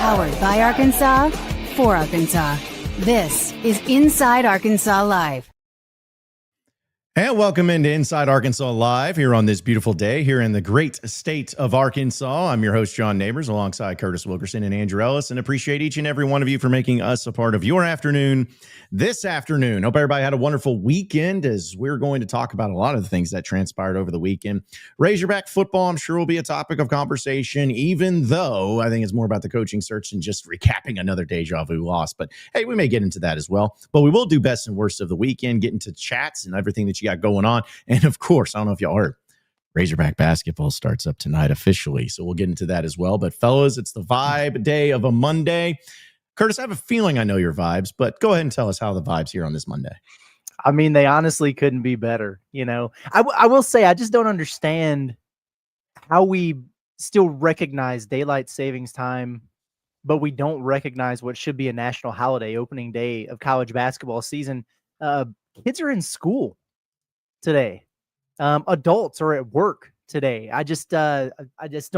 Powered by Arkansas, for Arkansas. This is Inside Arkansas Live. And welcome into Inside Arkansas Live here on this beautiful day here in the great state of Arkansas. I'm your host, John Neighbors, alongside Curtis Wilkerson and Andrew Ellis, and appreciate each and every one of you for making us a part of your afternoon this afternoon. Hope everybody had a wonderful weekend, as we're going to talk about a lot of the things that transpired over the weekend. Razorback football, I'm sure, will be a topic of conversation, even though I think it's more about the coaching search and just recapping another deja vu loss. But hey, we may get into that as well. But we will do best and worst of the weekend, get into chats and everything that you got going on. And of course, I don't know if y'all heard, Razorback basketball starts up tonight officially. So we'll get into that as well. But fellas, it's the vibe day of a Monday. Curtis, I have a feeling I know your vibes, but go ahead and tell us how the vibes here on this Monday. I mean, they honestly couldn't be better. You know, I will say, I just don't understand how we still recognize daylight savings time, but we don't recognize what should be a national holiday, opening day of college basketball season. Kids are in school today. Adults are at work today. I just don't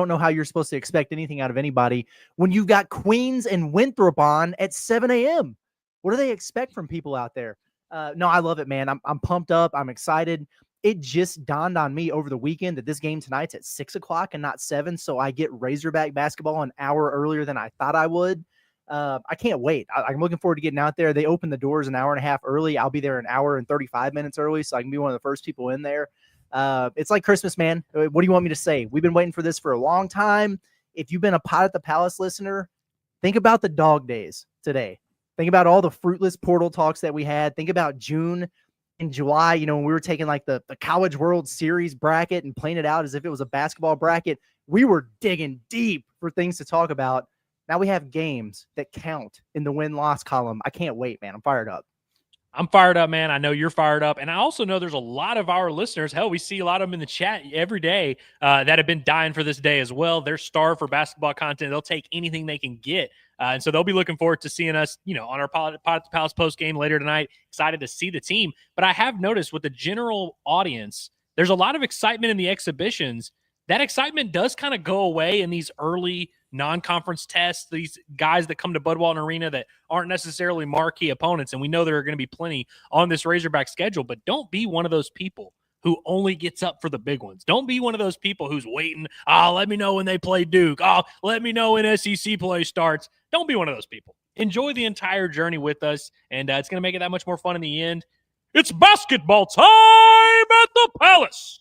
know how you're supposed to expect anything out of anybody when you've got Queens and Winthrop on at 7 a.m. What do they expect from people out there? No, I love it, man. I'm pumped up. I'm excited. It just dawned on me over the weekend that this game tonight's at 6 o'clock and not 7. So I get Razorback basketball an hour earlier than I thought I would. I can't wait. I'm looking forward to getting out there. They open the doors an hour and a half early. I'll be there an hour and 35 minutes early, so I can be one of the first people in there. It's like Christmas, man. What do you want me to say? We've been waiting for this for a long time. If you've been a Pot at the Palace listener, think about the dog days today. Think about all the fruitless portal talks that we had. Think about June and July, you know, when we were taking like the College World Series bracket and playing it out as if it was a basketball bracket. We were digging deep for things to talk about. Now we have games that count in the win-loss column. I can't wait, man. I'm fired up. I'm fired up, man. I know you're fired up. And I also know there's a lot of our listeners. Hell, we see a lot of them in the chat every day that have been dying for this day as well. They're starved for basketball content. They'll take anything they can get. And so they'll be looking forward to seeing us, you know, on our Pot at the Palace post game later tonight. Excited to see the team. But I have noticed with the general audience, there's a lot of excitement in the exhibitions. That excitement does kind of go away in these early non-conference tests, these guys that come to Bud Walton Arena that aren't necessarily marquee opponents. And we know there are going to be plenty on this Razorback schedule, but don't be one of those people who only gets up for the big ones. Don't be one of those people who's waiting. Oh, let me know when they play Duke. Oh, let me know when SEC play starts. Don't be one of those people. Enjoy the entire journey with us, and it's going to make it that much more fun in the end. It's basketball time at the Palace.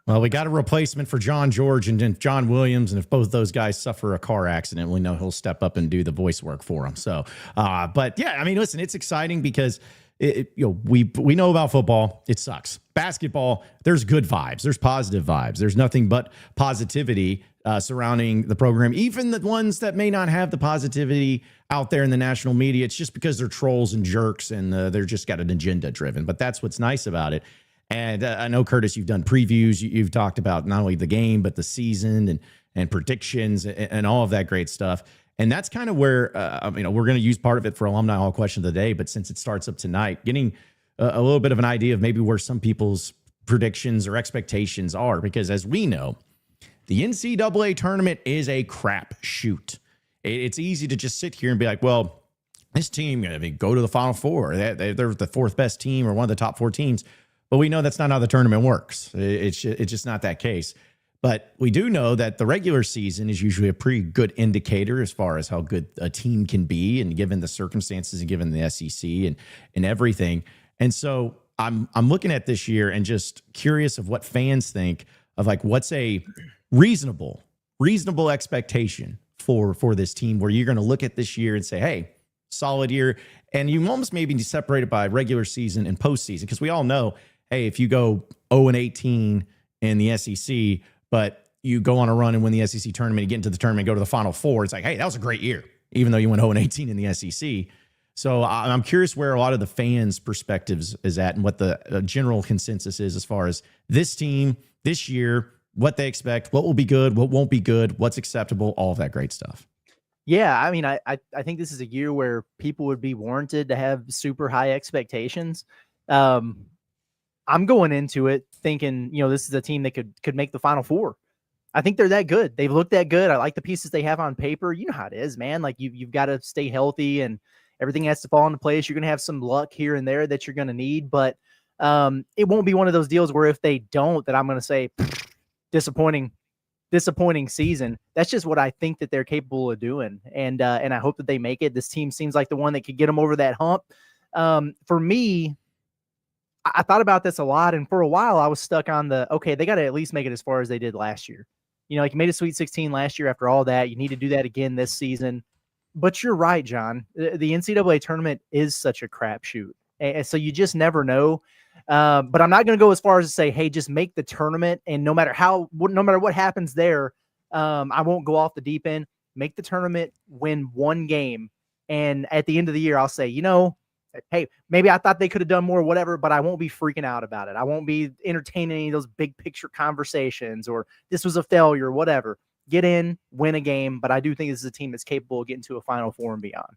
Well, we got a replacement for John George and John Williams, and if both those guys suffer a car accident, we know he'll step up and do the voice work for them. So, but yeah, I mean, listen, it's exciting because we know about football. It sucks. Basketball, there's good vibes. There's positive vibes. There's nothing but positivity surrounding the program. Even the ones that may not have the positivity out there in the national media, it's just because they're trolls and jerks and they're just got an agenda driven. But that's what's nice about it. And I know, Curtis, you've done previews. You've talked about not only the game, but the season and predictions and all of that great stuff. And that's kind of where, we're going to use part of it for Alumni Hall question of the day. But since it starts up tonight, getting a little bit of an idea of maybe where some people's predictions or expectations are. Because as we know, the NCAA tournament is a crap shoot. It's easy to just sit here and be like, well, this team, go to the Final Four. They're the fourth best team or one of the top four teams. But we know that's not how the tournament works. It's just not that case. But we do know that the regular season is usually a pretty good indicator as far as how good a team can be, and given the circumstances and given the SEC and everything. And so I'm looking at this year and just curious of what fans think of, like, what's a reasonable expectation for this team, where you're going to look at this year and say, hey, solid year. And you almost maybe separate it by regular season and postseason, because we all know, hey, if you go 0-18 in the SEC, but you go on a run and win the SEC tournament, you get into the tournament, go to the Final Four, it's like, hey, that was a great year, even though you went 0-18 in the SEC. So I'm curious where a lot of the fans' perspectives is at and what the general consensus is as far as this team, this year, what they expect, what will be good, what won't be good, what's acceptable, all of that great stuff. Yeah, I mean, I think this is a year where people would be warranted to have super high expectations. I'm going into it thinking, this is a team that could make the Final Four. I think they're that good. They've looked that good. I like the pieces they have on paper. You know how it is, man. Like you've got to stay healthy and everything has to fall into place. You're going to have some luck here and there that you're going to need, but it won't be one of those deals where if they don't, that I'm going to say disappointing season. That's just what I think that they're capable of doing. And I hope that they make it. This team seems like the one that could get them over that hump. For me, I thought about this a lot. And for a while I was stuck on okay, they got to at least make it as far as they did last year. You know, like you made a Sweet 16 last year. After all that, you need to do that again this season. But you're right, John. The NCAA tournament is such a crapshoot. And so you just never know. But I'm not going to go as far as to say, hey, just make the tournament. And no matter what happens there, I won't go off the deep end. Make the tournament, win one game. And at the end of the year, I'll say, hey, maybe I thought they could have done more, whatever, but I won't be freaking out about it. I won't be entertaining any of those big picture conversations or this was a failure, whatever. Get in, win a game. But I do think this is a team that's capable of getting to a Final Four and beyond.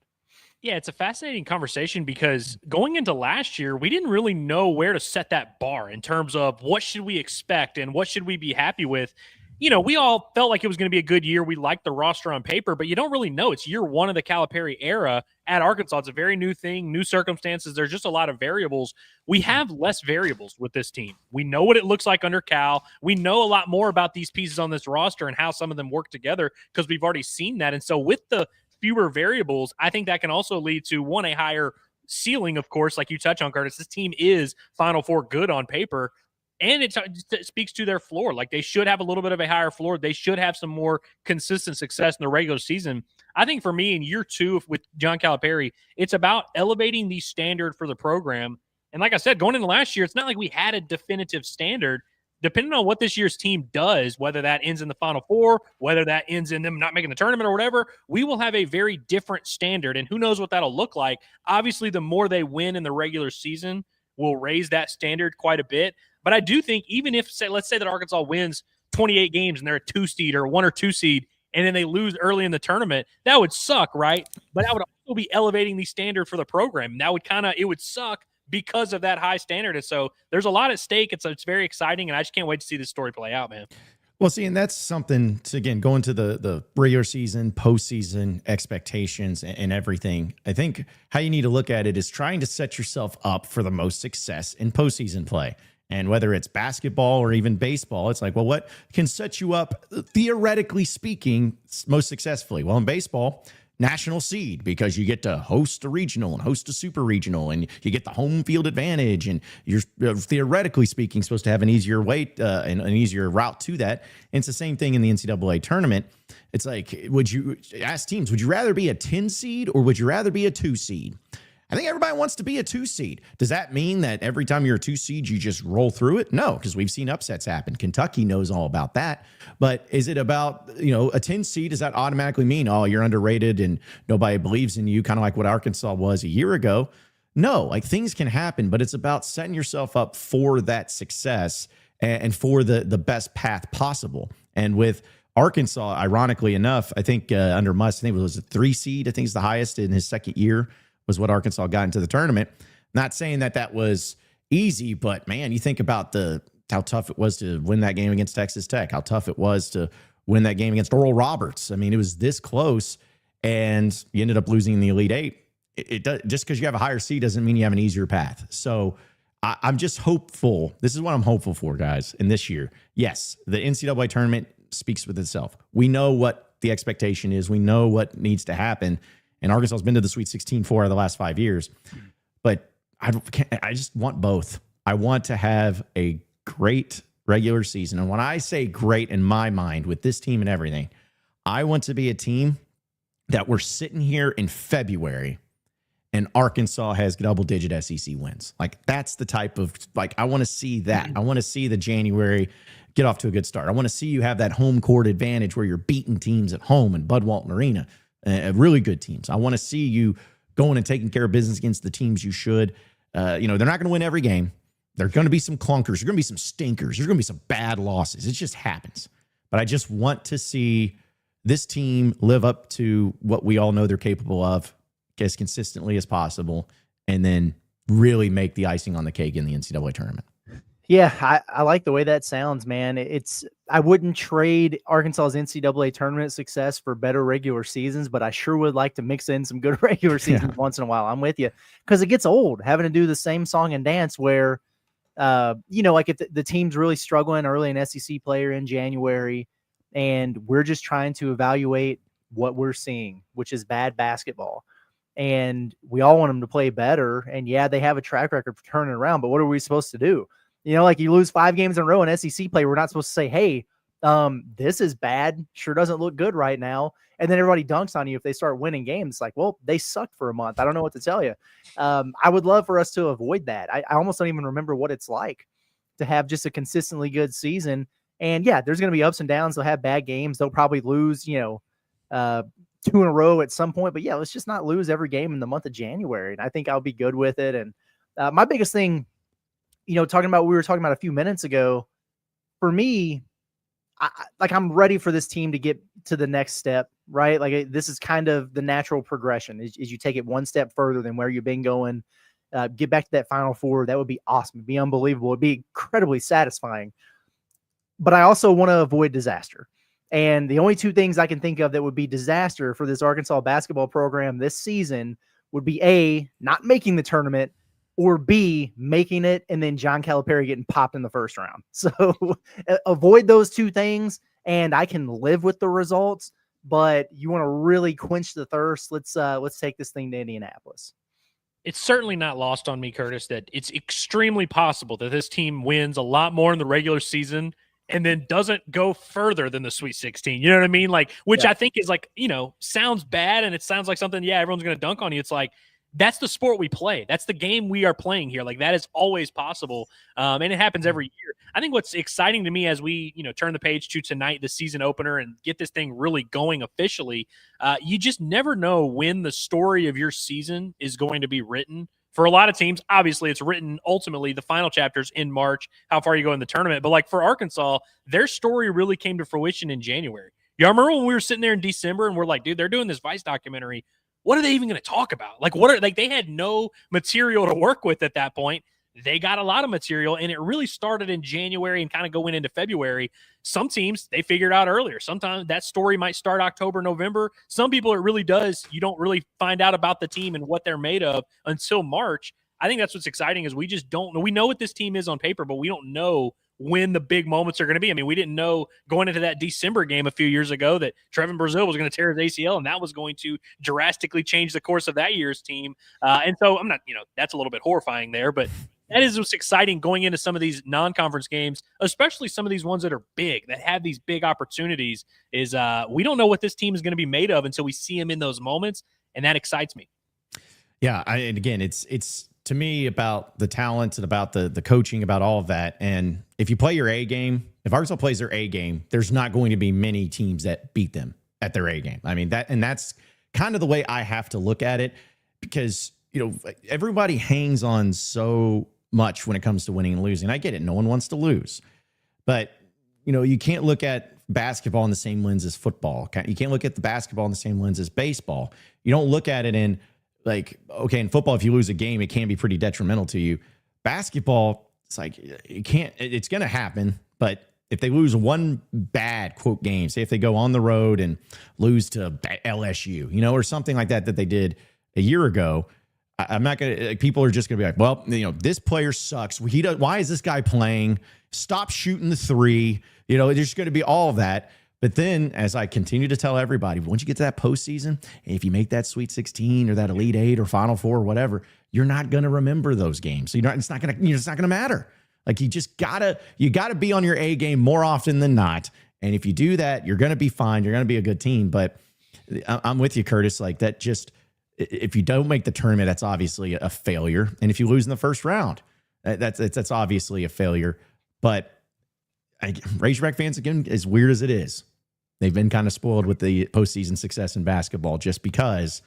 Yeah, it's a fascinating conversation because going into last year, we didn't really know where to set that bar in terms of what should we expect and what should we be happy with. We all felt like it was going to be a good year. We liked the roster on paper, but you don't really know. It's year one of the Calipari era at Arkansas. It's a very new thing, new circumstances. There's just a lot of variables. We have less variables with this team. We know what it looks like under Cal. We know a lot more about these pieces on this roster and how some of them work together because we've already seen that. And so with the fewer variables, I think that can also lead to a higher ceiling, of course, like you touch on, Curtis. This team is Final Four good on paper. And it speaks to their floor. Like they should have a little bit of a higher floor. They should have some more consistent success in the regular season. I think for me in year two with John Calipari, it's about elevating the standard for the program. And like I said, going into last year, it's not like we had a definitive standard. Depending on what this year's team does, whether that ends in the Final Four, whether that ends in them not making the tournament or whatever, we will have a very different standard. And who knows what that'll look like. Obviously, the more they win in the regular season will raise that standard quite a bit. But I do think even if, let's say that Arkansas wins 28 games and they're a 2 seed or 1 or 2 seed, and then they lose early in the tournament, that would suck, right? But that would also be elevating the standard for the program. That would it would suck because of that high standard. And so there's a lot at stake. It's very exciting, and I just can't wait to see this story play out, man. Well, see, and that's something to, again, going to the regular season, postseason expectations and everything. I think how you need to look at it is trying to set yourself up for the most success in postseason play. And whether it's basketball or even baseball, it's like, well, what can set you up, theoretically speaking, most successfully? Well, in baseball, national seed, because you get to host a regional and host a super regional, and you get the home field advantage, and you're theoretically speaking supposed to have an easier way and an easier route to that. And it's the same thing in the NCAA tournament. It's like, would you ask teams, would you rather be a 10 seed or would you rather be a 2 seed? I think everybody wants to be a 2 seed. Does that mean that every time you're a 2 seed, you just roll through it? No, because we've seen upsets happen. Kentucky knows all about that. But is it about, a 10 seed? Does that automatically mean, oh, you're underrated and nobody believes in you, kind of like what Arkansas was a year ago? No, like things can happen, but it's about setting yourself up for that success and for the best path possible. And with Arkansas, ironically enough, I think under Muss, I think it was a 3 seed. I think it's the highest in his second year was what Arkansas got into the tournament. Not saying that was easy, but man, you think about how tough it was to win that game against Texas Tech, how tough it was to win that game against Oral Roberts. I mean, it was this close, and you ended up losing in the Elite Eight. It does, just because you have a higher seed doesn't mean you have an easier path. So I'm just hopeful. This is what I'm hopeful for, guys, in this year. Yes, the NCAA tournament speaks for itself. We know what the expectation is. We know what needs to happen. And Arkansas has been to the Sweet 16 4 of the last 5 years. But I just want both. I want to have a great regular season. And when I say great in my mind with this team and everything, I want to be a team that we're sitting here in February and Arkansas has double-digit SEC wins. Like, that's the type of, I want to see that. I want to see the January get off to a good start. I want to see you have that home court advantage where you're beating teams at home in Bud Walton Arena. Really good teams. I want to see you going and taking care of business against the teams you should. They're not going to win every game. There are going to be some clunkers. There's going to be some stinkers. There's going to be some bad losses. It just happens. But I just want to see this team live up to what we all know they're capable of as consistently as possible, and then really make the icing on the cake in the NCAA tournament. Yeah, I like the way that sounds, man. I wouldn't trade Arkansas's NCAA tournament success for better regular seasons, but I sure would like to mix in some good regular seasons once in a while. I'm with you, because it gets old having to do the same song and dance where, like if the team's really struggling early in SEC player in January, and we're just trying to evaluate what we're seeing, which is bad basketball. And we all want them to play better. And yeah, they have a track record for turning around, but what are we supposed to do? Like you lose 5 games in a row in SEC play. We're not supposed to say, hey, this is bad. Sure doesn't look good right now. And then everybody dunks on you if they start winning games. It's like, well, they sucked for a month. I don't know what to tell you. I would love for us to avoid that. I almost don't even remember what it's like to have just a consistently good season. And yeah, there's going to be ups and downs. They'll have bad games. They'll probably lose, 2 in a row at some point. But yeah, let's just not lose every game in the month of January. And I think I'll be good with it. And my biggest thing, talking about what we were talking about a few minutes ago, for me, I'm ready for this team to get to the next step, right? Like this is kind of the natural progression is you take it one step further than where you've been going, get back to that Final Four. That would be awesome. It'd be unbelievable. It'd be incredibly satisfying. But I also want to avoid disaster. And the only 2 things I can think of that would be disaster for this Arkansas basketball program this season would be A, not making the tournament, or B, making it and then John Calipari getting popped in the first round. So avoid those 2 things, and I can live with the results. But you want to really quench the thirst. Let's take this thing to Indianapolis. It's certainly not lost on me, Curtis, that it's extremely possible that this team wins a lot more in the regular season and then doesn't go further than the Sweet 16. You know what I mean? Like, which I think is like, sounds bad, and it sounds like something, everyone's going to dunk on you. It's like, that's the sport we play. That's the game we are playing here. Like, that is always possible. And it happens every year. I think what's exciting to me as we, turn the page to tonight, the season opener, and get this thing really going officially, you just never know when the story of your season is going to be written. For a lot of teams, obviously, it's written ultimately the final chapters in March, how far you go in the tournament. But like for Arkansas, their story really came to fruition in January. Y'all remember when we were sitting there in December and we're like, dude, they're doing this Vice documentary. What are they even going to talk about? Like, they had no material to work with at that point. They got a lot of material, and it really started in January and kind of going into February. Some teams, they figured out earlier. Sometimes that story might start October, November. Some people, it really does. You don't really find out about the team and what they're made of until March. I think that's what's exciting is we just don't know. We know what this team is on paper, but we don't know when the big moments are going to be. I mean, we didn't know going into that December game a few years ago that Trevin Brazile was going to tear his ACL, and that was going to drastically change the course of that year's team. And so I'm not, that's a little bit horrifying there, but that is what's exciting going into some of these non-conference games, especially some of these ones that are big, that have these big opportunities, is we don't know what this team is going to be made of until we see them in those moments, and that excites me. Yeah, and again, it's to me about the talent and about the coaching, about all of that. And if you play your A game, if Arkansas plays their A game, there's not going to be many teams that beat them at their A game. I mean, that's kind of the way I have to look at it, because, everybody hangs on so much when it comes to winning and losing. I get it. No one wants to lose, but you can't look at basketball in the same lens as football. You can't look at the basketball in the same lens as baseball. You don't look at it in like, okay, in football, if you lose a game, it can be pretty detrimental to you. Basketball, it's like, it's going to happen. But if they lose one bad quote game, say if they go on the road and lose to LSU, or something like that they did a year ago, I'm not going to, people are just going to be like, well, this player sucks. Why is this guy playing? Stop shooting the 3. There's going to be all of that. But then, as I continue to tell everybody, once you get to that postseason, if you make that Sweet 16 or that Elite 8 or Final 4 or whatever, you're not going to remember those games. So it's not going to matter. Like, you gotta be on your A game more often than not. And if you do that, you're going to be fine. You're going to be a good team. But I'm with you, Curtis. Like, that just, if you don't make the tournament, that's obviously a failure. And if you lose in the first round, that's obviously a failure. But Razorback fans, again, as weird as it is, they've been kind of spoiled with the postseason success in basketball, just because,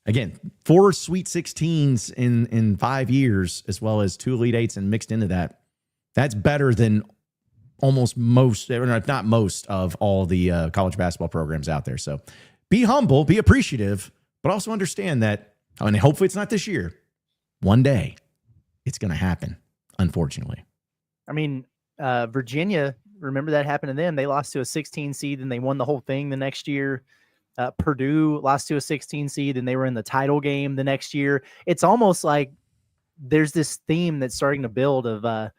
again, 4 Sweet 16s in 5 years, as well as 2 Elite 8s and mixed into that. That's better than almost most, if not most, of all the college basketball programs out there. So be humble, be appreciative, but also understand that, hopefully it's not this year. One day it's going to happen, unfortunately. I mean, Virginia, remember that happened to them. They lost to a 16 seed and they won the whole thing the next year. Purdue lost to a 16 seed and they were in the title game the next year. It's almost like there's this theme that's starting to build of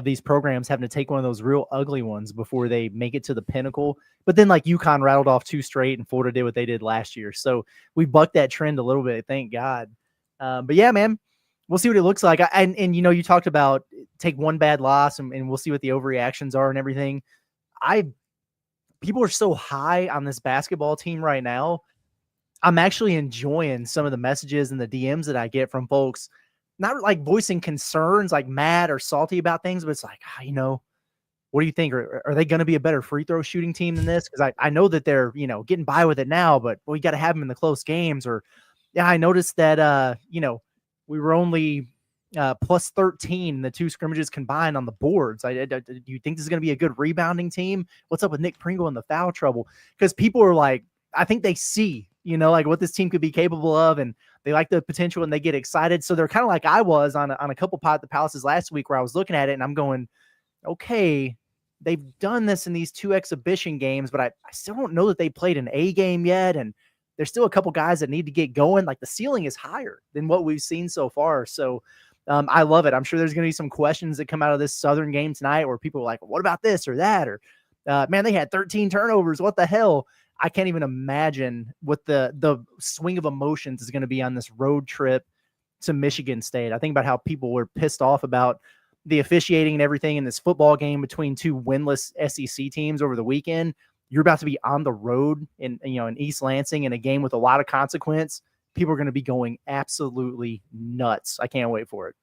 these programs having to take one of those real ugly ones before they make it to the pinnacle. But then like UConn rattled off 2 straight and Florida did what they did last year. So we bucked that trend a little bit. Thank God. But yeah, man, we'll see what it looks like. And you know, you talked about take one bad loss and we'll see what the overreactions are and everything. People are so high on this basketball team right now. I'm actually enjoying some of the messages and the DMs that I get from folks, not like voicing concerns, like mad or salty about things, but it's like, you know, what do you think? Are they going to be a better free throw shooting team than this? Because I know that they're, you know, getting by with it now, but we got to have them in the close games. Or, yeah, I noticed that, you know, we were only plus 13 the 2 scrimmages combined on the boards. Do you think this is going to be a good rebounding team? What's up with Nick Pringle and the foul trouble? Because people are like, I think they see, you know, like what this team could be capable of, and they like the potential and they get excited. So they're kind of like I was on a couple Pot the Palaces last week where I was looking at it and I'm going, okay, they've done this in these 2 exhibition games, but I still don't know that they played an A game yet. And there's still a couple guys that need to get going. Like the ceiling is higher than what we've seen so far. So I love it. I'm sure there's going to be some questions that come out of this Southern game tonight where people are like, what about this or that? Or, man, they had 13 turnovers. What the hell? I can't even imagine what the swing of emotions is going to be on this road trip to Michigan State. I think about how people were pissed off about the officiating and everything in this football game between 2 winless SEC teams over the weekend. You're about to be on the road in East Lansing in a game with a lot of consequence. People are going to be going absolutely nuts. I can't wait for it.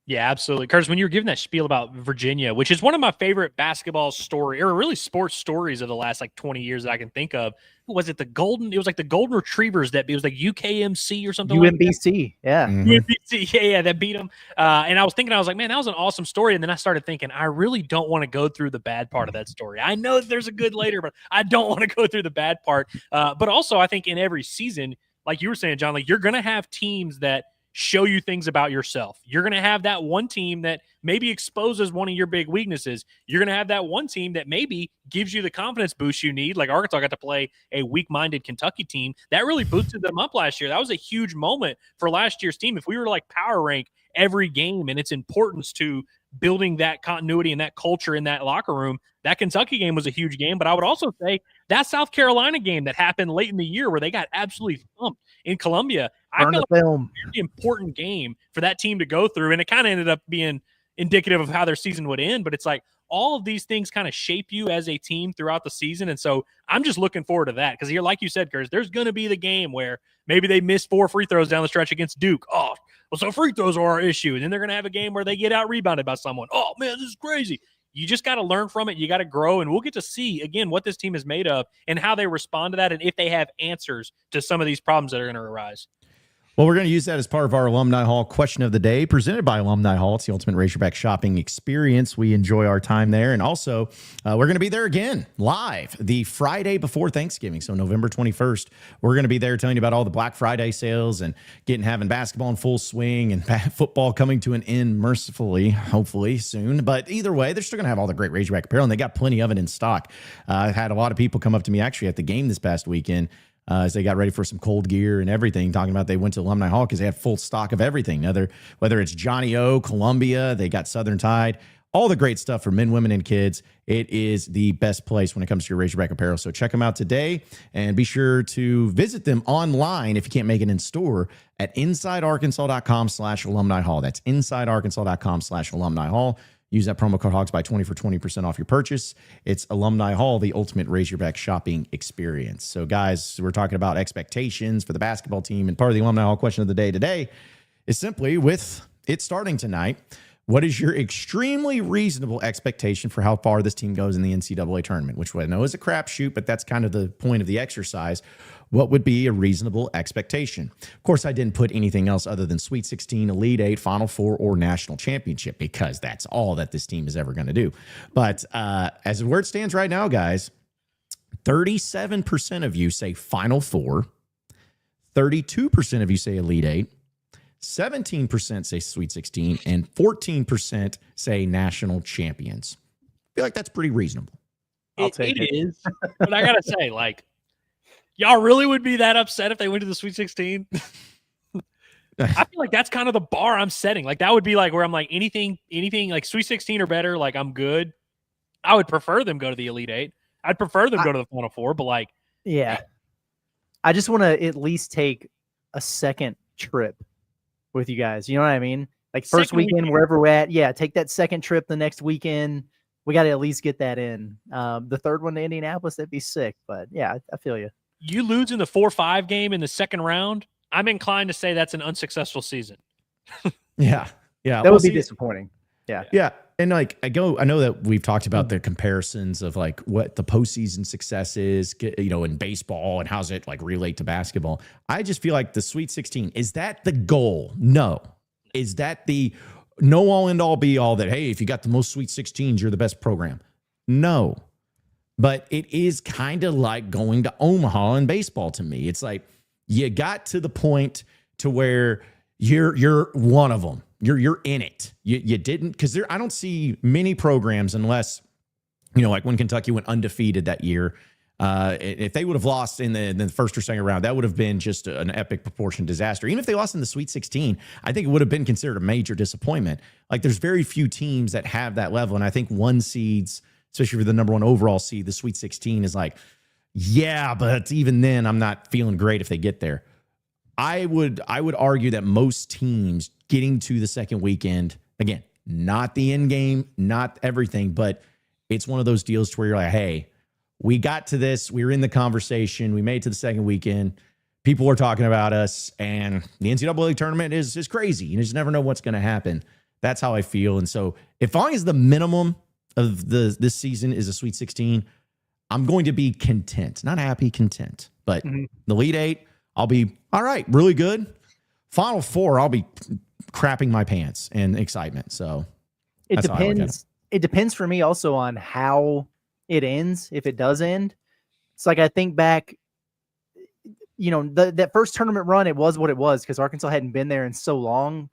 Yeah, absolutely. Curtis, when you were giving that spiel about Virginia, which is one of my favorite basketball story or really sports stories of the last like 20 years that I can think of, was it the Golden Retrievers that it was like UKMC or something UMBC, like that? UMBC, yeah, that beat them. And I was like, man, that was an awesome story. And then I started thinking, I really don't want to go through the bad part of that story. I know that there's a good later, but I don't want to go through the bad part. But also, I think in every season, like you were saying, John, like you're going to have teams that show you things about yourself. You're going to have that one team that maybe exposes one of your big weaknesses. You're going to have that one team that maybe gives you the confidence boost you need. Like Arkansas got to play a weak-minded Kentucky team. That really boosted them up last year. That was a huge moment for last year's team. If we were to like power rank every game and its importance to building that continuity and that culture in that locker room, that Kentucky game was a huge game. But I would also say that South Carolina game that happened late in the year where they got absolutely thumped in Columbia, I feel like it was a very important game for that team to go through. And it kind of ended up being indicative of how their season would end. But it's like all of these things kind of shape you as a team throughout the season. And so I'm just looking forward to that because here, like you said, Curtis, there's going to be the game where maybe they miss 4 free throws down the stretch against Duke. Oh, well, so free throws are our issue. And then they're going to have a game where they get out rebounded by someone. Oh, man, this is crazy. You just got to learn from it. You got to grow, and we'll get to see, again, what this team is made of and how they respond to that and if they have answers to some of these problems that are going to arise. Well, we're going to use that as part of our Alumni Hall question of the day, presented by Alumni Hall. It's the ultimate Razorback shopping experience. We enjoy our time there. And also, we're going to be there again, live, the Friday before Thanksgiving. So November 21st, we're going to be there telling you about all the Black Friday sales and having basketball in full swing and football coming to an end mercifully, hopefully soon. But either way, they're still going to have all the great Razorback apparel, and they got plenty of it in stock. I've had a lot of people come up to me actually at the game this past weekend as they got ready for some cold gear and everything, talking about they went to Alumni Hall because they had full stock of everything. Whether it's Johnny O, Columbia, they got Southern Tide, all the great stuff for men, women, and kids. It is the best place when it comes to your Razorback apparel. So check them out today and be sure to visit them online if you can't make it in store at insidearkansas.com/alumni hall. That's insidearkansas.com/alumni hall. Use that promo code HOGSBY20 for 20% off your purchase. It's Alumni Hall, the ultimate Razorback shopping experience. So, guys, we're talking about expectations for the basketball team, and part of the Alumni Hall question of the day today is simply, with it starting tonight, what is your extremely reasonable expectation for how far this team goes in the NCAA tournament, which I know is a crapshoot, but that's kind of the point of the exercise. What would be a reasonable expectation? Of course, I didn't put anything else other than Sweet 16, Elite 8, Final Four, or National Championship because that's all that this team is ever going to do. But as where it stands right now, guys, 37% of you say Final Four, 32% of you say Elite 8, 17% say Sweet 16, and 14% say national champions. I feel like that's pretty reasable. I'll take it. It is, but I gotta say, like, y'all really would be that upset if they went to the Sweet 16? I feel like that's kind of the bar I'm setting. Like, that would be like where I'm like, anything like Sweet 16 or better, like, I'm good. I would prefer them go to the Elite Eight. I'd prefer them go to the Final Four, but like, yeah, I just want to at least take a second trip with you guys. You know what I mean? Like, first weekend, wherever we're at. Yeah, take that second trip the next weekend. We got to at least get that in. The third one to Indianapolis, that'd be sick. But yeah, I feel you. You lose in the 4-5 game in the second round, I'm inclined to say that's an unsuccessful season. Yeah. That would be disappointing. Yeah. Yeah. And like, I know that we've talked about the comparisons of like what the postseason success is, you know, in baseball and how's it like relate to basketball. I just feel like the Sweet 16, is that the goal? No. Is that the no all end all be all that, hey, if you got the most Sweet 16s, you're the best program? No. But it is kind of like going to Omaha in baseball to me. It's like you got to the point to where you're one of them. You're in it. You didn't, because I don't see many programs unless, you know, like when Kentucky went undefeated that year. If they would have lost in the first or second round, that would have been just an epic proportion disaster. Even if they lost in the Sweet 16, I think it would have been considered a major disappointment. Like, there's very few teams that have that level. And I think one seeds, especially for the number one overall seed, the Sweet 16 is like, yeah, but even then I'm not feeling great if they get there. I would argue that most teams getting to the second weekend, again, not the end game, not everything, but it's one of those deals to where you're like, hey, we got to this. We were in the conversation. We made it to the second weekend. People were talking about us, and the NCAA tournament is crazy. You just never know what's going to happen. That's how I feel. And so as long as the minimum of this season is a Sweet 16, I'm going to be content. Not happy, content. But the Elite Eight, I'll be all right, really good. Final Four, I'll be crapping my pants in excitement. So it depends. It depends for me also on how it ends. If it does end, it's like I think back, you know, that first tournament run, it was what it was because Arkansas hadn't been there in so long.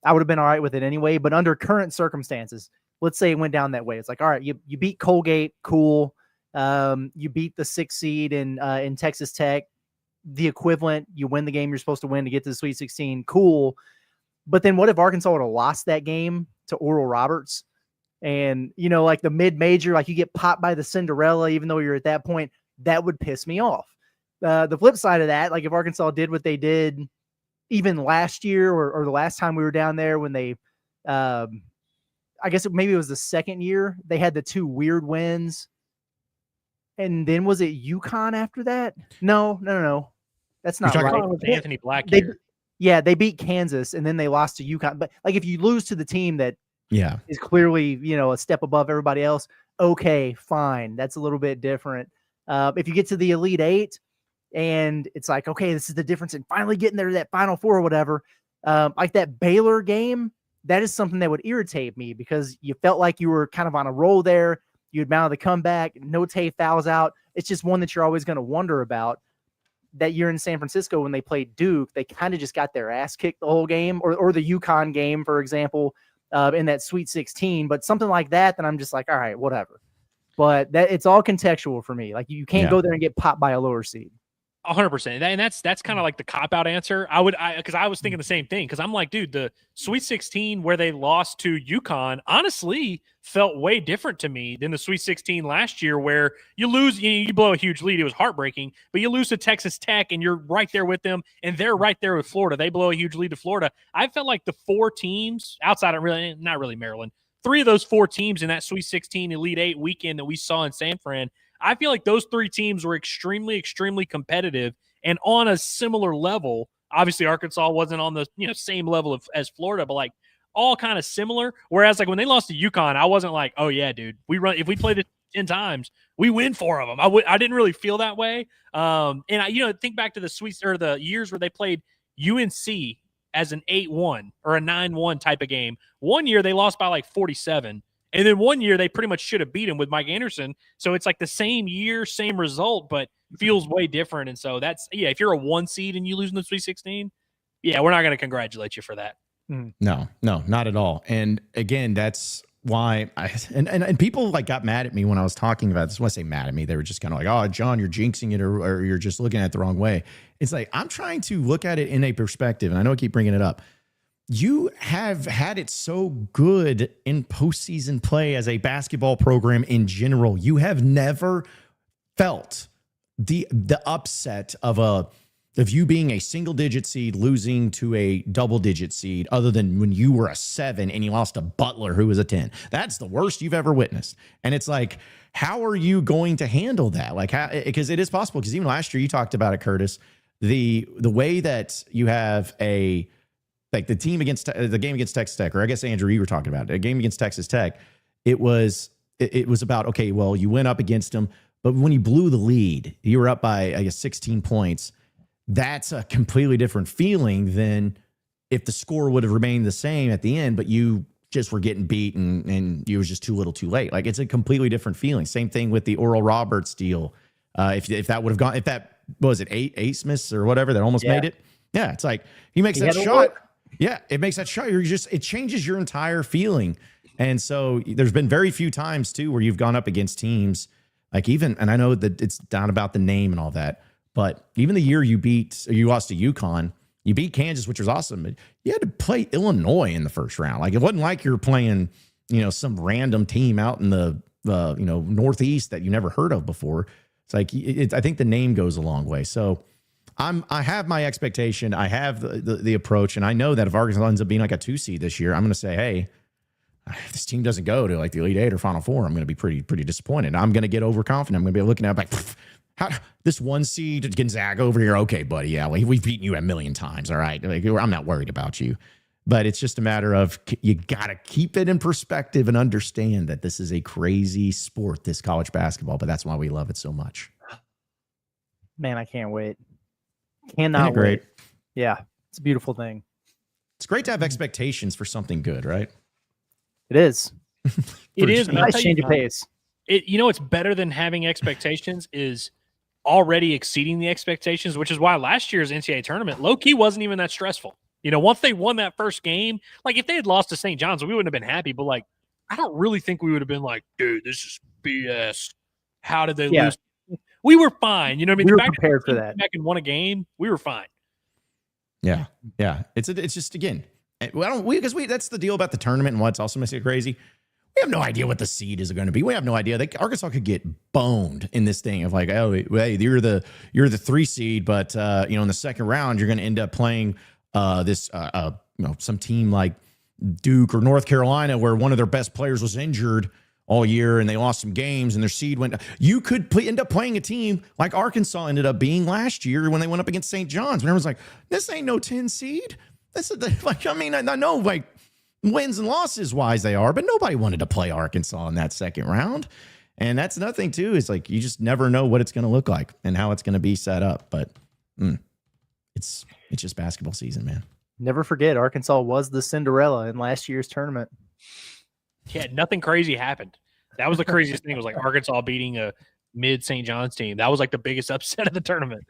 I would have been all right with it anyway. But under current circumstances, let's say it went down that way. It's like, all right, you beat Colgate, cool. You beat the 6th seed in Texas Tech. The equivalent, you win the game you're supposed to win to get to the Sweet 16, cool. But then what if Arkansas would have lost that game to Oral Roberts? And, you know, like the mid-major, like you get popped by the Cinderella, even though you're at that point, that would piss me off. The flip side of that, like if Arkansas did what they did even last year or the last time we were down there when they, I guess maybe it was the second year, they had the 2 weird wins. And then was it UConn after that? No. That's not right. With Anthony Black here. They beat Kansas and then they lost to UConn. But like if you lose to the team that is clearly, you know, a step above everybody else, okay, fine. That's a little bit different. If you get to the Elite Eight and it's like, okay, this is the difference in finally getting there to that Final Four or whatever, like that Baylor game, that is something that would irritate me because you felt like you were kind of on a roll there. You had mounted the comeback, no Tay fouls out. It's just one that you're always going to wonder about. That year in San Francisco when they played Duke, they kind of just got their ass kicked the whole game, or the UConn game, for example, in that Sweet 16. But something like that, then I'm just like, all right, whatever. But that it's all contextual for me. Like you can't go there and get popped by a lower seed. 100%. And that's kind of like the cop-out answer. Because I was thinking the same thing. Because I'm like, dude, the Sweet 16 where they lost to UConn honestly felt way different to me than the Sweet 16 last year where you lose, you blow a huge lead. It was heartbreaking. But you lose to Texas Tech and you're right there with them. And they're right there with Florida. They blow a huge lead to Florida. I felt like the 4 teams outside of not really Maryland, 3 of those 4 teams in that Sweet 16 Elite 8 weekend that we saw in San Fran, I feel like those 3 teams were extremely, extremely competitive and on a similar level. Obviously, Arkansas wasn't on the same level as Florida, but like all kind of similar. Whereas like when they lost to UConn, I wasn't like, oh yeah, dude, if we played it 10 times, we win 4 of them. I didn't really feel that way. And I think back to the years where they played UNC as an 8-1 or a 9-1 type of game. One year they lost by like 47. And then one year they pretty much should have beat him with Mike Anderson. So it's like the same year, same result, but feels way different. And so that's, if you're a 1 seed and you lose in the Sweet 16, yeah, we're not going to congratulate you for that. No, not at all. And again, that's why and people like got mad at me when I was talking about this. When I say mad at me, they were just kind of like, oh, John, you're jinxing it or you're just looking at it the wrong way. It's like, I'm trying to look at it in a perspective. And I know I keep bringing it up. You have had it so good in postseason play as a basketball program in general. You have never felt the upset of you being a single digit seed losing to a double digit seed, other than when you were a 7 and you lost to Butler, who was a 10. That's the worst you've ever witnessed. And it's like, how are you going to handle that? Like, how, because it is possible. Because even last year you talked about it, Curtis, the way that you have the team against the game against Texas Tech, or I guess Andrew, you were talking about it, a game against Texas Tech. It was about, okay, well, you went up against them, but when you blew the lead, you were up by, I guess, 16 points. That's a completely different feeling than if the score would have remained the same at the end, but you just were getting beat and you was just too little too late. Like, it's a completely different feeling. Same thing with the Oral Roberts deal. If that would have gone, if that was it, eight Smiths or whatever that almost made it. Yeah. It's like, he makes that shot. Yeah. It makes that shot. It changes your entire feeling. And so there's been very few times too, where you've gone up against teams like and I know that it's not about the name and all that, but even the year you lost to UConn, you beat Kansas, which was awesome. But you had to play Illinois in the first round. Like, it wasn't like you're playing, some random team out in the Northeast that you never heard of before. It's like, I think the name goes a long way. So I have my expectation. I have the approach, and I know that if Arkansas ends up being like a 2 seed this year, I'm going to say, hey, if this team doesn't go to like the Elite Eight or Final Four, I'm going to be pretty disappointed. I'm going to get overconfident. I'm going to be looking at it like, how this 1 seed Gonzaga over here? Okay, buddy. Yeah, we've beaten you a million times. All right. Like, I'm not worried about you, but it's just a matter of, you got to keep it in perspective and understand that this is a crazy sport, this college basketball, but that's why we love it so much. Man, I can't wait. Cannot wait. Yeah. It's a beautiful thing. It's great to have expectations for something good, right? It is. It is. Nice change of pace. It's better than having expectations is already exceeding the expectations, which is why last year's NCAA tournament low-key wasn't even that stressful. Once they won that first game, like, if they had lost to St. John's, we wouldn't have been happy, but like, I don't really think we would have been like, dude, this is BS. How did they lose? We were fine. You know what I mean? We were prepared for that. Back and won a game, we were fine. Yeah. Yeah. It's just, again, because that's the deal about the tournament, and what's also makes it crazy. We have no idea what the seed is going to be. We have no idea. Arkansas could get boned in this thing of like, oh, hey, you're the 3 seed, but in the second round you're going to end up playing some team like Duke or North Carolina, where one of their best players was injured all year and they lost some games and their seed went. You could end up playing a team like Arkansas ended up being last year when they went up against St. John's. And everyone's like, this ain't no 10 seed. I know, like, wins and losses wise they are, but nobody wanted to play Arkansas in that second round. And that's another thing too, is like, you just never know what it's going to look like and how it's going to be set up. But it's just basketball season, man. Never forget, Arkansas was the Cinderella in last year's tournament. Yeah, nothing crazy happened. That was the craziest thing, was like Arkansas beating a mid St. John's team. That was like the biggest upset of the tournament.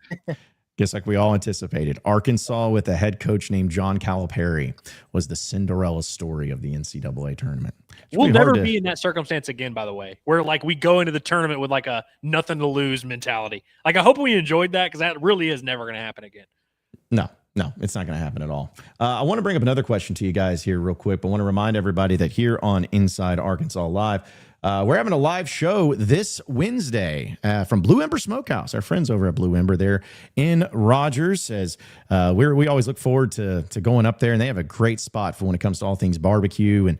Guess like we all anticipated, Arkansas with a head coach named John Calipari was the Cinderella story of the NCAA tournament. We'll never be in that circumstance again, by the way, where like we go into the tournament with like a nothing to lose mentality. Like, I hope we enjoyed that, because that really is never going to happen again. No, it's not going to happen at all. I want to bring up another question to you guys here real quick, but I want to remind everybody that here on Inside Arkansas Live, we're having a live show this Wednesday from Blue Ember Smokehouse. Our friends over at Blue Ember there in Rogers, as we always look forward to going up there, and they have a great spot for when it comes to all things barbecue, and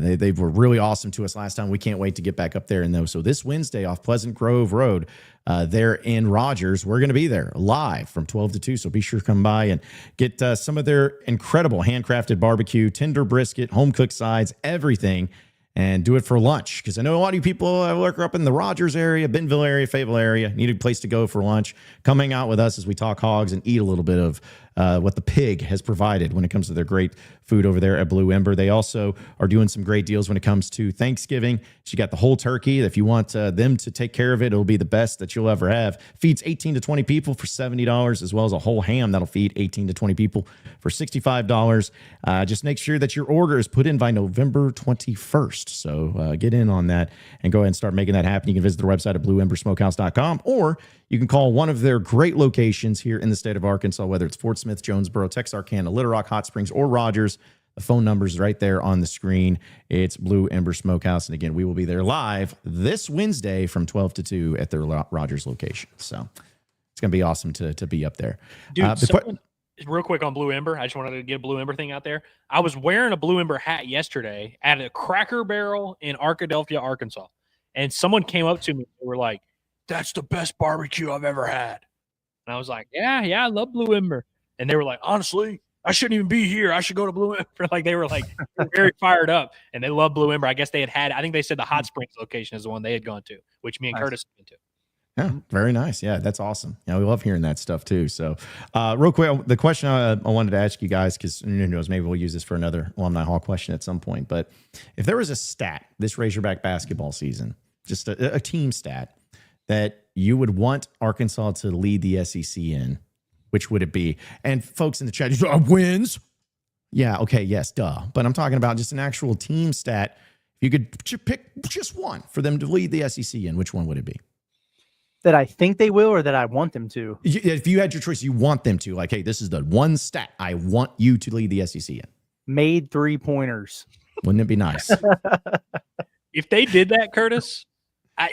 they were really awesome to us last time. We can't wait to get back up there. And so this Wednesday off Pleasant Grove Road, there in Rogers, we're going to be there live from 12 to 2. So be sure to come by and get some of their incredible handcrafted barbecue, tender brisket, home cooked sides, everything. And do it for lunch, because I know a lot of you people work up in the Rogers area, Bentonville area, Fayetteville area, need a place to go for lunch. Come hang out with us as we talk hogs and eat a little bit of what the pig has provided when it comes to their great food over there at Blue Ember. They also are doing some great deals when it comes to Thanksgiving. She got the whole turkey. If you want them to take care of it, it'll be the best that you'll ever have. Feeds 18 to 20 people for $70, as well as a whole ham that'll feed 18 to 20 people for $65. Just make sure that your order is put in by November 21st. So get in on that and go ahead and start making that happen. You can visit the website at blueembersmokehouse.com, or you can call one of their great locations here in the state of Arkansas, whether it's Fort Smith, Jonesboro, Texarkana, Little Rock, Hot Springs, or Rogers. The phone number is right there on the screen. It's Blue Ember Smokehouse. And again, we will be there live this Wednesday from 12 to 2 at their Rogers location. So it's going to be awesome to be up there. Dude, real quick on Blue Ember, I just wanted to get a Blue Ember thing out there. I was wearing a Blue Ember hat yesterday at a Cracker Barrel in Arkadelphia, Arkansas. And someone came up to me and were like, "That's the best barbecue I've ever had." And I was like, yeah, I love Blue Ember. And they were like, "Honestly, I shouldn't even be here. I should go to Blue Ember." Like, they were like very fired up, and they love Blue Ember. I guess they had, I think they said the Hot Springs location is the one they had gone to, which me and Curtis went to. Yeah, very nice. Yeah, that's awesome. Yeah, we love hearing that stuff too. So, real quick, the question I wanted to ask you guys, because who knows, maybe we'll use this for another Alumni Hall question at some point. But if there was a stat this Razorback basketball season, just a team stat that you would want Arkansas to lead the SEC in, which would it be? And folks in the chat, wins. Yeah, okay, yes, duh. But I'm talking about just an actual team stat. If you could pick just one for them to lead the SEC in, which one would it be? That I think they will, or that I want them to? If you had your choice, you want them to. Like, hey, this is the one stat I want you to lead the SEC in. Made 3-pointers. Wouldn't it be nice? If they did that, Curtis,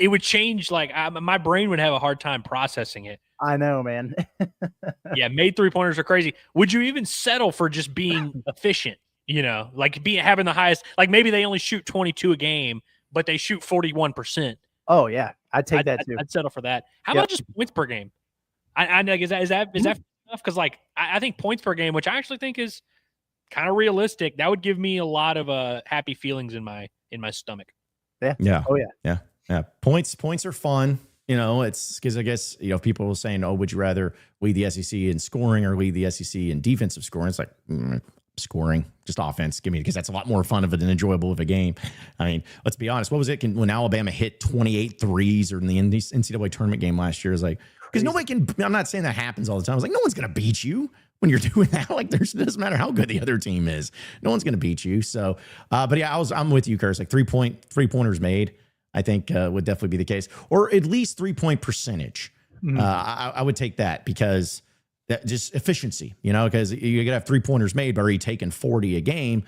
it would change. Like, my brain would have a hard time processing it. I know, man. Yeah, made 3-pointers are crazy. Would you even settle for just being efficient? You know, like having the highest. Like, maybe they only shoot 22 a game, but they shoot 41%. Oh yeah, I'd take that too. I'd settle for that. How about just points per game? I know, is that enough? Because like I think points per game, which I actually think is kind of realistic, that would give me a lot of happy feelings in my stomach. Yeah. Oh yeah. Yeah. Points are fun. You know, it's because I guess, you know, people were saying, "Oh, would you rather lead the SEC in scoring or lead the SEC in defensive scoring?" It's like scoring, just offense. Give me, because that's a lot more fun of it and enjoyable of a game. I mean, let's be honest. What was it when Alabama hit 28 threes or in the NCAA tournament game last year? Is like, because nobody can. I'm not saying that happens all the time. I was like, no one's going to beat you when you're doing that. Like, it doesn't matter how good the other team is. No one's going to beat you. So, but yeah, I'm with you, Curtis. Like 3-pointers made, I think would definitely be the case, or at least 3-point percentage. Mm-hmm. I would take that, because that just efficiency, you know, because you got to have 3-pointers made, but already taking 40 a game.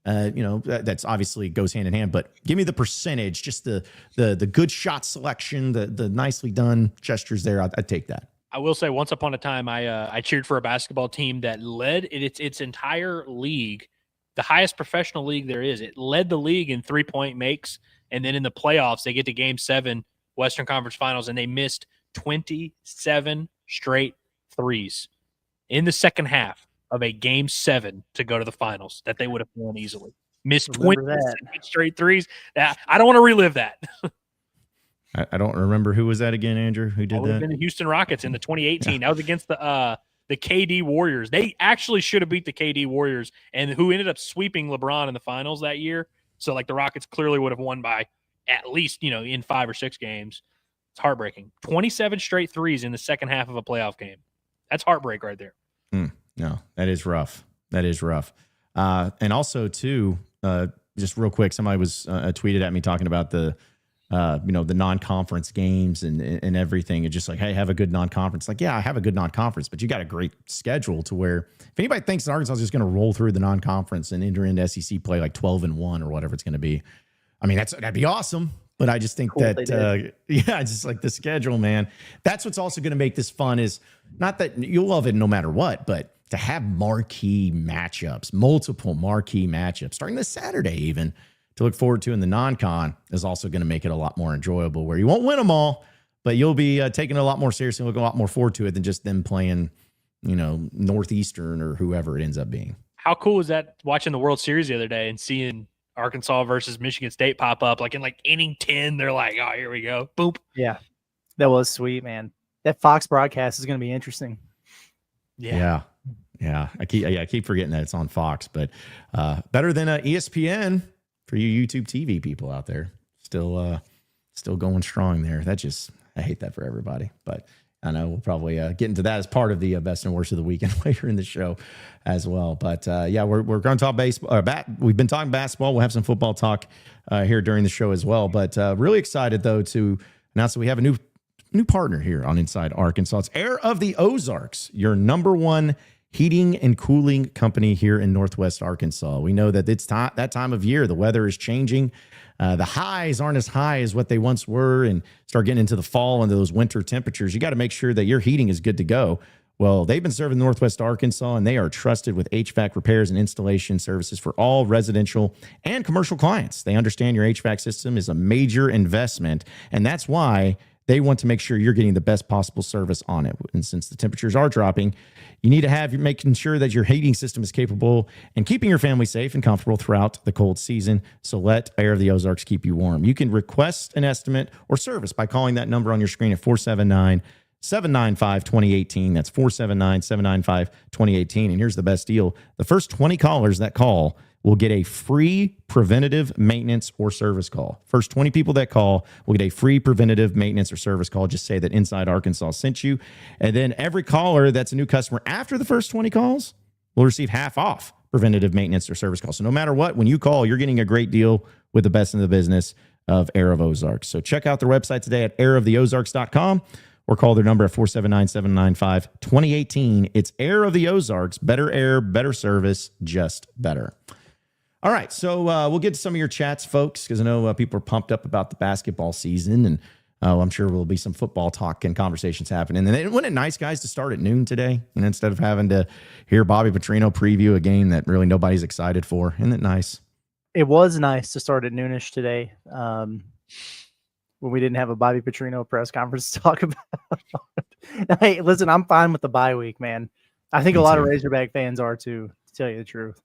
You know, that's obviously goes hand in hand, but give me the percentage, just the good shot selection, the nicely done gestures there. I'd take that. I will say, once upon a time, I cheered for a basketball team that led its entire league, the highest professional league there is. It led the league in 3-point makes, and then in the playoffs, they get to Game 7, Western Conference Finals, and they missed 27 straight threes in the second half of a Game 7 to go to the finals that they would have won easily. Missed 27 straight threes. I don't want to relive that. I don't remember who was that again, Andrew? Who did that? Been the Houston Rockets in the 2018. Yeah. That was against the KD Warriors. They actually should have beat the KD Warriors, and who ended up sweeping LeBron in the finals that year. So, like, the Rockets clearly would have won by at least, you know, in 5 or 6 games. It's heartbreaking. 27 straight threes in the second half of a playoff game. That's heartbreak right there. No, that is rough. That is rough. And also, too, just real quick, somebody was tweeted at me talking about the non-conference games and everything. It's just like, hey, have a good non-conference. Like, yeah, I have a good non-conference, but you got a great schedule to where if anybody thinks that Arkansas is just going to roll through the non-conference and enter into SEC play like 12-1 or whatever it's going to be, I mean, that'd be awesome. But I just think just like the schedule, man. That's what's also going to make this fun, is not that you'll love it no matter what, but to have marquee matchups, multiple marquee matchups, starting this Saturday even, to look forward to in the non-con is also going to make it a lot more enjoyable, where you won't win them all, but you'll be taking it a lot more seriously and looking a lot more forward to it than just them playing, you know, Northeastern or whoever it ends up being. How cool is that, watching the World Series the other day and seeing Arkansas versus Michigan State pop up, like in like inning 10, they're like, oh, here we go. Boop. Yeah. That was sweet, man. That Fox broadcast is going to be interesting. Yeah. I keep forgetting that it's on Fox, but better than ESPN for you YouTube TV people out there. Still going strong there. I hate that for everybody, but I know we'll probably get into that as part of the best and worst of the weekend later in the show as well. But we're going to talk baseball. We've been talking basketball. We'll have some football talk here during the show as well. But really excited though to announce that we have a new partner here on Inside Arkansas. It's Air of the Ozarks, your number one heating and cooling company here in Northwest Arkansas. We know that it's that time of year. The weather is changing. The highs aren't as high as what they once were, and start getting into the fall and those winter temperatures. You got to make sure that your heating is good to go. Well, they've been serving Northwest Arkansas, and they are trusted with HVAC repairs and installation services for all residential and commercial clients. They understand your HVAC system is a major investment, and that's why they want to make sure you're getting the best possible service on it. And since the temperatures are dropping, you need to have making sure that your heating system is capable and keeping your family safe and comfortable throughout the cold season. So let Air of the Ozarks keep you warm. You can request an estimate or service by calling that number on your screen at 479-795-2018. That's 479-795-2018. And here's the best deal. The first 20 callers that call will get a free preventative maintenance or service call. First 20 people that call will get a free preventative maintenance or service call. Just say that Inside Arkansas sent you. And then every caller that's a new customer after the first 20 calls will receive half off preventative maintenance or service call. So no matter what, when you call, you're getting a great deal with the best in the business of Air of Ozarks. So check out their website today at airoftheozarks.com or call their number at 479-795-2018. It's Air of the Ozarks. Better air, better service, just better. All right, so we'll get to some of your chats, folks, because I know people are pumped up about the basketball season, and I'm sure there'll be some football talk and conversations happening. And wasn't it nice, guys, to start at noon today? And instead of having to hear Bobby Petrino preview a game that really nobody's excited for, isn't it nice? It was nice to start at noonish today when we didn't have a Bobby Petrino press conference to talk about. Hey, listen, I'm fine with the bye week, man. I think a lot of Razorback fans are too, to tell you the truth.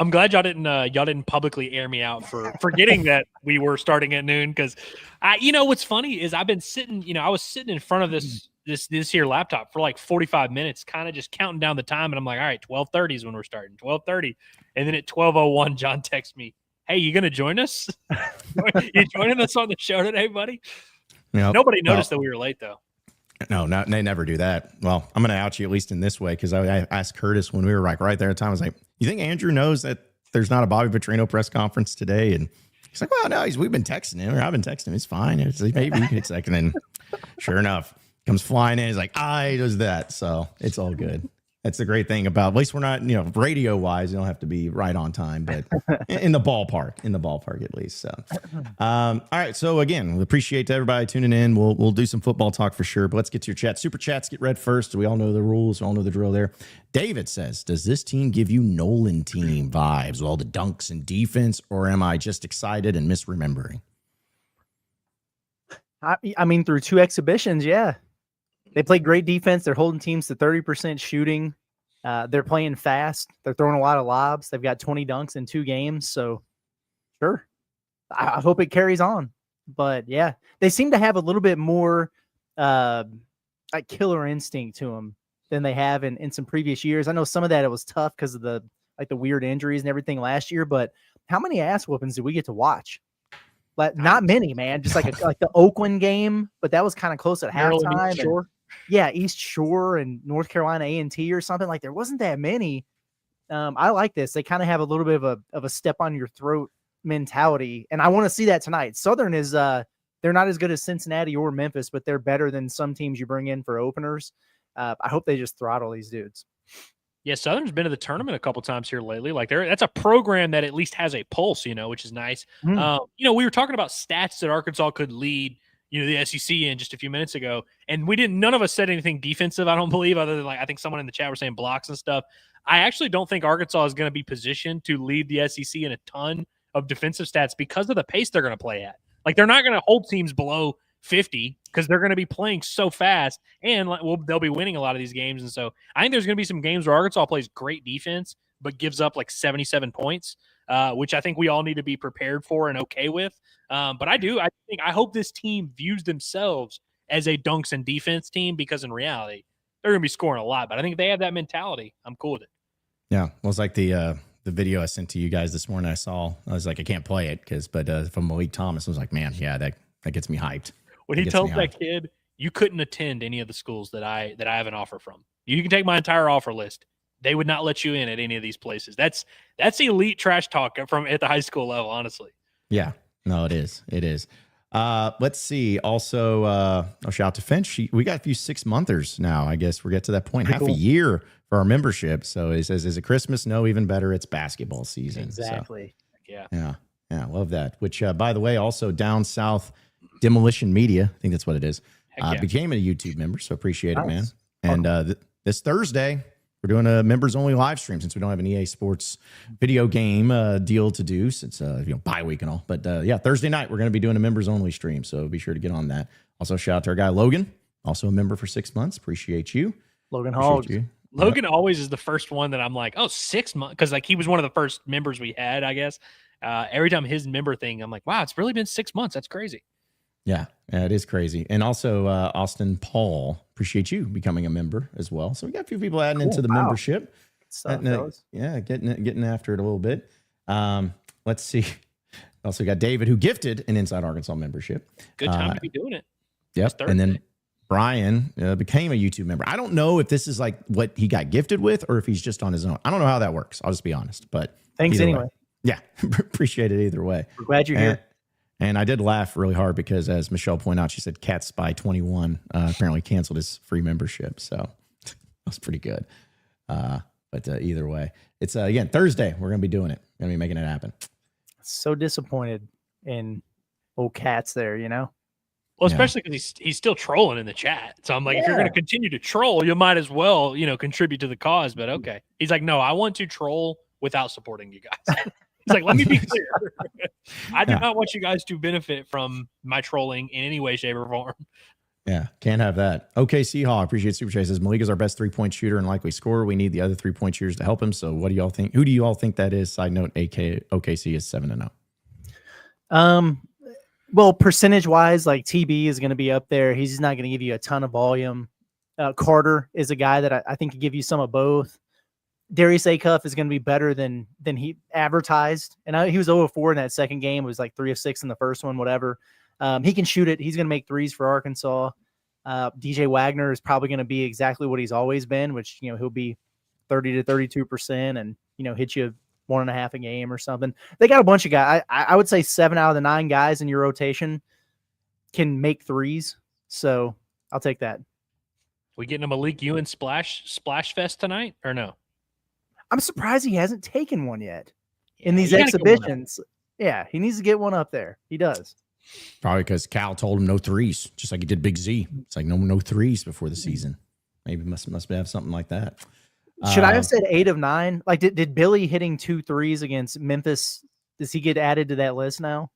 I'm glad y'all didn't publicly air me out for forgetting that we were starting at noon, because what's funny is I've been sitting, I was sitting in front of this here laptop for like 45 minutes, kind of just counting down the time, and I'm like, all right, 12:30 is when we're starting, 12:30, and then at 12:01, John texts me, "Hey, you gonna join us? You joining us on the show today, buddy?" Yep. Nobody noticed that we were late though. No, they never do that. Well, I'm going to out you at least in this way, because I asked Curtis when we were like right there at the time. I was like, "You think Andrew knows that there's not a Bobby Petrino press conference today?" And he's like, "Well, no, we've been texting him, or I've been texting him. It's fine. It's like, maybe." It's like, and then sure enough, comes flying in. He's like, "I does that." So it's all good. That's the great thing about, at least we're not, radio wise, you don't have to be right on time, but in the ballpark at least. So, all right. So again, we appreciate everybody tuning in. We'll do some football talk for sure, but let's get to your chat. Super chats get read first. We all know the rules. We all know the drill there. David says, does this team give you Nolan team vibes with all the dunks and defense, or am I just excited and misremembering? I mean, through two exhibitions, yeah. They play great defense. They're holding teams to 30% shooting. They're playing fast. They're throwing a lot of lobs. They've got 20 dunks in 2 games. So, sure. I hope it carries on. But, yeah, they seem to have a little bit more like killer instinct to them than they have in some previous years. I know some of that it was tough because of the weird injuries and everything last year. But how many ass whoopings did we get to watch? Not many, man. Just like the Oakland game, but that was kind of close at halftime. Yeah, East Shore and North Carolina A&T or something. Like, there wasn't that many. I like this. They kind of have a little bit of a step on your throat mentality, and I want to see that tonight. Southern is they're not as good as Cincinnati or Memphis, but they're better than some teams you bring in for openers. I hope they just throttle these dudes. Yeah, Southern's been to the tournament a couple times here lately. Like, that's a program that at least has a pulse, which is nice. We were talking about stats that Arkansas could lead, the SEC in just a few minutes ago, and none of us said anything defensive, I don't believe, other than I think someone in the chat were saying blocks and stuff. I actually don't think Arkansas is going to be positioned to lead the SEC in a ton of defensive stats because of the pace they're going to play at. Like, they're not going to hold teams below 50 because they're going to be playing so fast, and they'll be winning a lot of these games. And so I think there's going to be some games where Arkansas plays great defense but gives up like 77 points, which I think we all need to be prepared for and okay with. But I hope this team views themselves as a dunks and defense team, because in reality, they're going to be scoring a lot. But I think if they have that mentality, I'm cool with it. Yeah. Well, it's like the video I sent to you guys this morning. I was like, I can't play it but from Malik Thomas, I was like, man, yeah, that gets me hyped. When he tells that kid, you couldn't attend any of the schools that I have an offer from. You can take my entire offer list. They would not let you in at any of these places. That's elite trash talk from at the high school level, honestly. Yeah. No, it is. It is. Let's see. Also, shout out to Finch. We got a few 6-monthers now. I guess we'll get to that point. Pretty half a year for our membership. So he says, is it Christmas? No, even better. It's basketball season. Exactly. So, yeah. Love that. Which, by the way, also Down South Demolition Media, I think that's what it is, became a YouTube member. So appreciate it, man. And this Thursday, we're doing a members only live stream since we don't have an EA Sports video game deal to do since bye week and all. But Thursday night we're going to be doing a members only stream, so be sure to get on that. Also, shout out to our guy Logan, also a member for 6 months. Appreciate you, Logan Hogs. Logan always is the first one that I'm like, oh, 6 months, because like he was one of the first members we had, I guess. Every time his member thing, I'm like, wow, it's really been 6 months. That's crazy. Yeah, it is crazy. And also Austin Paul, appreciate you becoming a member as well. So we got a few people adding into the membership. Getting after it a little bit. Let's see. Also got David, who gifted an Inside Arkansas membership. Good time to be doing it. Yep. And then Brian became a YouTube member. I don't know if this is like what he got gifted with or if he's just on his own. I don't know how that works. I'll just be honest. But thanks anyway. Yeah, appreciate it either way. We're glad you're here. And I did laugh really hard because, as Michelle pointed out, she said Cat Spy 21 apparently canceled his free membership. So that was pretty good. But either way, it's again Thursday. We're gonna be doing it. We're gonna be making it happen. So disappointed in old Cats there, Well, especially because he's still trolling in the chat. So I'm like, if you're gonna continue to troll, you might as well contribute to the cause. But okay, he's like, no, I want to troll without supporting you guys. He's like, let me be clear. I do not want you guys to benefit from my trolling in any way, shape, or form. Yeah, can't have that. Okay, Seahawk, appreciate Super Chase. Says Malik is our best 3-point shooter and likely scorer. We need the other 3-point shooters to help him. So what do y'all think? Who do you all think that is? Side note, OKC is 7-0. Well, percentage wise, like TB is going to be up there. He's just not going to give you a ton of volume. Carter is a guy that I think can give you some of both. Darius Acuff is going to be better than he advertised. And he was 0-4 in that second game. It was like 3 of 6 in the first one, whatever. He can shoot it. He's going to make threes for Arkansas. DJ Wagner is probably going to be exactly what he's always been, which, he'll be 30 to 32% and, hit you 1.5 a game or something. They got a bunch of guys. I would say 7 out of the 9 guys in your rotation can make threes. So I'll take that. We getting a Malik Ewan splash fest tonight or no? I'm surprised he hasn't taken one yet in these exhibitions. Yeah, he needs to get one up there. He does. Probably because Cal told him no threes, just like he did Big Z. It's like no threes before the season. Maybe must have something like that. Should I have said 8 of 9? Like, did Billy hitting 2 threes against Memphis? Does he get added to that list now?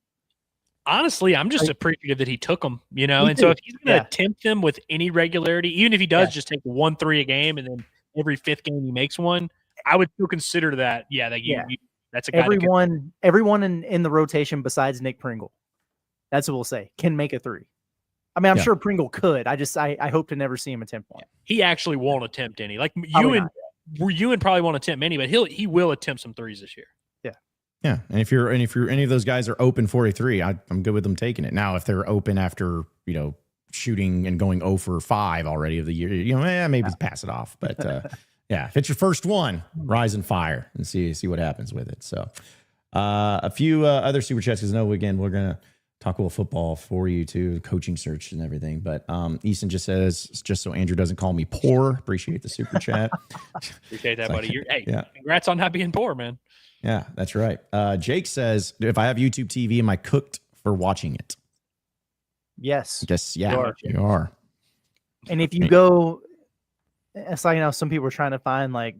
Honestly, I'm just appreciative that he took them, And so if he's going to attempt them with any regularity, even if he does just take 1 3 a game and then every 5th game he makes one, I would still consider that. Yeah, that's a guy. Everyone in the rotation besides Nick Pringle, that's what we'll say, can make a 3. I mean, I'm sure Pringle could. I hope to never see him attempt one. He actually won't attempt any. Like Ewan probably won't attempt many, but he will attempt some threes this year. Yeah, and if any of those guys are open for a 3, I'm good with them taking it. Now, if they're open after shooting and going 0 for 5 already of the year, maybe pass it off. But yeah, if it's your first one, rise and fire and see what happens with it. So a few other super chats, because we're gonna talk a little football for you too, coaching search and everything. But Easton just says, just so Andrew doesn't call me poor. Appreciate the super chat. Appreciate that, buddy. Congrats on not being poor, man. Yeah, that's right. Jake says, if I have YouTube TV, am I cooked for watching it? Yes. Just you are. And if you go, it's like some people are trying to find like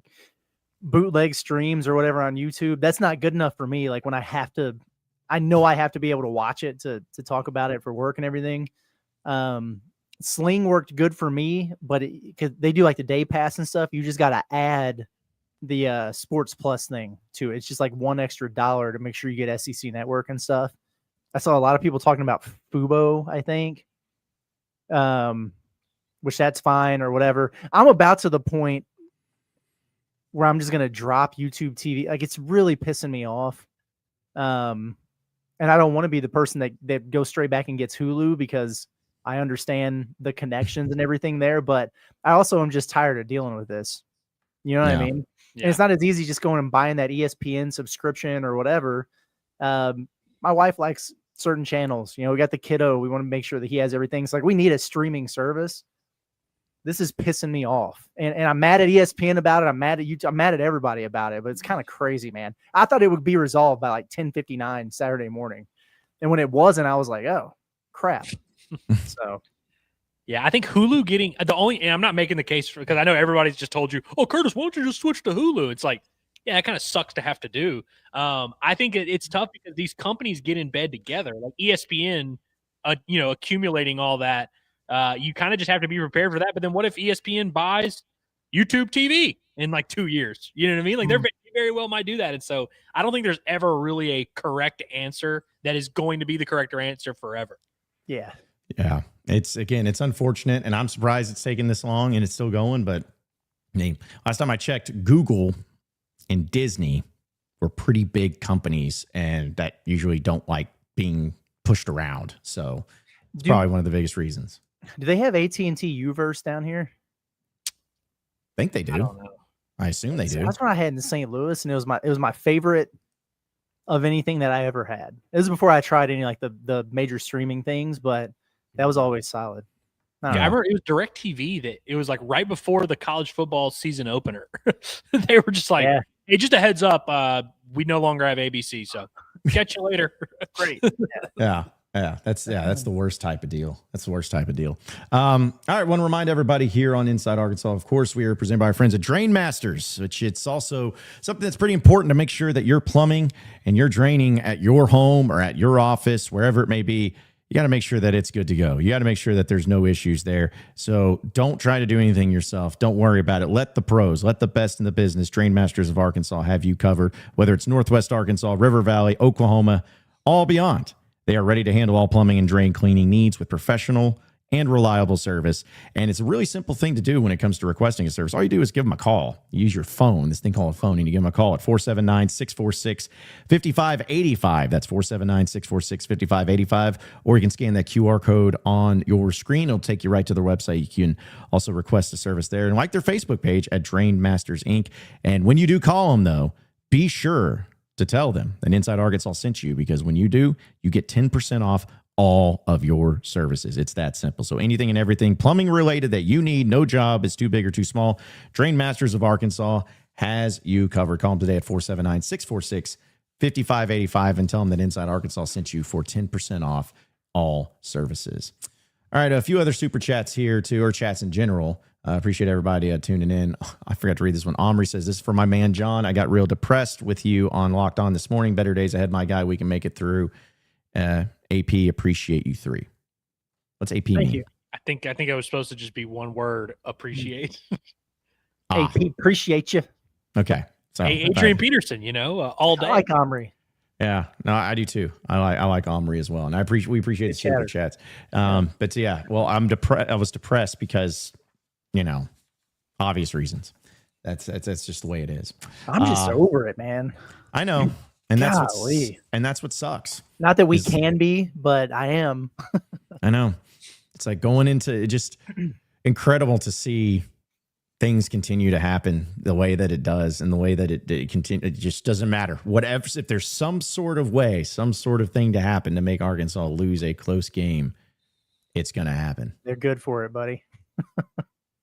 bootleg streams or whatever on YouTube. That's not good enough for me. Like when I know I have to be able to watch it to talk about it for work and everything. Sling worked good for me, but because they do like the day pass and stuff, you just got to add the Sports Plus thing to it. It's just like $1 extra to make sure you get SEC Network and stuff. I saw a lot of people talking about Fubo, I think. which that's fine or whatever. I'm about to the point where I'm just going to drop YouTube TV. Like, it's really pissing me off. And I don't want to be the person that goes straight back and gets Hulu, because I understand the connections and everything there, but I also am just tired of dealing with this. You know what I mean? Yeah. And it's not as easy just going and buying that ESPN subscription or whatever. My wife likes certain channels. You know, we got the kiddo. We want to make sure that he has everything. It's like, we need a streaming service. This is pissing me off. And I'm mad at ESPN about it. I'm mad at YouTube. I'm mad at everybody about it, but it's kind of crazy, man. I thought it would be resolved by like 10:59 Saturday morning. And when it wasn't, I was like, oh, crap. So, yeah, I think Hulu getting the only, and I'm not making the case for, because I know everybody's just told you, oh, Curtis, why don't you just switch to Hulu? It's like, yeah, it kind of sucks to have to do. I think it's tough because these companies get in bed together, like ESPN, accumulating all that. You kind of just have to be prepared for that. But then what if ESPN buys YouTube TV in like 2 years? You know what I mean? Like they very well might do that. And so I don't think there's ever really a correct answer that is going to be the correct answer forever. Yeah. Yeah. It's unfortunate, and I'm surprised it's taken this long and it's still going. But I mean, last time I checked, Google and Disney were pretty big companies, and that usually don't like being pushed around. So it's probably one of the biggest reasons. Do they have AT&T Uverse down here? I think they do. I don't know. I assume they do. That's what I had in St. Louis, and it was my favorite of anything that I ever had. It was before I tried any like the major streaming things, but that was always solid. I remember it was DirecTV that it was like right before the college football season opener. They were just like, hey, just a heads up, we no longer have ABC, so catch you later. Great. Yeah. That's the worst type of deal. That's the worst type of deal. All right. Want to remind everybody here on Inside Arkansas, of course, we are presented by our friends at Drain Masters, which it's also something that's pretty important to make sure that your plumbing and your draining at your home or at your office, wherever it may be, you got to make sure that it's good to go. You got to make sure that there's no issues there. So don't try to do anything yourself. Don't worry about it. Let the pros, let the best in the business, Drain Masters of Arkansas, have you covered, whether it's Northwest Arkansas, River Valley, Oklahoma, all beyond. They are ready to handle all plumbing and drain cleaning needs with professional and reliable service. And it's a really simple thing to do when it comes to requesting a service. All you do is give them a call. You use your phone, this thing called a phone, and you give them a call at 479-646-5585. That's 479-646-5585. Or you can scan that QR code on your screen. It'll take you right to their website. You can also request a service there. And like their Facebook page at Drain Masters, Inc. And when you do call them, though, be sure to tell them that Inside Arkansas sent you, because when you do, you get 10% off all of your services. It's that simple. So anything and everything plumbing related that you need, no job is too big or too small, Drain Masters of Arkansas has you covered. Call them today at 479-646-5585 and tell them that Inside Arkansas sent you for 10% off all services. All right, a few other super chats here too, or chats in general. Appreciate everybody tuning in. I forgot to read this one. Omri says, this is for my man, John. I got real depressed with you on Locked On this morning. Better days ahead, my guy. We can make it through. AP, appreciate you 3. What's AP mean? Thank you. I think it was supposed to just be one word, appreciate. AP, appreciate you. Okay. So Adrian Peterson, all day. I like Omri. Yeah, no, I do too. I like Omri as well, and we appreciate the super chats. But yeah, well, I was depressed because, obvious reasons. That's just the way it is. I'm just over it, man. I know, and that's what sucks. Not that we can be, but I am. I know. It's like going into it, just incredible to see things continue to happen the way that it does, and the way that it continue. It just doesn't matter. Whatever, if there's some sort of way, some sort of thing to happen to make Arkansas lose a close game, it's going to happen. They're good for it, buddy.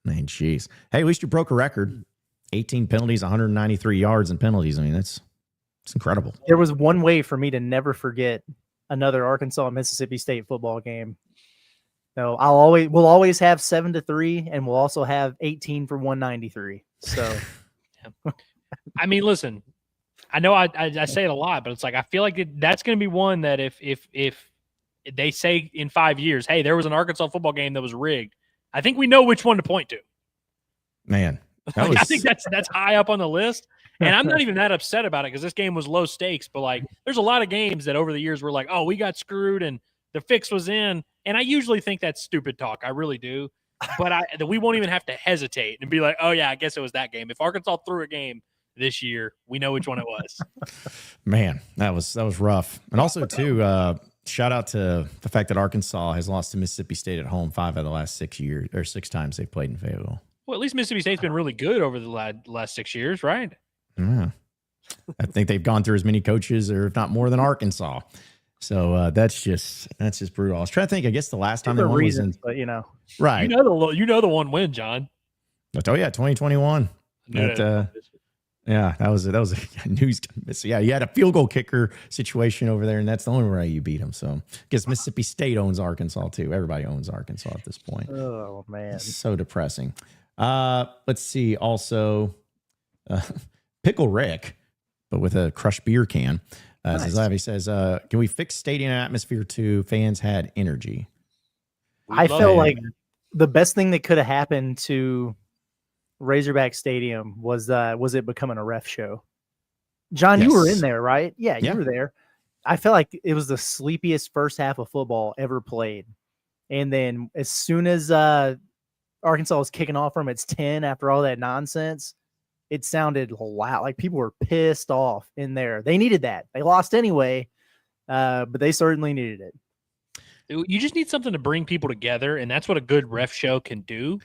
Man, jeez. Hey, at least you broke a record. 18 penalties, 193 yards in penalties. I mean, it's incredible. There was one way for me to never forget another Arkansas-Mississippi State football game. So we'll always have 7-3, and we'll also have 18 for 193. So, I mean, listen, I know I say it a lot, but it's like I feel like that's going to be one that if they say in 5 years, hey, there was an Arkansas football game that was rigged, I think we know which one to point to. Man, I think that's high up on the list. And I'm not even that upset about it because this game was low stakes. But like, there's a lot of games that over the years were like, oh, we got screwed and the fix was in. And I usually think that's stupid talk. I really do. but we won't even have to hesitate and be like, oh yeah, I guess it was that game. If Arkansas threw a game this year, we know which one it was. Man, that was rough. And also too, shout out to the fact that Arkansas has lost to Mississippi State at home 5 out of the last 6 years, or 6 times they've played in Fayetteville. Well, at least Mississippi State's been really good over the last 6 years, right? Yeah. I think they've gone through as many coaches, or if not more, than Arkansas. So that's just brutal. I was trying to think. I guess the last time they won was in, but right. You know the one win, John. Oh yeah, 2021. Yeah, that was a news. So yeah, you had a field goal kicker situation over there, and that's the only way you beat them. So I guess Mississippi State owns Arkansas too. Everybody owns Arkansas at this point. Oh man, it's so depressing. Let's see. Also, Pickle Rick, but with a crushed beer can. Nice. He says, "Can we fix stadium atmosphere too? Fans had energy." I felt like the best thing that could have happened to Razorback Stadium was it becoming a ref show. John, yes. You were in there, right? Yeah, you were there. I felt like it was the sleepiest first half of football ever played. And then as soon as Arkansas was kicking off from its 10 after all that nonsense, it sounded loud. Like people were pissed off in there. They needed that. They lost anyway, but they certainly needed it. You just need something to bring people together, and that's what a good ref show can do.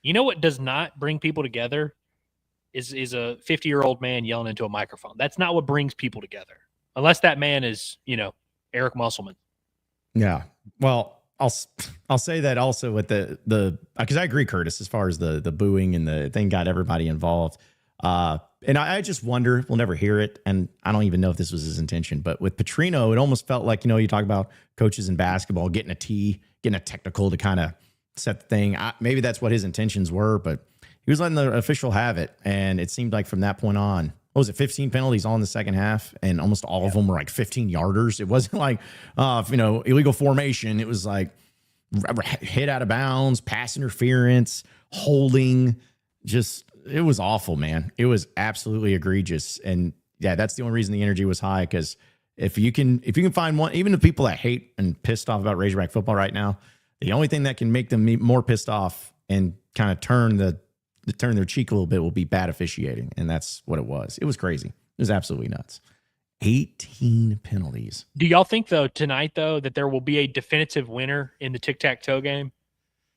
You know what does not bring people together is a 50-year-old man yelling into a microphone. That's not what brings people together, unless that man is, Eric Musselman. Yeah. Well, I'll say that also with the because I agree, Curtis, as far as the booing and the thing got everybody involved. And I just wonder, we'll never hear it, and I don't even know if this was his intention, but with Petrino, it almost felt like, you talk about coaches in basketball getting a technical to kind of set the thing. Maybe that's what his intentions were, but he was letting the official have it. And it seemed like from that point on, what was it, 15 penalties all in the second half? And almost all of them were like 15-yarders. It wasn't like, illegal formation. It was like hit out of bounds, pass interference, holding. It was awful, man. It was absolutely egregious. And yeah, that's the only reason the energy was high. Because if you can find one, even the people that hate and pissed off about Razorback football right now, the only thing that can make them more pissed off and kind of turn their cheek a little bit will be bad officiating. And that's what it was. It was crazy. It was absolutely nuts. 18 penalties. Do y'all think, tonight, that there will be a definitive winner in the tic-tac-toe game?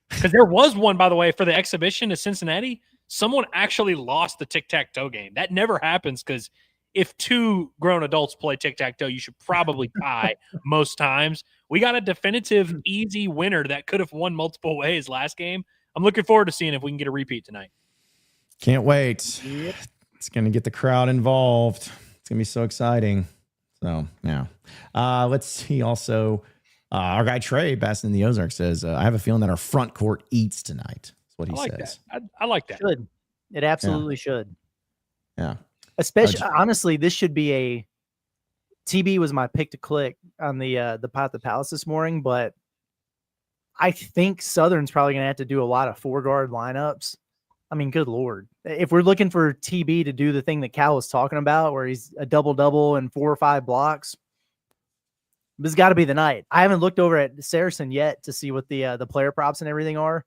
Because there was one, by the way, for the exhibition at Cincinnati. Someone actually lost the tic-tac-toe game. That never happens because if 2 grown adults play tic-tac-toe, you should probably tie most times. We got a definitive, easy winner that could have won multiple ways last game. I'm looking forward to seeing if we can get a repeat tonight. Can't wait. Yep. It's going to get the crowd involved. It's going to be so exciting. So, yeah. Let's see also. Our guy Trey, basking in the Ozarks, says, I have a feeling that our front court eats tonight. That's what he says. I like that. It absolutely should. Yeah. Especially, honestly, this should be a TB was my pick to click on the Pot at the Palace this morning, but I think Southern's probably going to have to do a lot of 4-guard lineups. I mean, good Lord. If we're looking for TB to do the thing that Cal was talking about, where he's a double-double and 4 or 5 blocks, this has got to be the night. I haven't looked over at SARACEN yet to see what the player props and everything are.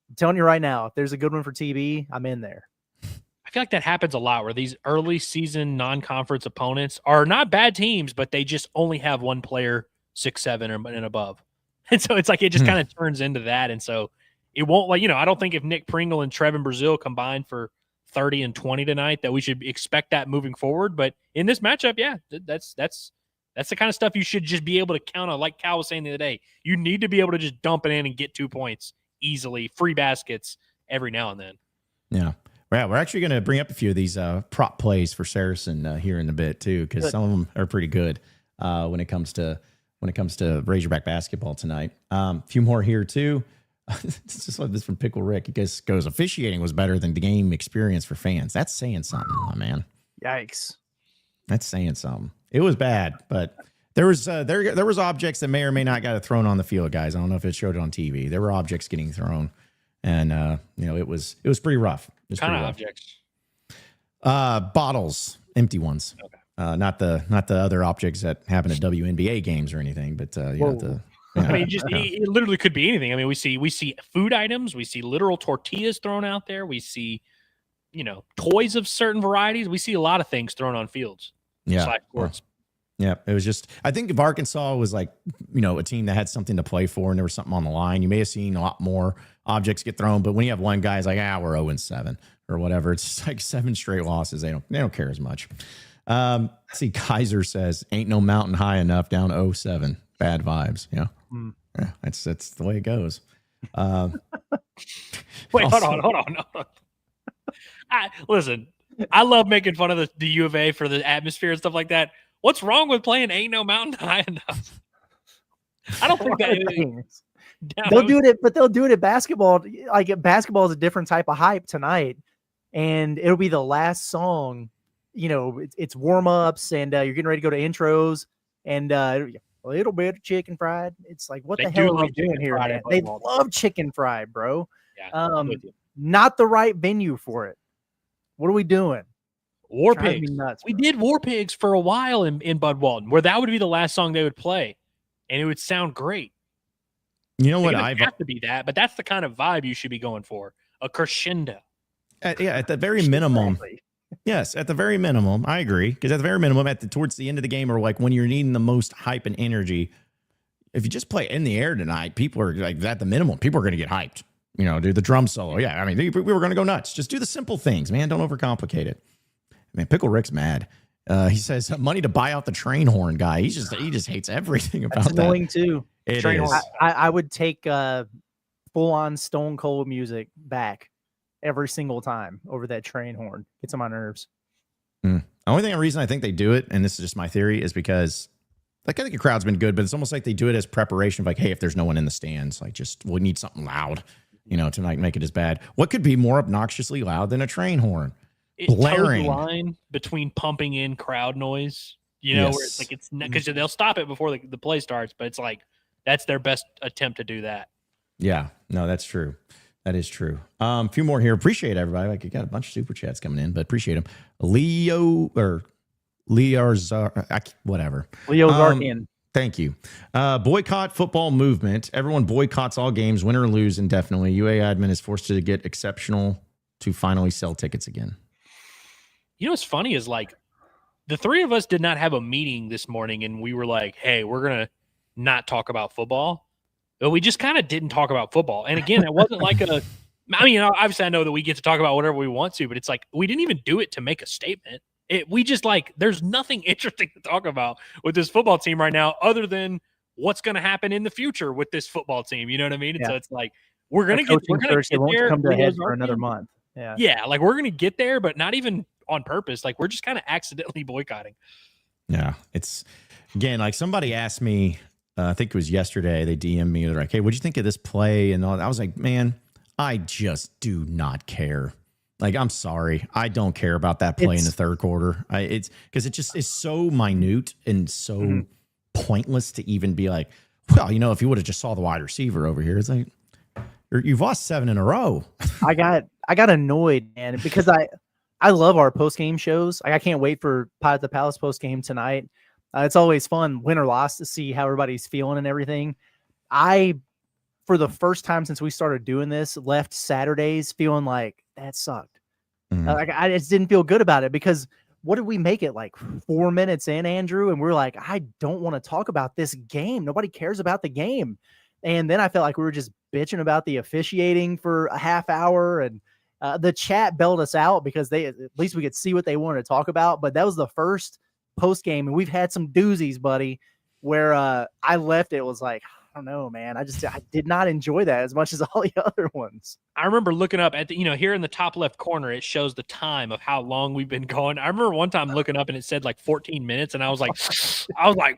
I'm telling you right now, if there's a good one for TB, I'm in there. I feel like that happens a lot where these early season non-conference opponents are not bad teams, but they just only have one player 6'7" and above. And so it's like it just kind of turns into that. And so it won't, I don't think if Nick Pringle and Trevin Brazil combine for 30 and 20 tonight that we should expect that moving forward. But in this matchup, yeah, that's the kind of stuff you should just be able to count on. Like Cal was saying the other day, you need to be able to just dump it in and get 2 points easily, free baskets every now and then. Yeah. Yeah, we're actually going to bring up a few of these prop plays for Saracen here in a bit too, because some of them are pretty good when it comes to Razorback basketball tonight. A few more here too. This is this from Pickle Rick. He goes, officiating was better than the game experience for fans. That's saying something, my man. Yikes. That's saying something. It was bad, but there was objects that may or may not got thrown on the field, guys. I don't know if it showed it on TV. There were objects getting thrown, and it was pretty rough. What kind of objects? Bottles, empty ones. Okay. Not the other objects that happen at WNBA games or anything, but I mean, it literally could be anything. I mean, we see food items, we see literal tortillas thrown out there, we see, toys of certain varieties. We see a lot of things thrown on fields. Yeah. Yeah, it was just, I think if Arkansas was like, a team that had something to play for and there was something on the line, you may have seen a lot more objects get thrown. But when you have one guy is like, we're 0-7 or whatever, it's just like 7 straight losses. They don't care as much. See, Kaiser says, ain't no mountain high enough, down 0-7. Bad vibes. Yeah. That's the way it goes. Wait, hold on. Listen, I love making fun of the U of A for the atmosphere and stuff like that. What's wrong with playing ain't no mountain high enough? I don't think that they'll do it, but they'll do it at basketball. Like basketball is a different type of hype tonight, and it'll be the last song. It's warm ups, and you're getting ready to go to intros, and a little bit of chicken fried. It's like, what the hell are we doing here, man? They love chicken fried, bro. Yeah, not the right venue for it. What are we doing? War Pigs. We did War Pigs for a while in Bud Walton, where that would be the last song they would play, and it would sound great. You know what? It have to be that, but that's the kind of vibe you should be going for. A crescendo. At the very minimum. Yes, at the very minimum, I agree. Because at the very minimum, towards the end of the game, or like when you're needing the most hype and energy, if you just play In the Air tonight, people are like, at the minimum, people are going to get hyped. Do the drum solo. Yeah, I mean, we were going to go nuts. Just do the simple things, man. Don't overcomplicate it. Man, Pickle Rick's mad. He says money to buy out the train horn guy. He just hates everything about that. That's annoying too. It train is. Horn. I would take full on Stone Cold music back every single time over that train horn. Gets on my nerves. The only reason I think they do it, and this is just my theory, is because I think the crowd's been good, but it's almost like they do it as preparation of like, hey, if there's no one in the stands, like we need something loud, tonight, make it as bad. What could be more obnoxiously loud than a train horn? It toes the line between pumping in crowd noise, where it's like because they'll stop it before the play starts, but it's like that's their best attempt to do that. Yeah, no, that's true. That is true. A few more here. Appreciate everybody. Like you got a bunch of super chats coming in, but appreciate them. Leo Zarkian. Thank you. Boycott football movement. Everyone boycotts all games, win or lose indefinitely. UA admin is forced to get exceptional to finally sell tickets again. What's funny is like the three of us did not have a meeting this morning and we were like, hey, we're going to not talk about football. But we just kind of didn't talk about football. And again, it wasn't like obviously I know that we get to talk about whatever we want to, but it's like we didn't even do it to make a statement. We just there's nothing interesting to talk about with this football team right now other than what's going to happen in the future with this football team. You know what I mean? And so it's like we're going to get there. Come to a head for another month. Yeah, like we're going to get there, but not even on purpose. Like we're just kind of accidentally boycotting. Yeah, it's again like somebody asked me. I think it was yesterday. They DM'd me. They're like, "Hey, what'd you think of this play?" And all. I was like, "Man, I just do not care. Like, I'm sorry, I don't care about that play in the third quarter. It's because it just is so minute and so pointless to even be like, well, if you would have just saw the wide receiver over here, it's like you've lost 7 in a row." I got annoyed, man, because I love our post game shows. I can't wait for Pod at the Palace post game tonight. It's always fun, win or loss, to see how everybody's feeling and everything. For the first time since we started doing this, left Saturdays feeling like that sucked. I just didn't feel good about it because what did we make it like 4 minutes in, Andrew? And we're like, I don't want to talk about this game. Nobody cares about the game. And then I felt like we were just bitching about the officiating for a half hour, and the chat bailed us out because at least we could see what they wanted to talk about. But that was the first post game, and we've had some doozies, buddy, where I left. It was like, I don't know, man. I did not enjoy that as much as all the other ones. I remember looking up at the, here in the top left corner, it shows the time of how long we've been going. I remember one time looking up and it said like 14 minutes, and I was like,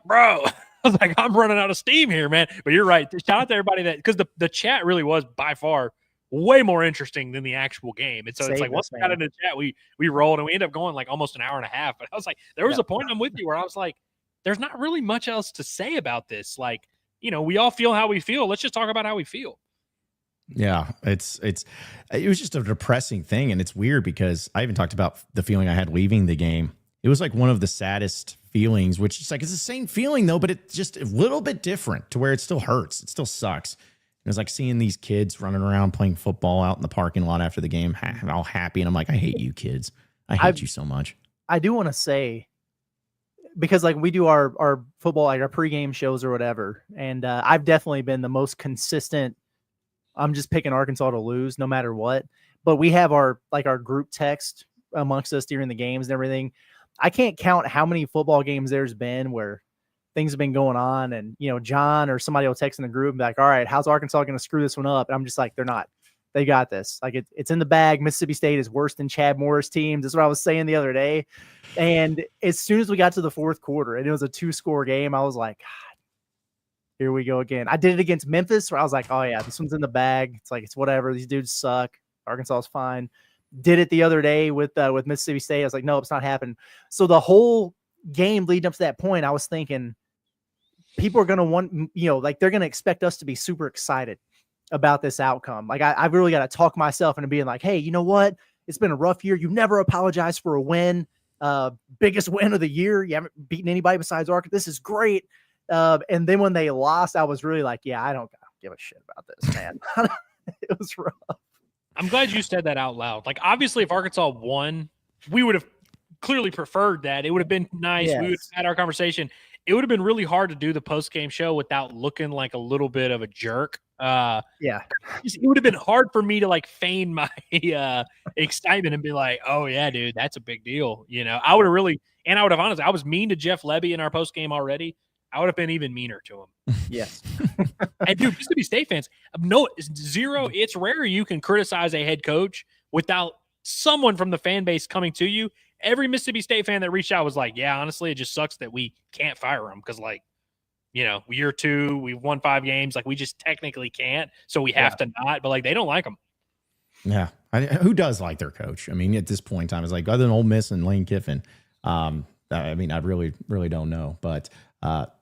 bro, I was like, I'm running out of steam here, man. But you're right. Shout out to everybody because the chat really was by far way more interesting than the actual game. And so it's like once we got into the chat, we rolled and we ended up going like almost an hour and a half. But I was like, there was a point, I'm with you, where I was like, there's not really much else to say about this. Like, we all feel how we feel. Let's just talk about how we feel. Yeah, it was just a depressing thing. And it's weird because I even talked about the feeling I had leaving the game. it was like one of the saddest feelings, which is like, it's the same feeling though, but it's just a little bit different to where it still hurts. It still sucks. It was like seeing these kids running around playing football out in the parking lot after the game, all happy. And I'm like, I hate you kids. I hate you so much. I do want to say, because like we do our football, like our pregame shows or whatever. And I've definitely been the most consistent. I'm just picking Arkansas to lose no matter what. But we have our group text amongst us during the games and everything. I can't count how many football games there's been where things have been going on, and John or somebody will text in the group and be like, all right, how's Arkansas going to screw this one up? And I'm just like, they're not. They got this. Like it's in the bag. Mississippi State is worse than Chad Morris teams. That's what I was saying the other day. And as soon as we got to the fourth quarter and it was a 2-score game, I was like, God, here we go again. I did it against Memphis where I was like, oh yeah, this one's in the bag. It's like, it's whatever. These dudes suck. Arkansas is fine. Did it the other day with Mississippi State. I was like, no, it's not happening. So the whole game leading up to that point, I was thinking people are going to want, like they're going to expect us to be super excited about this outcome. Like I've really got to talk myself into being like, hey, you know what? It's been a rough year. You never apologize for a win. Biggest win of the year. You haven't beaten anybody besides Arkansas. This is great. And then when they lost, I was really like, yeah, I don't give a shit about this, man. It was rough. I'm glad you said that out loud. Like, obviously, if Arkansas won, we would have clearly preferred that. It would have been nice. Yes. We would have had our conversation. It would have been really hard to do the post-game show without looking like a little bit of a jerk. Yeah. It would have been hard for me to, like, feign my excitement and be like, oh, yeah, dude, that's a big deal. I would have really – and I would have honestly – I was mean to Jeff Lebby in our post-game already. I would have been even meaner to him. Yes. And dude, Mississippi State fans, zero. It's rare you can criticize a head coach without someone from the fan base coming to you. Every Mississippi State fan that reached out was like, yeah, honestly, it just sucks that we can't fire him because, like, year 2, we've won 5 games. Like, we just technically can't, so we have to not. But, like, they don't like him. Yeah. Who does like their coach? I mean, at this point in time, it's like other than Ole Miss and Lane Kiffin. I mean, I really, really don't know. But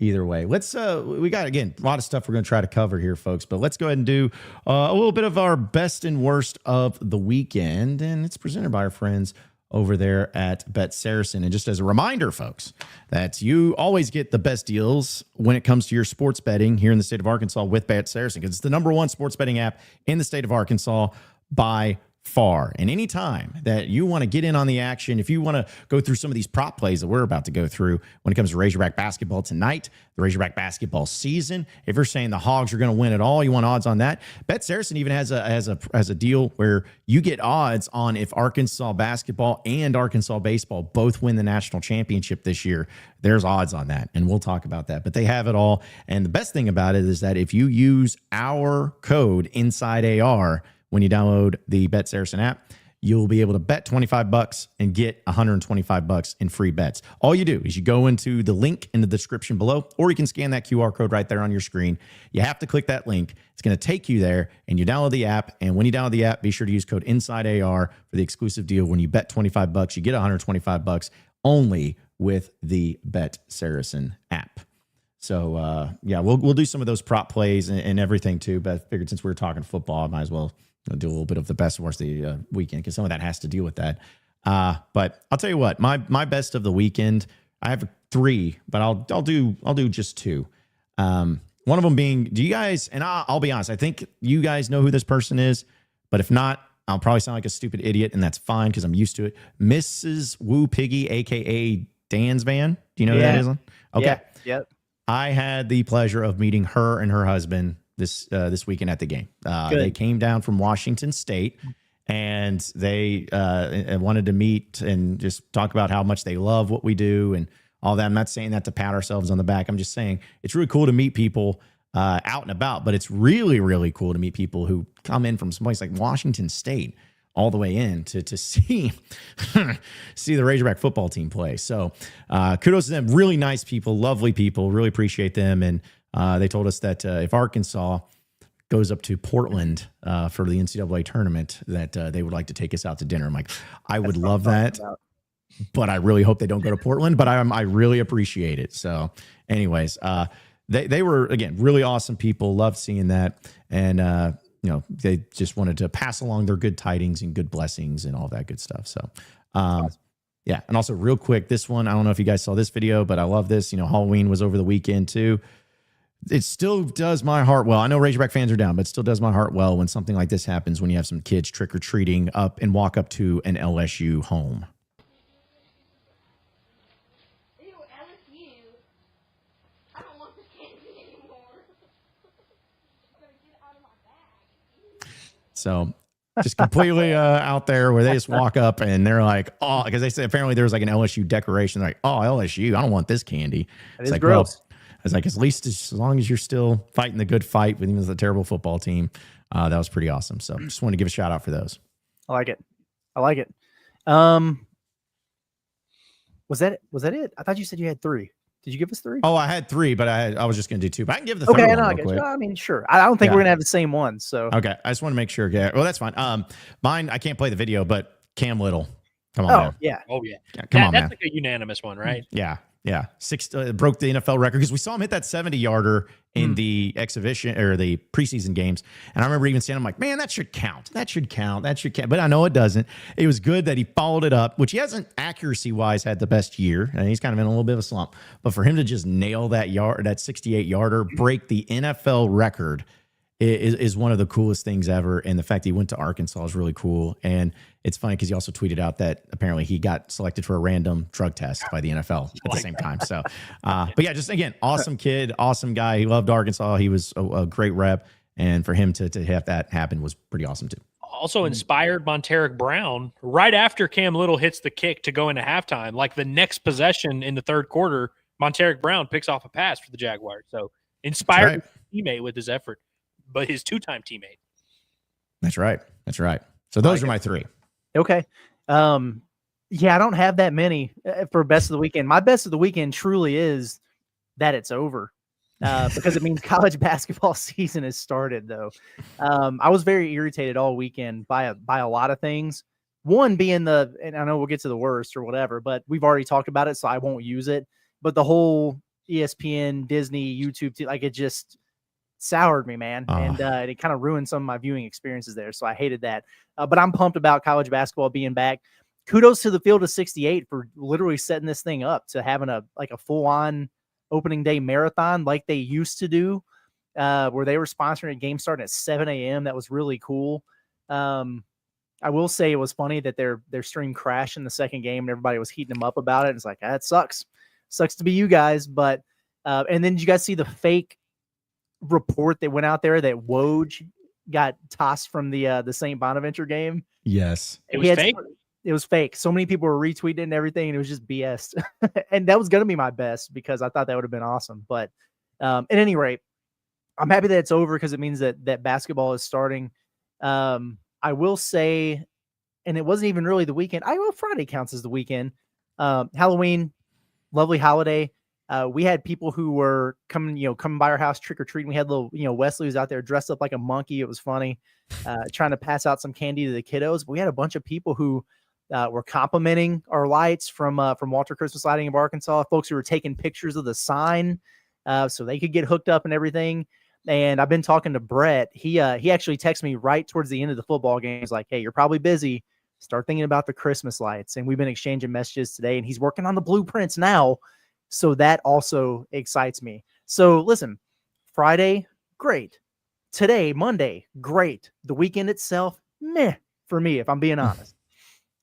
either way, let's we got, again, a lot of stuff we're going to try to cover here, folks, but let's go ahead and do a little bit of our best and worst of the weekend. And it's presented by our friends over there at Bet Saracen. And just as a reminder, folks, that you always get the best deals when it comes to your sports betting here in the state of Arkansas with Bet Saracen, because it's the #1 sports betting app in the state of Arkansas by far. And anytime that you want to get in on the action, if you want to go through some of these prop plays that we're about to go through when it comes to Razorback basketball tonight, the Razorback basketball season, if you're saying the Hogs are going to win it all, you want odds on that. Bet Saracen even has a deal where you get odds on if Arkansas basketball and Arkansas baseball both win the national championship this year. There's odds on that, and we'll talk about that. But they have it all. And the best thing about it is that if you use our code INSIDEAR when you download the Bet Saracen app, you'll be able to bet $25 and get $125 in free bets. All you do is you go into the link in the description below, or you can scan that QR code right there on your screen. You have to click that link. It's going to take you there, and you download the app. And when you download the app, be sure to use code INSIDEAR for the exclusive deal. When you bet $25, you get $125 only with the Bet Saracen app. So, yeah, we'll do some of those prop plays and everything too. But I figured since we were talking football, I might as well do a little bit of the best and worst of the weekend, because some of that has to deal with that. But I'll tell you what, my best of the weekend, I have 3, but I'll do just 2. One of them being, do you guys, and I'll be honest, I think you guys know who this person is, but if not, I'll probably sound like a stupid idiot, and that's fine because I'm used to it. Mrs. Woo Piggy, aka Dan's Van. Do you know who that is? Okay. Yeah. Yep. I had the pleasure of meeting her and her husband this weekend at the game. They came down from Washington State, and they wanted to meet and just talk about how much they love what we do and all that. I'm not saying that to pat ourselves on the back. I'm just saying it's really cool to meet people out and about, but it's really, really cool to meet people who come in from someplace like Washington State all the way in to see the Razorback football team play. So kudos to them. Really nice people, lovely people. Really appreciate them. And they told us that if Arkansas goes up to Portland for the NCAA tournament, that they would like to take us out to dinner. I'm like, I would love that, but I really hope they don't go to Portland. But I really appreciate it. So, anyways, they were, again, really awesome people. Loved seeing that, and they just wanted to pass along their good tidings and good blessings and all that good stuff. So, Yeah. And also real quick, this one, I don't know if you guys saw this video, but I love this. You know, Halloween was over the weekend too. It still does my heart well. I know Razorback fans are down, but it still does my heart well when something like this happens, when you have some kids trick-or-treating up and walk up to an LSU home. Ew, LSU. I don't want this candy anymore. Better get it out of my bag. So just completely out there where they just walk up and they're like, oh, because they said apparently there's like an LSU decoration. They're like, oh, LSU, I don't want this candy. That is like, gross. Well, it's like, at least as long as you're still fighting the good fight with even the terrible football team, that was pretty awesome. So just wanted to give a shout out for those. I like it. Was that it? I thought you said you had 3. Did you give us 3? Oh, I had 3, but I was just going to do 2. But I can give the Okay, third no, one I real guess. quick. I mean, sure. I don't think we're gonna have the same one. So Okay, I just want to make sure. Yeah, well, that's fine. Mine, I can't play the video, but Cam Little. Come on, oh man. yeah, Oh yeah, Come on, that's man. like a unanimous one, right? Yeah. Broke the NFL record because we saw him hit that 70-yarder in the exhibition or the preseason games. And I remember even saying, I'm like, man, that should count. But I know it doesn't. It was good that he followed it up, which he hasn't accuracy-wise had the best year. And he's kind of in a little bit of a slump. But for him to just nail that 68-yarder, break the NFL record is one of the coolest things ever. And the fact that he went to Arkansas is really cool. And it's funny because he also tweeted out that apparently he got selected for a random drug test by the NFL at the same time. So, but yeah, just again, awesome kid, awesome guy. He loved Arkansas. He was a great rep. And for him to have that happen was pretty awesome too. Also inspired Monteric Brown right after Cam Little hits the kick to go into halftime. Like the next possession in the third quarter, Monteric Brown picks off a pass for the Jaguars. So inspired his teammate with his effort, but his 2-time teammate. That's right. So those are my 3. okay. Yeah, I don't have that many for best of the weekend. My best of the weekend truly is that it's over. Because it means college basketball season has started, though. I was very irritated all weekend by a lot of things. One being and I know we'll get to the worst or whatever, but we've already talked about it, so I won't use it. But the whole ESPN, Disney, YouTube, like it just soured me, man. And it kind of ruined some of my viewing experiences there. So I hated that. But I'm pumped about college basketball being back. Kudos to the Field of 68 for literally setting this thing up to having a full-on opening day marathon like they used to do, where they were sponsoring a game starting at 7 a.m. That was really cool. I will say it was funny that their stream crashed in the second game and everybody was heating them up about it. It's like, that sucks to be you guys. But and then did you guys see the fake report that went out there that Woj got tossed from the St. Bonaventure game? Yes. It was fake. It was fake. So many people were retweeting and everything, and it was just BS. And that was going to be my best because I thought that would have been awesome. But at any rate, I'm happy that it's over because it means that basketball is starting. I will say, and it wasn't even really the weekend. Friday counts as the weekend. Halloween, lovely holiday. We had people who were coming by our house trick or treating. We had little, Wesley was out there dressed up like a monkey. It was funny, trying to pass out some candy to the kiddos. But we had a bunch of people who were complimenting our lights from Walter Christmas Lighting of Arkansas. Folks who were taking pictures of the sign so they could get hooked up and everything. And I've been talking to Brett. He actually texted me right towards the end of the football game. He's like, "Hey, you're probably busy. Start thinking about the Christmas lights." And we've been exchanging messages today. And he's working on the blueprints now. So that also excites me. So listen, Friday, great. Today, Monday, great. The weekend itself, meh for me, if I'm being honest.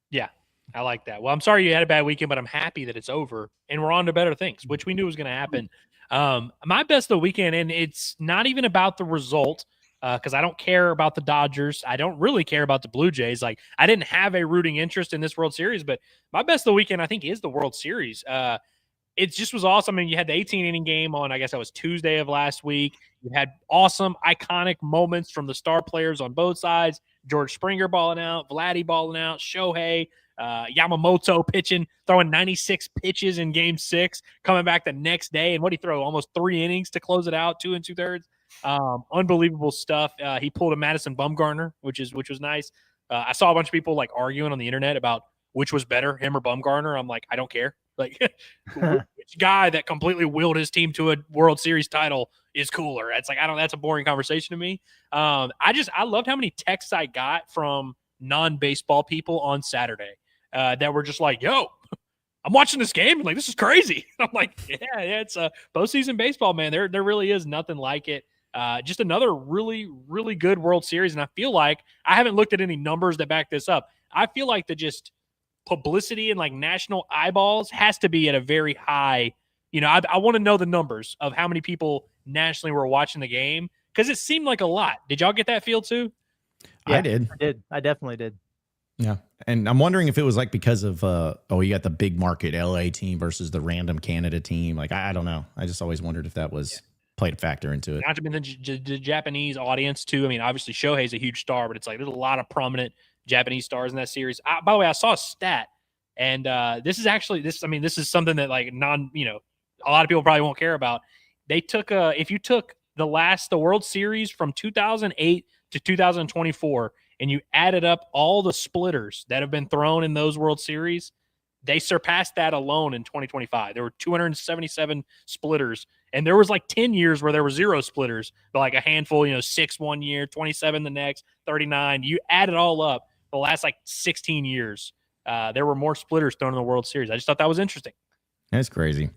Yeah, I like that. Well, I'm sorry you had a bad weekend, but I'm happy that it's over and we're on to better things, which we knew was going to happen. My best of the weekend, and it's not even about the result because I don't care about the Dodgers. I don't really care about the Blue Jays. Like, I didn't have a rooting interest in this World Series, but my best of the weekend, I think, is the World Series. It just was awesome. I mean, you had the 18-inning game on, I guess that was Tuesday of last week. You had awesome, iconic moments from the star players on both sides. George Springer balling out, Vladdy balling out, Shohei, Yamamoto pitching, throwing 96 pitches in Game 6, coming back the next day. And what did he throw? Almost 3 innings to close it out, 2 2/3. Unbelievable stuff. He pulled a Madison Bumgarner, which was nice. I saw a bunch of people arguing on the internet about which was better, him or Bumgarner. I'm like, I don't care. Which guy that completely willed his team to a World Series title is cooler? It's like, that's a boring conversation to me. I loved how many texts I got from non-baseball people on Saturday that were just like, yo, I'm watching this game and like, this is crazy. I'm like, yeah, it's a postseason baseball, man. There really is nothing like it. Just another really, really good World Series. And I feel like I haven't looked at any numbers that back this up. I feel like the just publicity and like national eyeballs has to be at a very high, I want to know the numbers of how many people nationally were watching the game because it seemed like a lot. Did y'all get that feel too? Yeah, I did. I definitely did. Yeah. And I'm wondering if it was like because of, you got the big market LA team versus the random Canada team. Like, I don't know. I just always wondered if that was played a factor into it. Not to be the Japanese audience too. I mean, obviously Shohei's a huge star, but it's like there's a lot of prominent Japanese stars in that series. By the way, I saw a stat, and this is something that like a lot of people probably won't care about. They took if you took the World Series from 2008 to 2024 and you added up all the splitters that have been thrown in those World Series, they surpassed that alone in 2025. There were 277 splitters, and there was like 10 years where there were 0 splitters, but like a handful, 6 one year, 27 the next, 39. You add it all up, the last like 16 years, there were more splitters thrown in the World Series. I just thought that was interesting. That's crazy.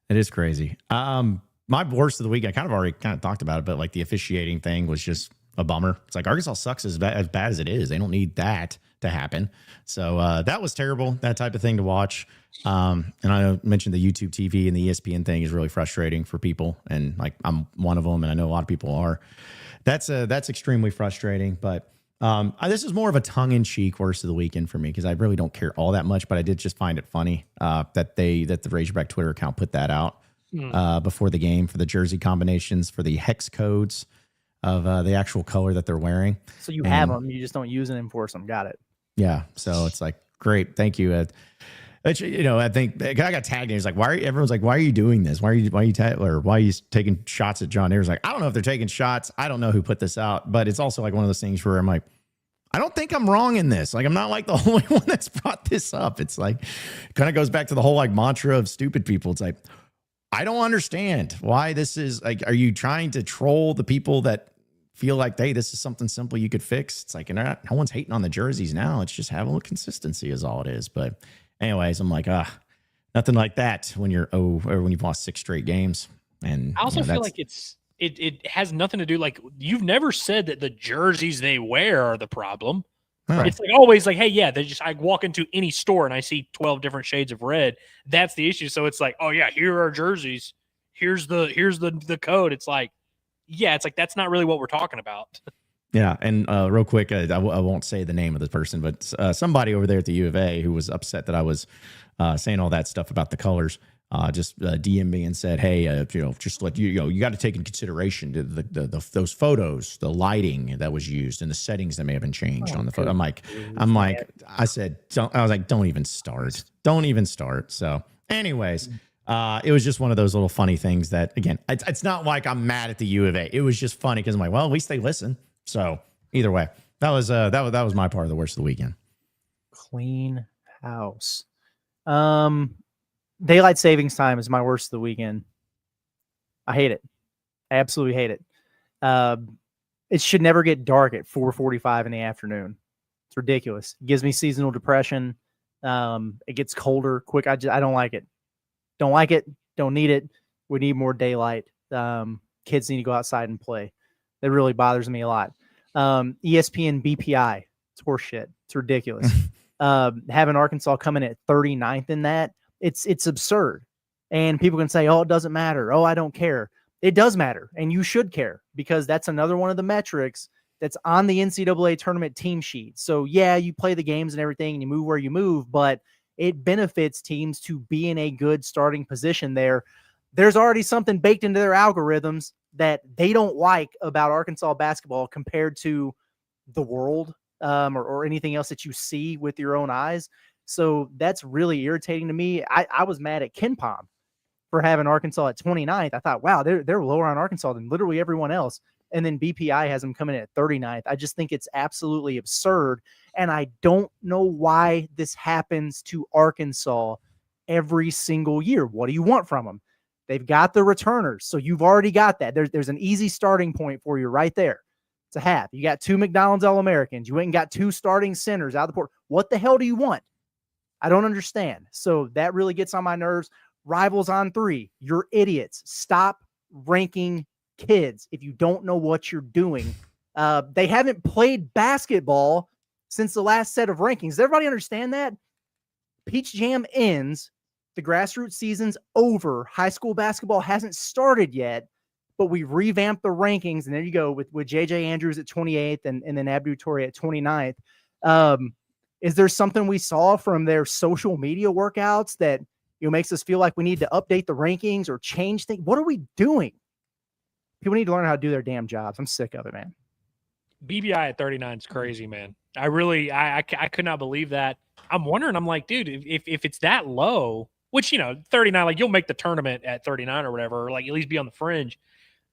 It is crazy. My worst of the week, I already talked about it, but like the officiating thing was just a bummer. It's like Arkansas sucks as bad as it is. They don't need that to happen. So that was terrible, that type of thing to watch. And I mentioned the YouTube TV and the ESPN thing is really frustrating for people. And like I'm one of them, and I know a lot of people are. That's extremely frustrating. But this is more of a tongue-in-cheek worst of the weekend for me because I really don't care all that much. But I did just find it funny that the Razorback Twitter account put that out before the game for the jersey combinations for the hex codes of the actual color that they're wearing. So you have them, you just don't use and enforce them. Got it. Yeah. So it's like, great. Thank you. I think I got tagged and he's like, everyone's like, why are you doing this? Why are you taking shots at John? Deere's like, I don't know if they're taking shots. I don't know who put this out, but it's also like one of those things where I'm like, I don't think I'm wrong in this. Like, I'm not like the only one that's brought this up. It's like, kind of goes back to the whole like mantra of stupid people. It's like, I don't understand why this is like, are you trying to troll the people that feel like, hey, this is something simple you could fix? It's like, no one's hating on the jerseys now. It's just having a little consistency is all it is. But anyways, I'm like, nothing like that when when you've lost 6 straight games. And I also feel like it has nothing to do, like, you've never said that the jerseys they wear are the problem. Right. It's like always like, hey, yeah, I walk into any store and I see 12 different shades of red. That's the issue. So it's like, oh yeah, here are jerseys. Here's the code. It's like, yeah, it's like, that's not really what we're talking about. Yeah. And real quick, I won't say the name of the person, but somebody over there at the U of A who was upset that I was saying all that stuff about the colors, just DM me and said, hey, just let you got to take into consideration those photos, the lighting that was used and the settings that may have been changed on the photo. I said, don't even start. So anyways, it was just one of those little funny things that, again, it's not like I'm mad at the U of A. It was just funny because I'm like, well, at least they listen. So either way, that was my part of the worst of the weekend. Clean house. Daylight savings time is my worst of the weekend. I hate it. I absolutely hate it. It should never get dark at 4:45 in the afternoon. It's ridiculous. It gives me seasonal depression. It gets colder quick. I don't like it. Don't like it. Don't need it. We need more daylight. Kids need to go outside and play. That really bothers me a lot. ESPN BPI. It's horseshit. It's ridiculous. Having Arkansas coming at 39th in that, it's absurd. And people can say, oh, it doesn't matter. Oh, I don't care. It does matter. And you should care because that's another one of the metrics that's on the NCAA tournament team sheet. So yeah, you play the games and everything and you move where you move, but it benefits teams to be in a good starting position there. There's already something baked into their algorithms that they don't like about Arkansas basketball compared to the world or anything else that you see with your own eyes. So that's really irritating to me. I was mad at KenPom for having Arkansas at 29th. I thought, wow, they're lower on Arkansas than literally everyone else. And then BPI has them coming in at 39th. I just think it's absolutely absurd. And I don't know why this happens to Arkansas every single year. What do you want from them? They've got the returners. So you've already got that. There's an easy starting point for you right there to have. You got 2 McDonald's All-Americans. You went and got 2 starting centers out of the port. What the hell do you want? I don't understand. So that really gets on my nerves. Rivals on 3. You're idiots. Stop ranking kids if you don't know what you're doing. They haven't played basketball since the last set of rankings. Does everybody understand that? Peach Jam ends. The grassroots season's over. High school basketball hasn't started yet, but we revamped the rankings. And there you go with JJ Andrews at 28th and then Abdu Torre at 29th. Is there something we saw from their social media workouts that makes us feel like we need to update the rankings or change things? What are we doing? People need to learn how to do their damn jobs. I'm sick of it, man. BBI at 39 is crazy, man. I could not believe that. I'm wondering, I'm like, dude, if it's that low, which, 39, like you'll make the tournament at 39 or whatever, or like at least be on the fringe.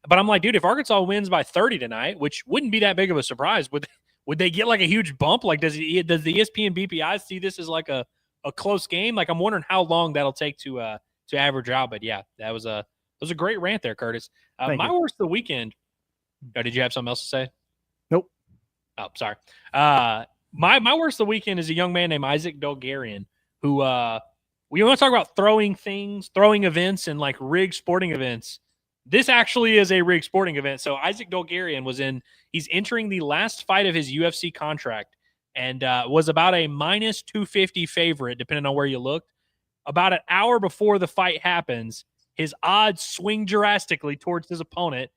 But I'm like, dude, if Arkansas wins by 30 tonight, which wouldn't be that big of a surprise, would they get like a huge bump? Like, does the ESPN BPI see this as like a close game? Like, I'm wondering how long that'll take to average out. But yeah, that was a great rant there, Curtis. My worst of the weekend. Oh, did you have something else to say? Nope. Oh, sorry. My worst of the weekend is a young man named Isaac Dolgarian, who we want to talk about throwing events and like rigged sporting events. This actually is a rigged sporting event. So Isaac Dolgarian he's entering the last fight of his UFC contract and was about a minus 250 favorite, depending on where you looked. About an hour before the fight happens, his odds swing drastically towards his opponent.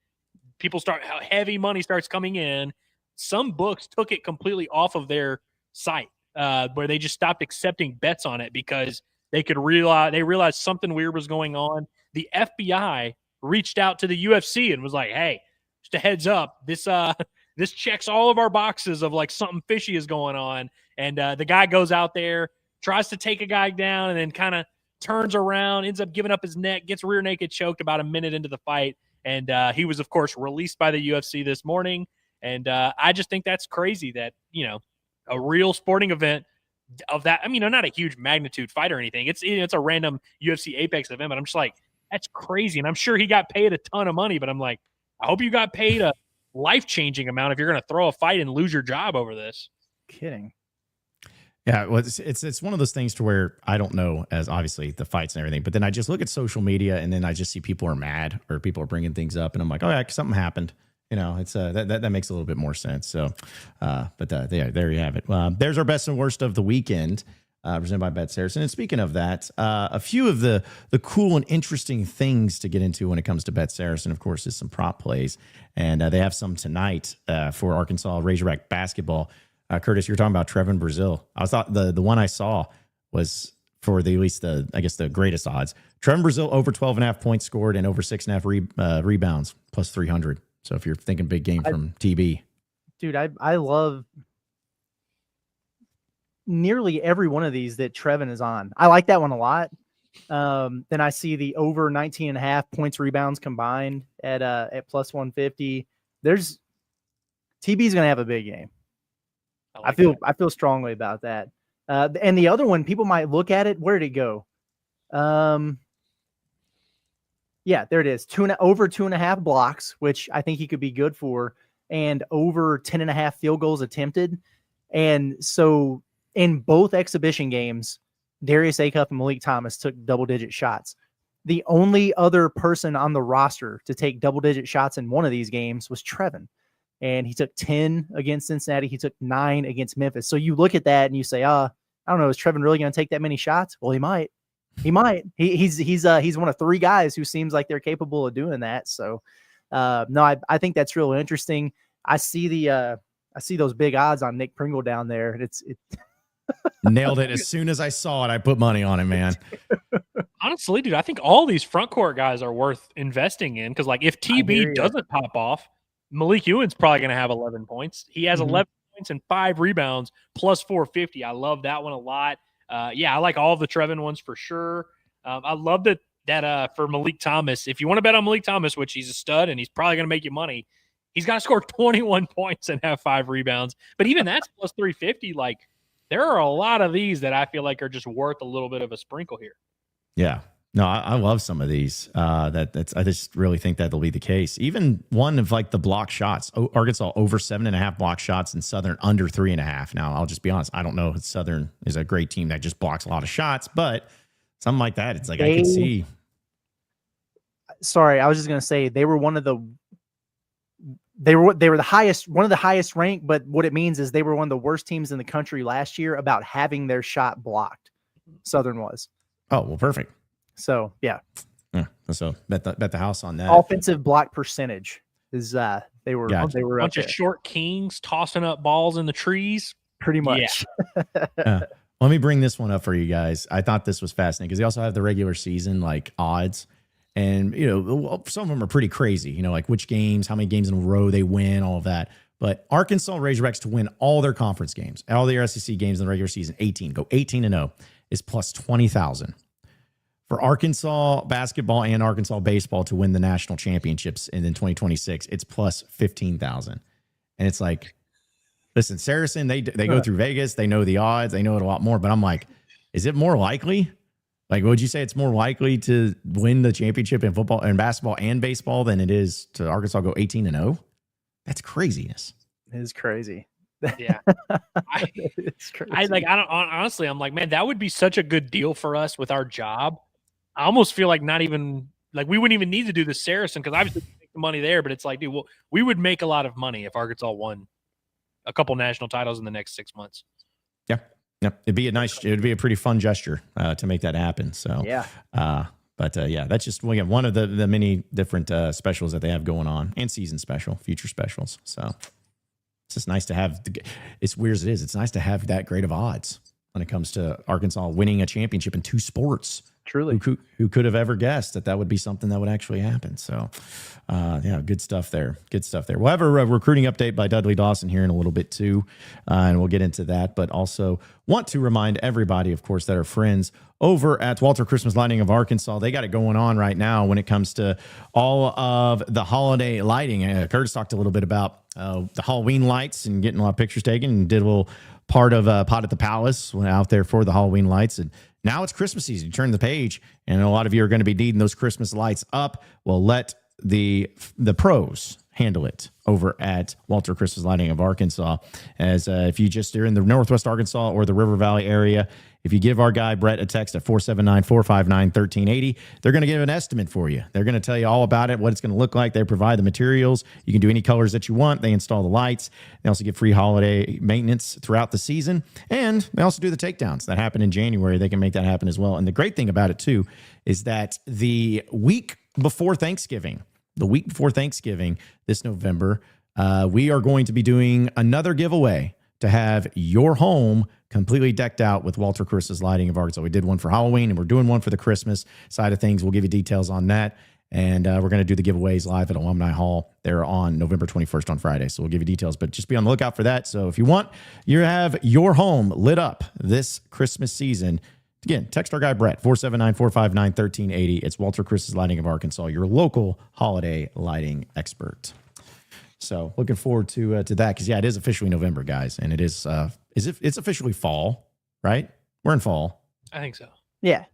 Heavy money starts coming in. Some books took it completely off of their site where they just stopped accepting bets on it because they realized something weird was going on. The FBI reached out to the UFC and was like, hey, just a heads up, this checks all of our boxes of like something fishy is going on. And the guy goes out there, tries to take a guy down, and then kind of turns around, ends up giving up his neck, gets rear naked choked about a minute into the fight. And he was, of course, released by the UFC this morning. And I just think that's crazy that, a real sporting event of that, not a huge magnitude fight or anything. It's a random UFC Apex event, but I'm just like, that's crazy. And I'm sure he got paid a ton of money, but I'm like, I hope you got paid a life-changing amount if you're going to throw a fight and lose your job over this. Kidding. Yeah, well, it's one of those things to where I don't know, as obviously the fights and everything, but then I just look at social media and then I just see people are mad or people are bringing things up and I'm like, oh yeah, something happened. It's that makes a little bit more sense. So, there you have it. There's our best and worst of the weekend, presented by Bet Saracen. And speaking of that, a few of the cool and interesting things to get into when it comes to Bet Saracen, of course, is some prop plays, and they have some tonight for Arkansas Razorback Basketball. Curtis, you're talking about Trevin Brazil. I thought the one I saw was for at least the greatest odds. Trevin Brazil over 12.5 points scored and over 6.5 rebounds plus 300. So if you're thinking big game from TB, dude, I love nearly every one of these that Trevin is on. I like that one a lot. Then I see the over 19.5 points rebounds combined at plus 150. TB's going to have a big game. I feel strongly about that. And the other one, people might look at it. Where did it go? Yeah, there it is. Over 2.5 blocks, which I think he could be good for, and over 10.5 field goals attempted. And so in both exhibition games, Darius Acuff and Malik Thomas took double-digit shots. The only other person on the roster to take double-digit shots in one of these games was Trevin. And he took 10 against Cincinnati. He took 9 against Memphis. So you look at that and you say, I don't know, is Trevin really going to take that many shots? Well, he might. He might. He's one of 3 guys who seems like they're capable of doing that. So, no, I think that's really interesting. I see those big odds on Nick Pringle down there. It's nailed it. As soon as I saw it, I put money on it, man. Honestly, dude, I think all these front court guys are worth investing in because, like, if TB doesn't pop off, Malik Ewan's probably going to have 11 points. He has 11 points and 5 rebounds plus 450. I love that one a lot. I like all the Trevin ones for sure. I love that for Malik Thomas. If you want to bet on Malik Thomas, which he's a stud and he's probably going to make you money, he's got to score 21 points and have 5 rebounds. But even that's plus 350. Like, there are a lot of these that I feel like are just worth a little bit of a sprinkle here. Yeah. No, I love some of these. I just really think that'll be the case. Even one of like the block shots, Arkansas over 7.5 block shots and Southern under 3.5. Now, I'll just be honest. I don't know if Southern is a great team that just blocks a lot of shots, but something like that. It's like I could see. Sorry, I was just going to say they were one of the highest, one of the highest ranked, but what it means is they were one of the worst teams in the country last year about having their shot blocked. Southern was. Oh, well, perfect. So, yeah. So bet the house on that. Offensive block percentage is they were a up bunch of there. short kings tossing up balls in the trees. Pretty much. Yeah. Let me bring this one up for you guys. I thought this was fascinating because they also have the regular season like odds. And, some of them are pretty crazy, like which games, how many games in a row they win, all of that. But Arkansas Razorbacks to win all their conference games, all their SEC games in the regular season, 18-0, is plus 20,000. For Arkansas basketball and Arkansas baseball to win the national championships in 2026, it's plus 15,000. And it's like, listen, Saracen, they go through Vegas, they know the odds, they know it a lot more. But I'm like, is it more likely? Like, would you say it's more likely to win the championship in football and basketball and baseball than it is to Arkansas go 18-0? That's craziness. It is crazy. Yeah. It's crazy. Honestly, I'm like, man, that would be such a good deal for us with our job. I almost feel like we wouldn't even need to do the Saracen because obviously we make the money there, but it's like, dude, we would make a lot of money if Arkansas won a couple national titles in the next 6 months. Yeah. Yep. It'd be a pretty fun gesture to make that happen. So, yeah. That's just one of the many different specials that they have going on, and season special, future specials. So it's just nice to have, it's weird as it is, it's nice to have that great of odds when it comes to Arkansas winning a championship in 2 sports. Truly. Who could have ever guessed that would be something that would actually happen? So, good stuff there. Good stuff there. We'll have a recruiting update by Dudley Dawson here in a little bit too, and we'll get into that. But also want to remind everybody, of course, that our friends over at Walter Christmas Lighting of Arkansas, they got it going on right now when it comes to all of the holiday lighting. Curtis talked a little bit about the Halloween lights and getting a lot of pictures taken, and did a little part of Pot at the Palace, went out there for the Halloween lights. And now it's Christmas season. You turn the page, and a lot of you are going to be needing those Christmas lights up. Well, let the pros handle it over at Walter Christmas Lighting of Arkansas. As if you just are in the Northwest Arkansas or the River Valley area, if you give our guy Brett a text at 479-459-1380, they're going to give an estimate for you. They're going to tell you all about it, what it's going to look like. They provide the materials. You can do any colors that you want. They install the lights. They also get free holiday maintenance throughout the season. And they also do the takedowns that happen in January. They can make that happen as well. And the great thing about it, too, is that the week before Thanksgiving, this November, we are going to be doing another giveaway to have your home completely decked out with Walter Christmas Lighting of Arkansas. We did one for Halloween, and we're doing one for the Christmas side of things. We'll give you details on that. And we're going to do the giveaways live at Alumni Hall there on November 21st on Friday. So we'll give you details, but just be on the lookout for that. So if you want, you have your home lit up this Christmas season. Again, text our guy Brett, 479-459-1380. It's Walter Christmas Lighting of Arkansas, your local holiday lighting expert. So looking forward to that because, yeah, it is officially November, guys. And it is it's officially fall, right? We're in fall. I think so. Yeah.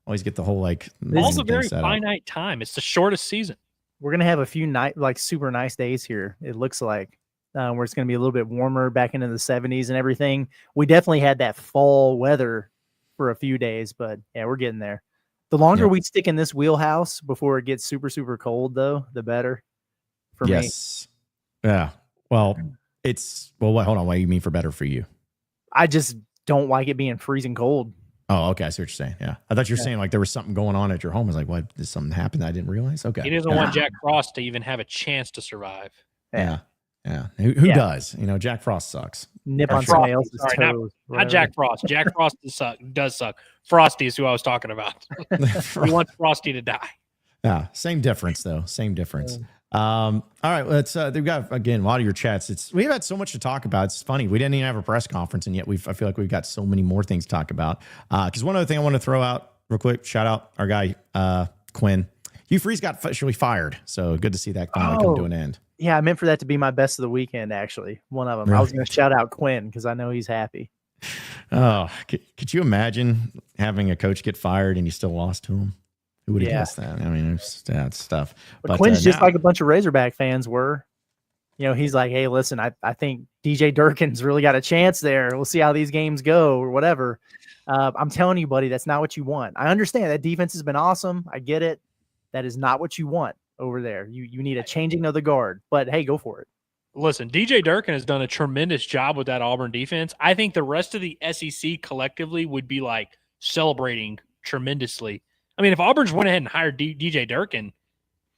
Always get the whole fall's a very finite time. It's the shortest season. We're going to have a few super nice days here, it looks like, where it's going to be a little bit warmer back into the 70s and everything. We definitely had that fall weather for a few days, but yeah, we're getting there. The longer we stick in this wheelhouse before it gets super, super cold, though, the better for me. Yeah. Well, hold on. What do you mean for better for you? I just don't like it being freezing cold. Oh, okay. I see what you're saying. Yeah. I thought you were saying like there was something going on at your home. I was like, what? Did something happen that I didn't realize? Okay. He doesn't want Jack Frost to even have a chance to survive. Yeah. Who does? Jack Frost sucks. Nip on somebody else's toes. Not Jack Frost. Jack Frost does suck. Frosty is who I was talking about. He wants Frosty to die. Yeah. Same difference, though. Same difference. All right, let's. We've got again a lot of your chats. We've had so much to talk about. It's funny we didn't even have a press conference, and yet I feel like we've got so many more things to talk about. Because one other thing I want to throw out real quick, shout out our guy Quinn. Hugh Freeze got officially fired, so good to see that finally come to an end. Yeah, I meant for that to be my best of the weekend. Actually, one of them. Really? I was going to shout out Quinn because I know he's happy. Oh, could you imagine having a coach get fired and you still lost to him? Who would have guessed that? I mean, it's tough. But Quinn's just like a bunch of Razorback fans were. He's like, hey, listen, I think DJ Durkin's really got a chance there. We'll see how these games go or whatever. I'm telling you, buddy, that's not what you want. I understand that defense has been awesome. I get it. That is not what you want over there. You need a changing of the guard. But, hey, go for it. Listen, DJ Durkin has done a tremendous job with that Auburn defense. I think the rest of the SEC collectively would be, like, celebrating tremendously. I mean, if Auburn's went ahead and hired DJ Durkin,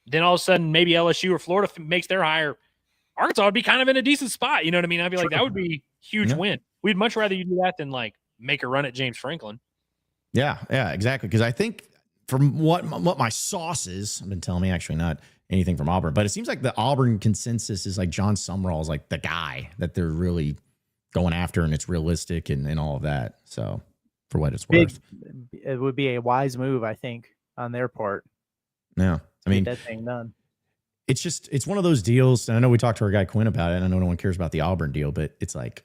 then all of a sudden maybe LSU or Florida makes their hire, Arkansas would be kind of in a decent spot. You know what I mean? I'd be like, that would be a huge win. We'd much rather you do that than, like, make a run at James Franklin. Yeah, exactly. Because I think from what my sources have been telling me, actually not anything from Auburn, but it seems like the Auburn consensus is like John Sumrall is like the guy that they're really going after, and it's realistic and all of that. So for what it's worth, it would be a wise move, I think, on their part. Yeah, I mean, get that thing done. It's one of those deals. And I know we talked to our guy Quinn about it, and I know no one cares about the Auburn deal, but it's like,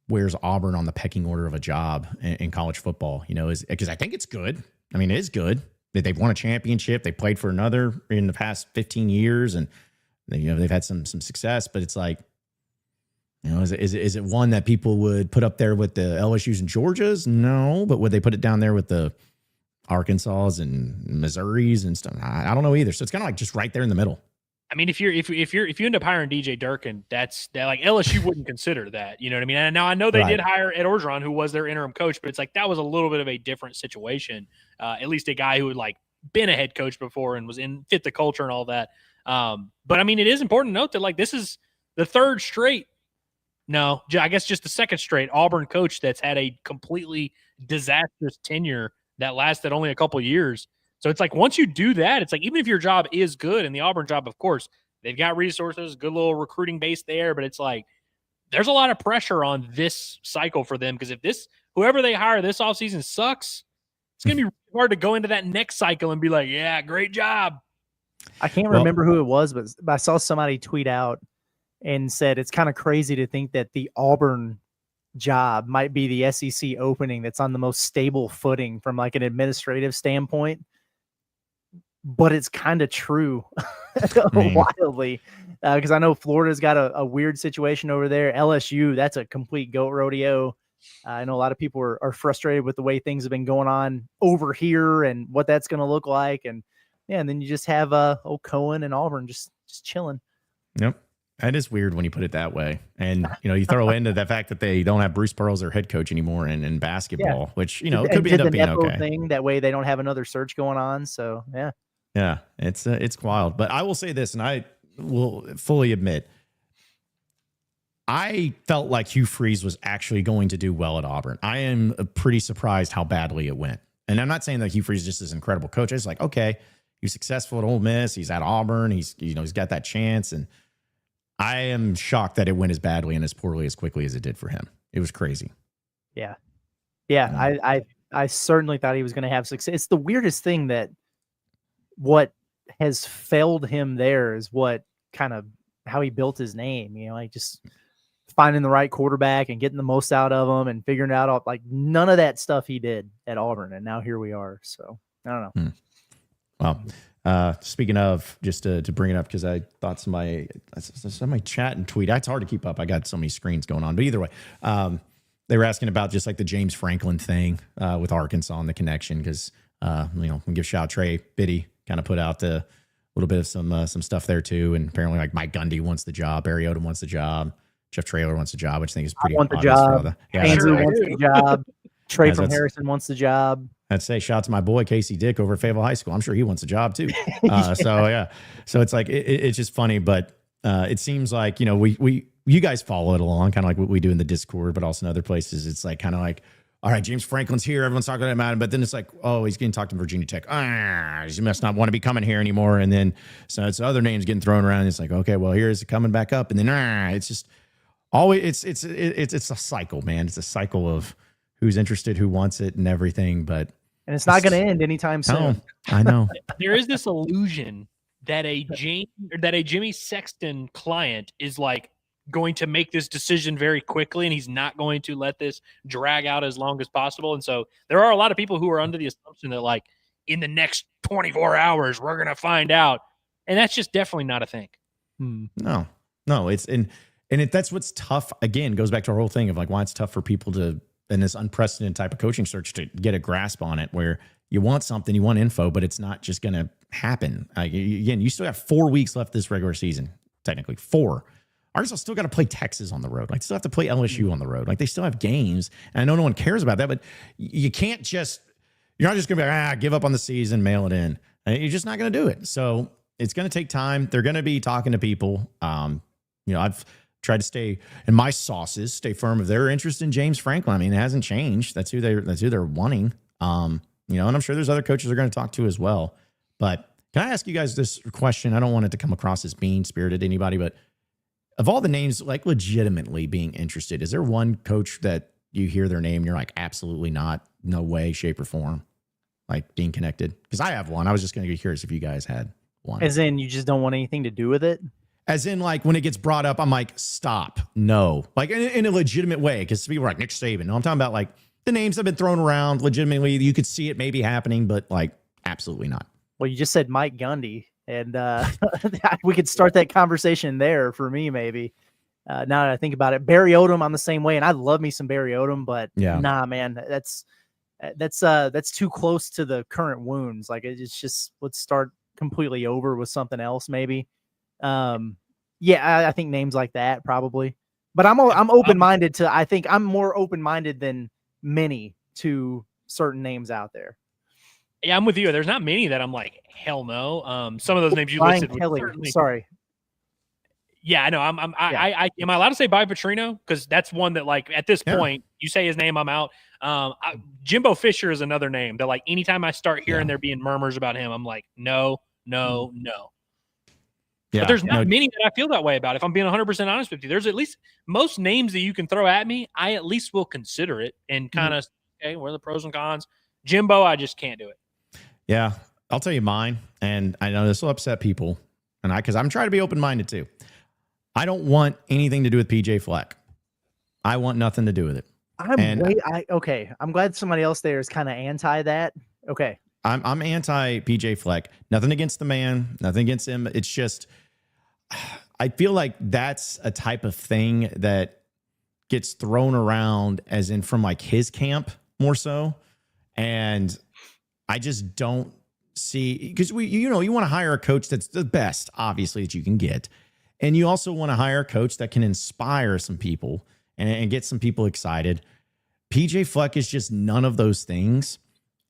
where's Auburn on the pecking order of a job in college football? Is because I think it's good. I mean, it is good. They've won a championship. They played for another in the past 15 years, and they've had some success. But it's like, is it one that people would put up there with the LSU's and Georgias? No, but would they put it down there with the Arkansas and Missouris and stuff? I don't know either. So it's kind of like just right there in the middle. I mean, if you end up hiring DJ Durkin, that like LSU wouldn't consider that. You know what I mean? And now I know they did hire Ed Orgeron, who was their interim coach, but it's like that was a little bit of a different situation. At least a guy who had like been a head coach before and was fit the culture and all that. But I mean, it is important to note that like this is the third straight. No, I guess just the second straight Auburn coach that's had a completely disastrous tenure that lasted only a couple years. So it's like once you do that, it's like even if your job is good, and the Auburn job, of course, they've got resources, good little recruiting base there, but it's like there's a lot of pressure on this cycle for them because if whoever they hire this offseason sucks, it's going to be really hard to go into that next cycle and be like, yeah, great job. I can't remember who it was, but I saw somebody tweet out and said it's kind of crazy to think that the Auburn job might be the SEC opening that's on the most stable footing from like an administrative standpoint. But it's kind of true wildly because I know Florida's got a weird situation over there. LSU, that's a complete goat rodeo. I know a lot of people are frustrated with the way things have been going on over here and what that's going to look like. And then you just have old Cohen and Auburn just chilling. Yep. That is weird when you put it that way. And, you throw into the fact that they don't have Bruce Pearl their head coach anymore in basketball, which, it could end up being okay. Thing. That way they don't have another search going on. So, yeah. Yeah, it's wild. But I will say this, and I will fully admit, I felt like Hugh Freeze was actually going to do well at Auburn. I am pretty surprised how badly it went. And I'm not saying that Hugh Freeze just is an incredible coach. It's like, okay, he's successful at Ole Miss. He's at Auburn. He's got that chance. And I am shocked that it went as badly and as poorly as quickly as it did for him. It was crazy. Yeah. I certainly thought he was going to have success. It's the weirdest thing that what has failed him there is what kind of how he built his name, like just finding the right quarterback and getting the most out of him and figuring it out. Like none of that stuff he did at Auburn. And now here we are. So I don't know. Well, speaking of, just to bring it up, because I thought somebody chat and tweet. It's hard to keep up. I got so many screens going on, but either way, they were asking about just like the James Franklin thing with Arkansas and the connection. Cause we give shout out Trey Biddy, kind of put out a little bit of some stuff there too. And apparently like Mike Gundy wants the job. Barry Odom wants the job. Jeff Traylor wants the job, which I think is pretty obvious. Andrew wants the job. Trey from Harrison wants the job. I'd say shout out to my boy Casey Dick over at Fayetteville High School. I'm sure he wants a job too. So it's like it's just funny, but it seems like you guys follow it along, kind of like what we do in the Discord, but also in other places. It's like kind of like, all right, James Franklin's here. Everyone's talking about him, but then it's like, oh, he's getting talked to Virginia Tech. He must not want to be coming here anymore. And then so it's other names getting thrown around. It's like, okay, well, here's coming back up, and then it's just always it's a cycle, man. It's a cycle of who's interested, who wants it, and everything. But it's not going to end anytime soon. No, I know. There is this illusion that a Jimmy Sexton client is like going to make this decision very quickly, and he's not going to let this drag out as long as possible. And so there are a lot of people who are under the assumption that, like, in the next 24 hours, we're going to find out. And that's just definitely not a thing. No, it's that's what's tough. Again, goes back to our whole thing of like why it's tough for people to, in this unprecedented type of coaching search, to get a grasp on it, where you want something, you want info, but it's not just going to happen. Again, you still have 4 weeks left this regular season, technically 4. Arkansas still got to play Texas on the road. Like, still have to play LSU on the road. Like, they still have games. And I know no one cares about that, but you can't just, you're not just going to be like, give up on the season, mail it in. You're just not going to do it. So it's going to take time. They're going to be talking to people. I've tried to stay in my sauces, stay firm if they're interested in James Franklin. I mean, it hasn't changed. That's who they're wanting. And I'm sure there's other coaches they're going to talk to as well. But can I ask you guys this question? I don't want it to come across as mean-spirited to anybody, but of all the names, like, legitimately being interested, is there one coach that you hear their name and you're like, absolutely not, no way, shape, or form, like being connected? Because I have one. I was just going to be curious if you guys had one. As in, you just don't want anything to do with it? As in, like, when it gets brought up, I'm like, stop, no. Like, in a legitimate way, because people are like, Nick Saban. No, I'm talking about, like, the names have been thrown around legitimately. You could see it maybe happening, but, like, absolutely not. Well, you just said Mike Gundy, and we could start that conversation there for me, maybe. Now that I think about it, Barry Odom, I'm the same way, and I love me some Barry Odom, but nah, man, that's too close to the current wounds. Like, it's just, let's start completely over with something else, maybe. I think names like that probably, but I'm open-minded to. I think I'm more open-minded than many to certain names out there. Yeah, I'm with you. There's not many that I'm like, hell no. Some of those names you Brian listed. Kelly, sorry. Yeah, I know. Am I allowed to say Bobby Petrino? Because that's one that, like, at this point, you say his name, I'm out. Jimbo Fisher is another name that, like, anytime I start hearing there being murmurs about him, I'm like, no. Yeah, but there's not many that I feel that way about. If I'm being 100% honest with you, there's at least most names that you can throw at me, I at least will consider it and kind of, okay, what are the pros and cons? Jimbo, I just can't do it. Yeah, I'll tell you mine, and I know this will upset people, because I'm trying to be open-minded too. I don't want anything to do with PJ Fleck. I want nothing to do with it. I'm glad somebody else there is kind of anti that. Okay. I'm anti PJ Fleck. Nothing against the man, nothing against him. It's just, I feel like that's a type of thing that gets thrown around as in from like his camp more so. And I just don't see, because you want to hire a coach that's the best, obviously, that you can get. And you also want to hire a coach that can inspire some people and get some people excited. PJ Fleck is just none of those things.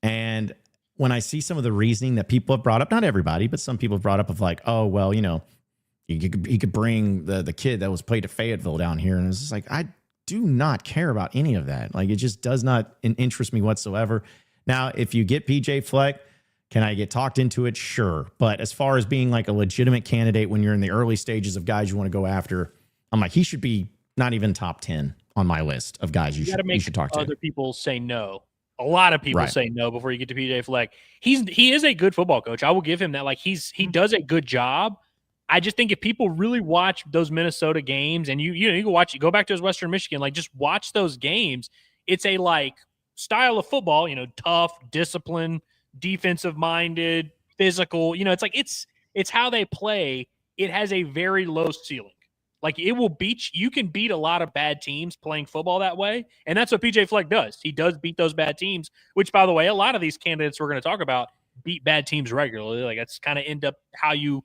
And when I see some of the reasoning that people have brought up, not everybody, but some people have brought up of like, oh, well, he could bring the kid that was played at Fayetteville down here. And it's just like, I do not care about any of that. Like, it just does not interest me whatsoever. Now, if you get PJ Fleck, can I get talked into it? Sure. But as far as being like a legitimate candidate when you're in the early stages of guys you want to go after, I'm like, he should be not even top 10 on my list of guys you should talk to. Other people say no. A lot of people say no before you get to PJ Fleck. He is a good football coach. I will give him that. Like, he does a good job. I just think if people really watch those Minnesota games, and you go back to his Western Michigan, like, just watch those games. It's a like style of football, tough, disciplined, defensive minded, physical. It's like it's how they play. It has a very low ceiling. Like, it will beat you. Can beat a lot of bad teams playing football that way. And that's what PJ Fleck does. He does beat those bad teams, which, by the way, a lot of these candidates we're going to talk about beat bad teams regularly. Like, that's kind of end up how you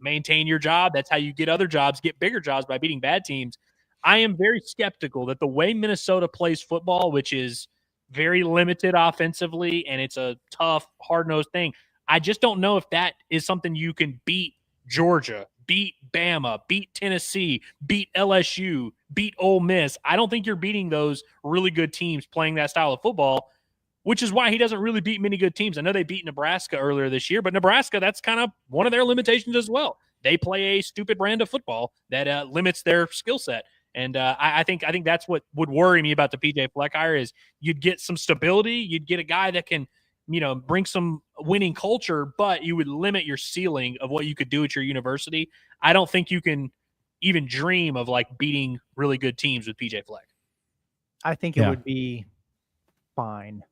maintain your job. That's how you get other jobs, get bigger jobs, by beating bad teams. I am very skeptical that the way Minnesota plays football, which is very limited offensively, and it's a tough, hard-nosed thing, I just don't know if that is something you can beat Georgia, beat Bama, beat Tennessee, beat LSU, beat Ole Miss. I don't think you're beating those really good teams playing that style of football, which is why he doesn't really beat many good teams. I know they beat Nebraska earlier this year, but Nebraska, that's kind of one of their limitations as well. They play a stupid brand of football that limits their skill set. And I think that's what would worry me about the PJ Fleck hire is you'd get some stability. You'd get a guy that can, bring some winning culture, but you would limit your ceiling of what you could do at your university. I don't think you can even dream of like beating really good teams with PJ Fleck. I think it would be fine.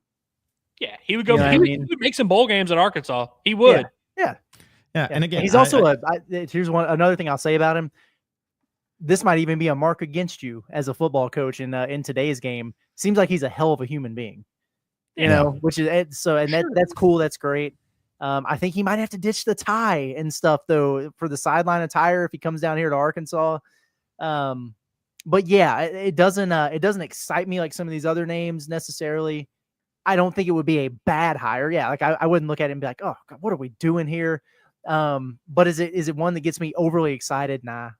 Yeah, he would go. You know he would make some bowl games at Arkansas. He would. Yeah. And again, he's also here's another thing I'll say about him. This might even be a mark against you as a football coach in today's game. Seems like he's a hell of a human being. You know, which is so, and that's cool. That's great. I think he might have to ditch the tie and stuff though for the sideline attire if he comes down here to Arkansas. But yeah, it doesn't excite me like some of these other names necessarily. I don't think it would be a bad hire. Yeah, like I wouldn't look at it and be like, oh God, what are we doing here? But is it one that gets me overly excited? Nah,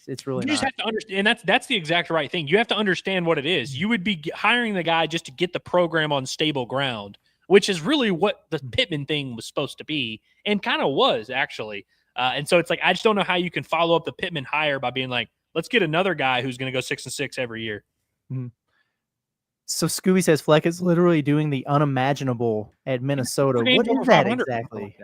it's really. You just have to understand, and that's the exact right thing. You have to understand what it is. You would be hiring the guy just to get the program on stable ground, which is really what the Pittman thing was supposed to be, and kind of was actually. And so it's like I just don't know how you can follow up the Pittman hire by being like, let's get another guy who's going to go 6-6 every year. Mm-hmm. So Scooby says Fleck is literally doing the unimaginable at Minnesota. What is that exactly?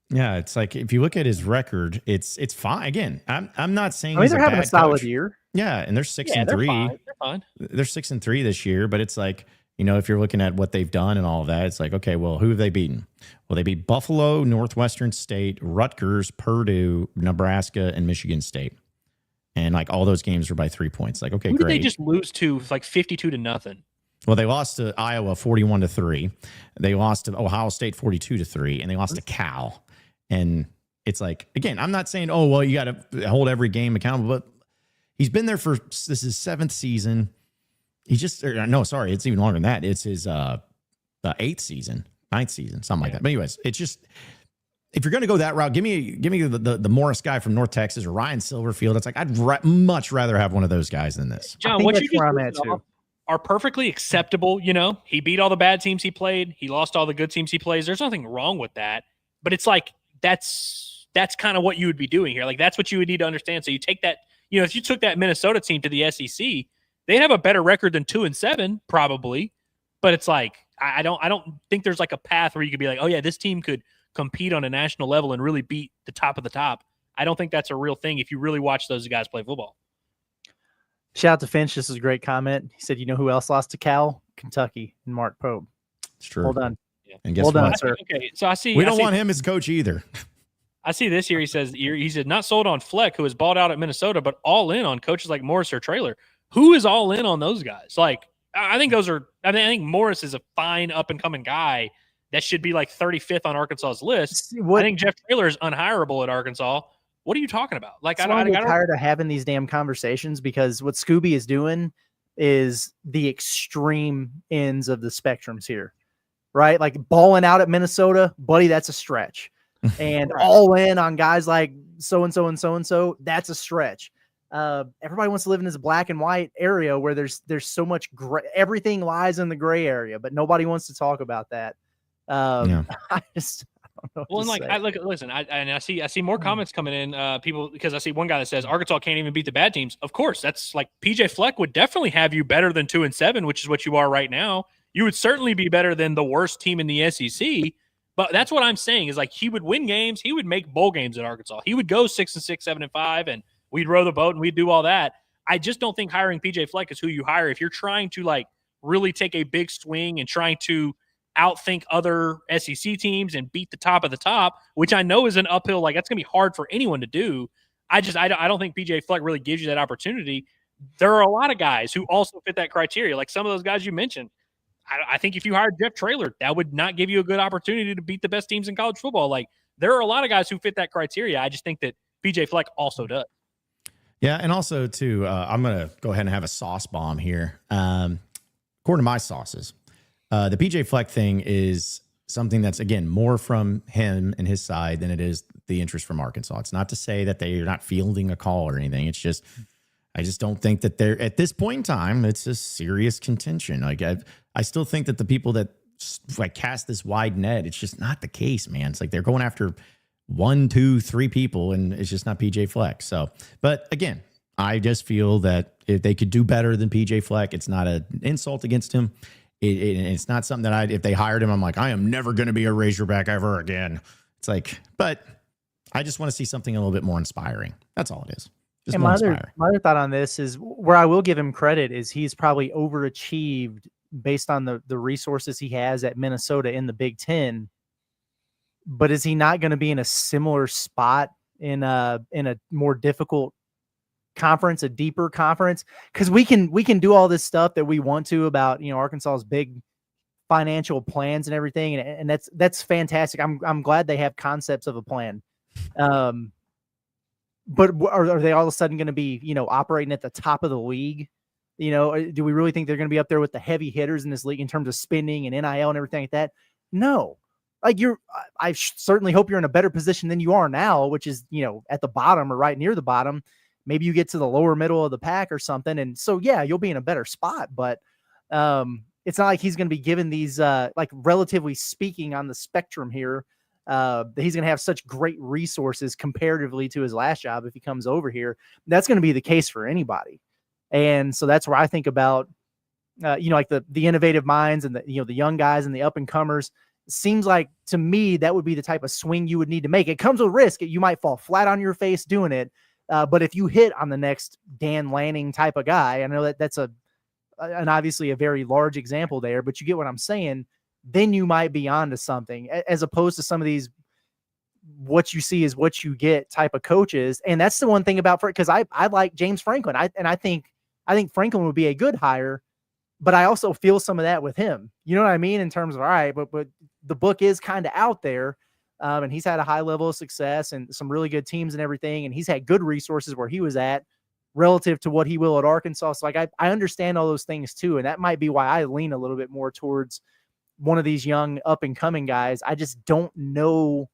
Yeah, it's like if you look at his record, it's fine. Again, I'm not saying they're having a solid year. Yeah, and they're 6-3. They're fine. They're 6-3 this year, but it's like, you know, if you're looking at what they've done and all of that, it's like, okay, well, who have they beaten? Well, they beat Buffalo, Northwestern State, Rutgers, Purdue, Nebraska, and Michigan State. And like all those games were by 3 points. Like, okay, who great. Did they just lose to like 52-0? Well, they lost to Iowa 41-3. They lost to Ohio State 42-3, and they lost to Cal. And it's like, again, I'm not saying, oh, well, you got to hold every game accountable, but he's been there for this is his 7th season. He just no, sorry, it's even longer than that. It's his 8th season, 9th season, something like that. But anyways, it's just if you're going to go that route, give me the Morris guy from North Texas or Ryan Silverfield. It's like I'd much rather have one of those guys than this. John, what you just are perfectly acceptable. You know, he beat all the bad teams he played. He lost all the good teams he plays. There's nothing wrong with that. But it's like that's kind of what you would be doing here. Like that's what you would need to understand. So you take that, you know, if you took that Minnesota team to the SEC, they'd have a better record than 2-7 probably. But it's like I don't think there's like a path where you could be like, oh yeah, this team could compete on a national level and really beat the top of the top. I don't think that's a real thing if you really watch those guys play football. Shout out to Finch. This is a great comment. He said, you know who else lost to Cal? Kentucky and Mark Pope. It's true. Well done. Yeah. And guess what? Done, sir. Okay, so I see. We don't want him as coach either. I see this here. He said not sold on Fleck, who was balled out at Minnesota, but all in on coaches like Morris or Traylor. Who is all in on those guys? Like, I think those are. I think Morris is a fine up and coming guy that should be like 35th on Arkansas's list. I think Jeff Traylor is unhireable at Arkansas. What are you talking about? Like, I'm tired of having these damn conversations because what Scooby is doing is the extreme ends of the spectrums here, right? Like balling out at Minnesota, buddy, that's a stretch. And all in on guys like so-and-so and so-and-so, that's a stretch. Everybody wants to live in this black and white area where there's so much gray, everything lies in the gray area, but nobody wants to talk about that. I don't know. Well, and like I see more comments coming in. People, because I see one guy that says Arkansas can't even beat the bad teams. Of course, that's like PJ Fleck would definitely have you better than 2-7, which is what you are right now. You would certainly be better than the worst team in the SEC. But that's what I'm saying is like he would win games. He would make bowl games at Arkansas. He would go 6-6, 7-5, and we'd row the boat and we'd do all that. I just don't think hiring PJ Fleck is who you hire if you're trying to like really take a big swing and trying to outthink other SEC teams and beat the top of the top, which I know is an uphill. Like that's gonna be hard for anyone to do. I don't think PJ Fleck really gives you that opportunity. There are a lot of guys who also fit that criteria. Like some of those guys you mentioned. I think if you hired Jeff Traylor, that would not give you a good opportunity to beat the best teams in college football. Like there are a lot of guys who fit that criteria. I just think that PJ Fleck also does. Yeah, and also too, I'm gonna go ahead and have a sauce bomb here. According to my sauces, the PJ Fleck thing is something that's again more from him and his side than it is the interest from Arkansas. It's not to say that they're not fielding a call or anything. It's just I just don't think that they're at this point in time. It's a serious contention. Like I still think that the people that like cast this wide net, it's just not the case, man. It's like they're going after 1, 2, 3 people, and it's just not PJ Fleck. So, but again, I just feel that if they could do better than PJ Fleck, it's not an insult against him. It's not something that if they hired him, I'm like, I am never going to be a Razorback ever again. It's like, but I just want to see something a little bit more inspiring. That's all it is. Just And more my other inspiring. thought on this is where I will give him credit is he's probably overachieved based on the resources he has at Minnesota in the Big Ten. But is he not going to be in a similar spot in a more difficult conference, a deeper conference? Because we can do all this stuff that we want to about, you know, Arkansas's big financial plans and everything, and that's fantastic. I'm glad they have concepts of a plan. But are they all of a sudden going to be, you know, operating at the top of the league? You know, do we really think they're going to be up there with the heavy hitters in this league in terms of spending and NIL and everything like that? No. Like I certainly hope you're in a better position than you are now, which is, you know, at the bottom or right near the bottom. Maybe you get to the lower middle of the pack or something. And so, yeah, you'll be in a better spot, but it's not like he's going to be given these, like relatively speaking on the spectrum here, that he's going to have such great resources comparatively to his last job if he comes over here. That's going to be the case for anybody. And so that's where I think about, you know, like the innovative minds and the, you know, the young guys and the up and comers. Seems like to me that would be the type of swing you would need to make. It comes with risk. You might fall flat on your face doing it. But if you hit on the next Dan Lanning type of guy, I know that's an obviously a very large example there, but you get what I'm saying. Then you might be onto something, as opposed to some of these, what you see is what you get type of coaches. And that's the one thing about, because I like James Franklin. I think Franklin would be a good hire, but I also feel some of that with him. You know what I mean? In terms of, all right, but the book is kind of out there. And he's had a high level of success and some really good teams and everything. And he's had good resources where he was at relative to what he will at Arkansas. So like, I understand all those things too. And that might be why I lean a little bit more towards one of these young up and coming guys. I just don't know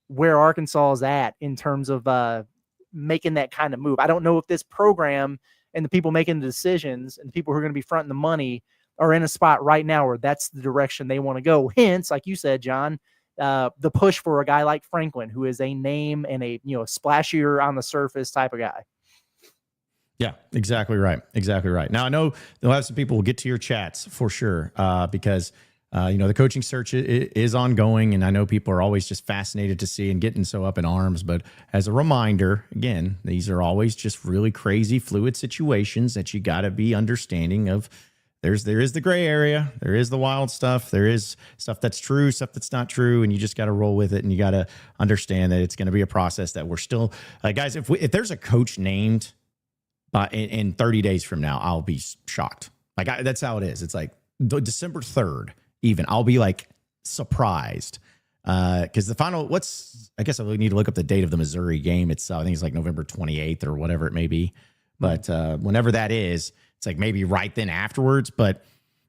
where Arkansas is at in terms of making that kind of move. I don't know if this program and the people making the decisions and the people who are going to be fronting the money are in a spot right now where that's the direction they want to go. Hence, like you said, John, the push for a guy like Franklin, who is a name and a, you know, splashier on the surface type of guy. Yeah, exactly right. Exactly right. Now, I know there'll have some people will get to your chats for sure, because you know, the coaching search is ongoing, and I know people are always just fascinated to see and getting so up in arms. But as a reminder, again, these are always just really crazy, fluid situations that you got to be understanding of. There is the gray area, there is the wild stuff, there is stuff that's true, stuff that's not true, and you just got to roll with it, and you got to understand that it's going to be a process that we're still, guys. If there's a coach named in 30 days from now, I'll be shocked. Like that's how it is. It's like December 3rd. Even I'll be like surprised because the final, I guess I really need to look up the date of the Missouri game itself. I think it's like November 28th or whatever it may be. But whenever that is, it's like maybe right then afterwards. But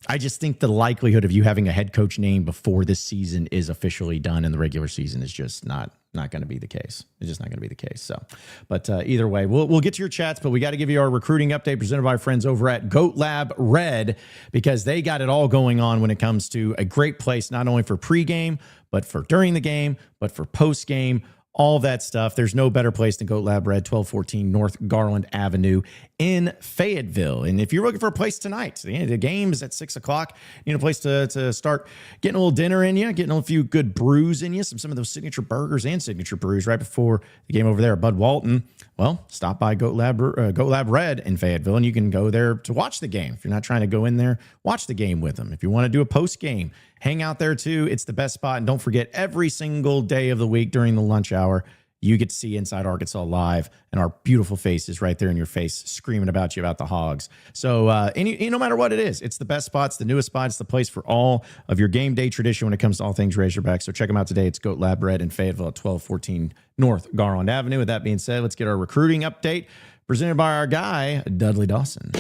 I just think the likelihood of you having a head coach name before this season is officially done in the regular season is just not going to be the case. It's just not going to be the case. So, but either way, we'll get to your chats, but we got to give you our recruiting update presented by our friends over at Goat Lab Red, because they got it all going on when it comes to a great place, not only for pregame, but for during the game, but for postgame. All that stuff. There's no better place than Goat Lab Red, 1214 North Garland Avenue in Fayetteville. And if you're looking for a place tonight, the game is at 6 o'clock. You need a place to start getting a little dinner in you, getting a few good brews in you, some of those signature burgers and signature brews right before the game over there at Bud Walton. Well, stop by Goat Lab Red in Fayetteville, and you can go there to watch the game. If you're not trying to go in there, watch the game with them. If you want to do a post game, hang out there too. It's the best spot. And don't forget, every single day of the week during the lunch hour, you get to see Inside Arkansas live and our beautiful faces right there in your face screaming about you about the Hogs. So no matter what it is, it's the best spot. It's the newest spot. It's the place for all of your game day tradition when it comes to all things Razorback. So check them out today. It's Goat Lab Red in Fayetteville at 1214 North Garland Avenue. With that being said, let's get our recruiting update presented by our guy, Dudley Dawson.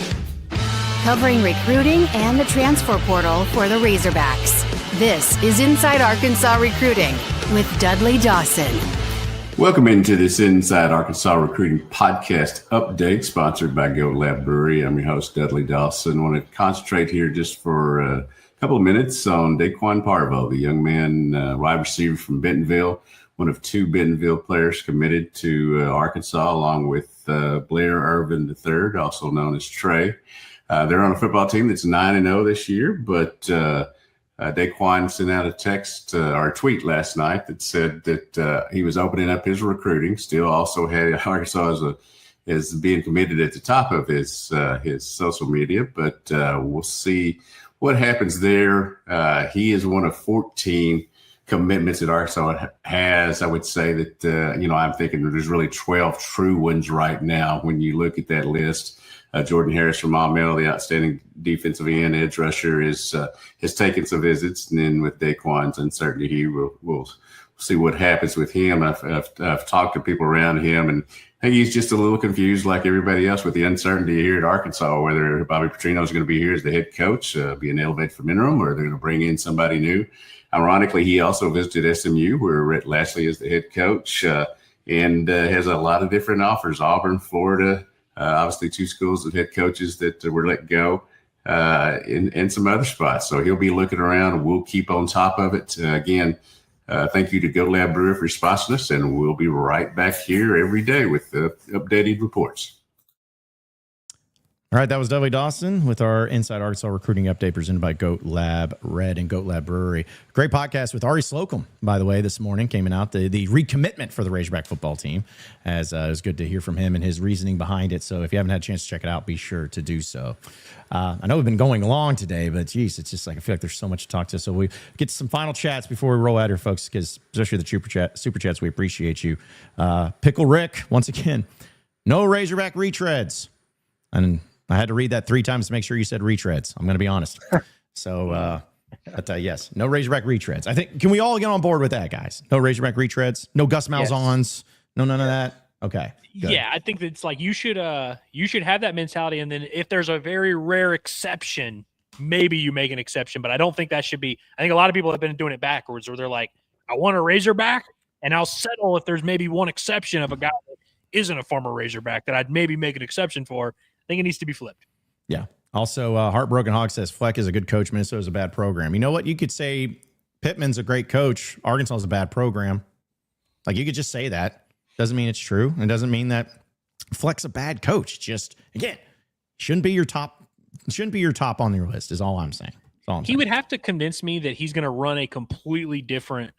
Covering recruiting and the transfer portal for the Razorbacks. This is Inside Arkansas Recruiting with Dudley Dawson. Welcome into this Inside Arkansas Recruiting podcast update sponsored by Go Lab Brewery. I'm your host, Dudley Dawson. I want to concentrate here just for a couple of minutes on Daquan Parvo, the young man, wide receiver from Bentonville, one of two Bentonville players committed to Arkansas, along with Blair Irvin III, also known as Trey. They're on a football team that's 9-0 this year, but Daquan sent out a text or a tweet last night that said that he was opening up his recruiting. Still also had Arkansas as being committed at the top of his social media, but we'll see what happens there. He is one of 14 commitments that Arkansas has. I would say that, I'm thinking there's really 12 true ones right now when you look at that list. Jordan Harris from Maumelle, the outstanding defensive end, edge rusher, has taken some visits. And then with Daquan's uncertainty, we'll see what happens with him. I've talked to people around him, and I think he's just a little confused like everybody else with the uncertainty here at Arkansas, whether Bobby Petrino is going to be here as the head coach, being elevated from interim, or they're going to bring in somebody new. Ironically, he also visited SMU, where Rhett Lashley is the head coach, and has a lot of different offers. Auburn, Florida, obviously 2 schools of head coaches that were let go, and some other spots. So he'll be looking around. We'll keep on top of it. Again, thank you to Go Lab Brewery for sponsoring us, and we'll be right back here every day with updated reports. All right, that was Dudley Dawson with our Inside Arkansas recruiting update presented by Goat Lab Red and Goat Lab Brewery. Great podcast with Ari Slocum, by the way, this morning came out, the recommitment for the Razorback football team. As it was good to hear from him and his reasoning behind it. So if you haven't had a chance to check it out, be sure to do so. I know we've been going long today, but geez, it's just like I feel like there's so much to talk to. So we get to some final chats before we roll out here, folks, because especially the super chats, we appreciate you. Pickle Rick, once again, no Razorback retreads. And I had to read that 3 times to make sure you said retreads. I'm going to be honest. So, yes, no Razorback retreads. I think, can we all get on board with that, guys? No Razorback retreads, no Gus Malzahn's, no none of that. Okay. Good. Yeah, I think that it's like you should have that mentality, and then if there's a very rare exception, maybe you make an exception. But I don't think that should be. I think a lot of people have been doing it backwards, where they're like, I want a Razorback, and I'll settle if there's maybe one exception of a guy that isn't a former Razorback that I'd maybe make an exception for. I think it needs to be flipped. Yeah. Also, Heartbroken Hog says Fleck is a good coach. Minnesota's a bad program. You know what? You could say Pittman's a great coach. Arkansas's a bad program. Like, you could just say that. Doesn't mean it's true. It doesn't mean that Fleck's a bad coach. Just, again, shouldn't be your top on your list is all I'm saying. He would have to convince me that he's going to run a completely different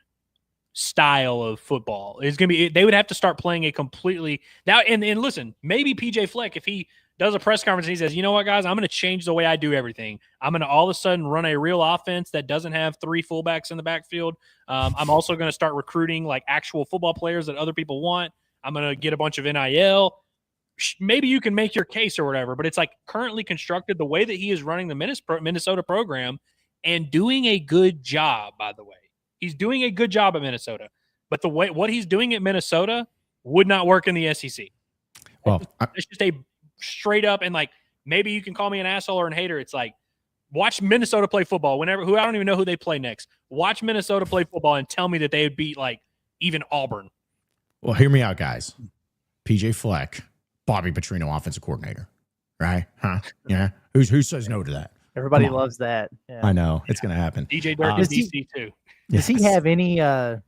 style of football. It's going to be, they would have to start playing a completely now. And listen, maybe PJ Fleck, if he does a press conference and he says, you know what, guys, I'm going to change the way I do everything. I'm going to all of a sudden run a real offense that doesn't have 3 fullbacks in the backfield. I'm also going to start recruiting like actual football players that other people want. I'm going to get a bunch of NIL. Maybe you can make your case or whatever, but it's like currently constructed the way that he is running the Minnesota program and doing a good job, by the way. He's doing a good job at Minnesota, but what he's doing at Minnesota would not work in the SEC. Well, it's just a straight up, and like, maybe you can call me an asshole or a hater. It's like, watch Minnesota play football I don't even know who they play next. Watch Minnesota play football and tell me that they would beat like even Auburn. Well, hear me out, guys. PJ Fleck, Bobby Petrino, offensive coordinator, right? Huh? Yeah. Who says no to that? Everybody loves that. Yeah. I know it's going to happen. DJ Dirk is DC too. Does he have any has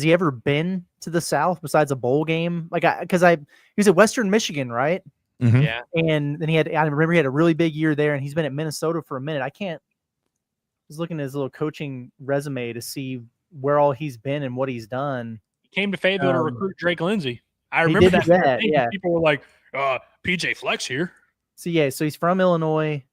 he ever been to the South besides a bowl game? Like, he was at Western Michigan, right? Mm-hmm. Yeah. And then I remember he had a really big year there, and he's been at Minnesota for a minute. I was looking at his little coaching resume to see where all he's been and what he's done. He came to Fayetteville to recruit Drake Lindsay. I remember that. Yeah. People were like, PJ Fleck's here. So he's from Illinois,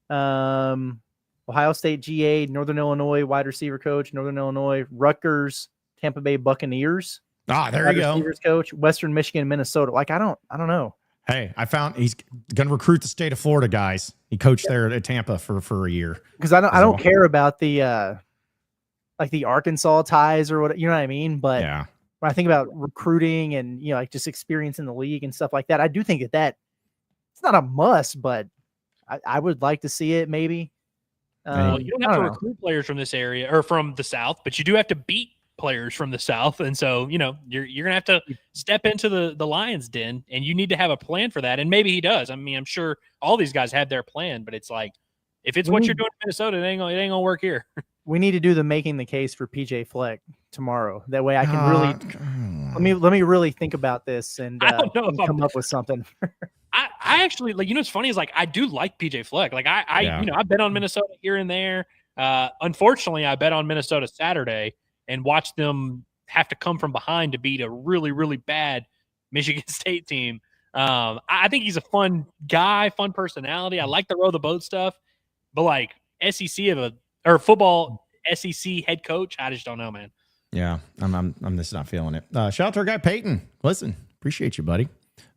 Ohio State GA, Northern Illinois wide receiver coach, Northern Illinois, Rutgers, Tampa Bay Buccaneers. There you go. Receivers coach, Western Michigan, Minnesota. Like, I don't know. Hey, I found he's going to recruit the state of Florida guys. He coached there at Tampa for a year. Because I don't care about the like the Arkansas ties or what, you know what I mean? But yeah, when I think about recruiting and, like just experience in the league and stuff like that, I do think that it's not a must, but I would like to see it maybe. Well, you don't have to recruit players from this area or from the South, but you do have to beat players from the South. And so, you're going to have to step into the Lions den, and you need to have a plan for that. And maybe he does. I mean, I'm sure all these guys have their plan, but it's like, if it's what you're doing in Minnesota, it ain't gonna work here. We need to do the making the case for PJ Fleck tomorrow. That way I can let me really think about this and I don't know come up with something. I actually, like, what's funny is, like, I do like PJ Fleck. Like, I bet on Minnesota here and there. Unfortunately, I bet on Minnesota Saturday and watched them have to come from behind to beat a really, really bad Michigan State team. I think he's a fun guy, fun personality. I like the row the boat stuff, but like football SEC head coach, I just don't know, man. Yeah, I'm just not feeling it. Shout out to our guy Peyton. Listen, appreciate you, buddy.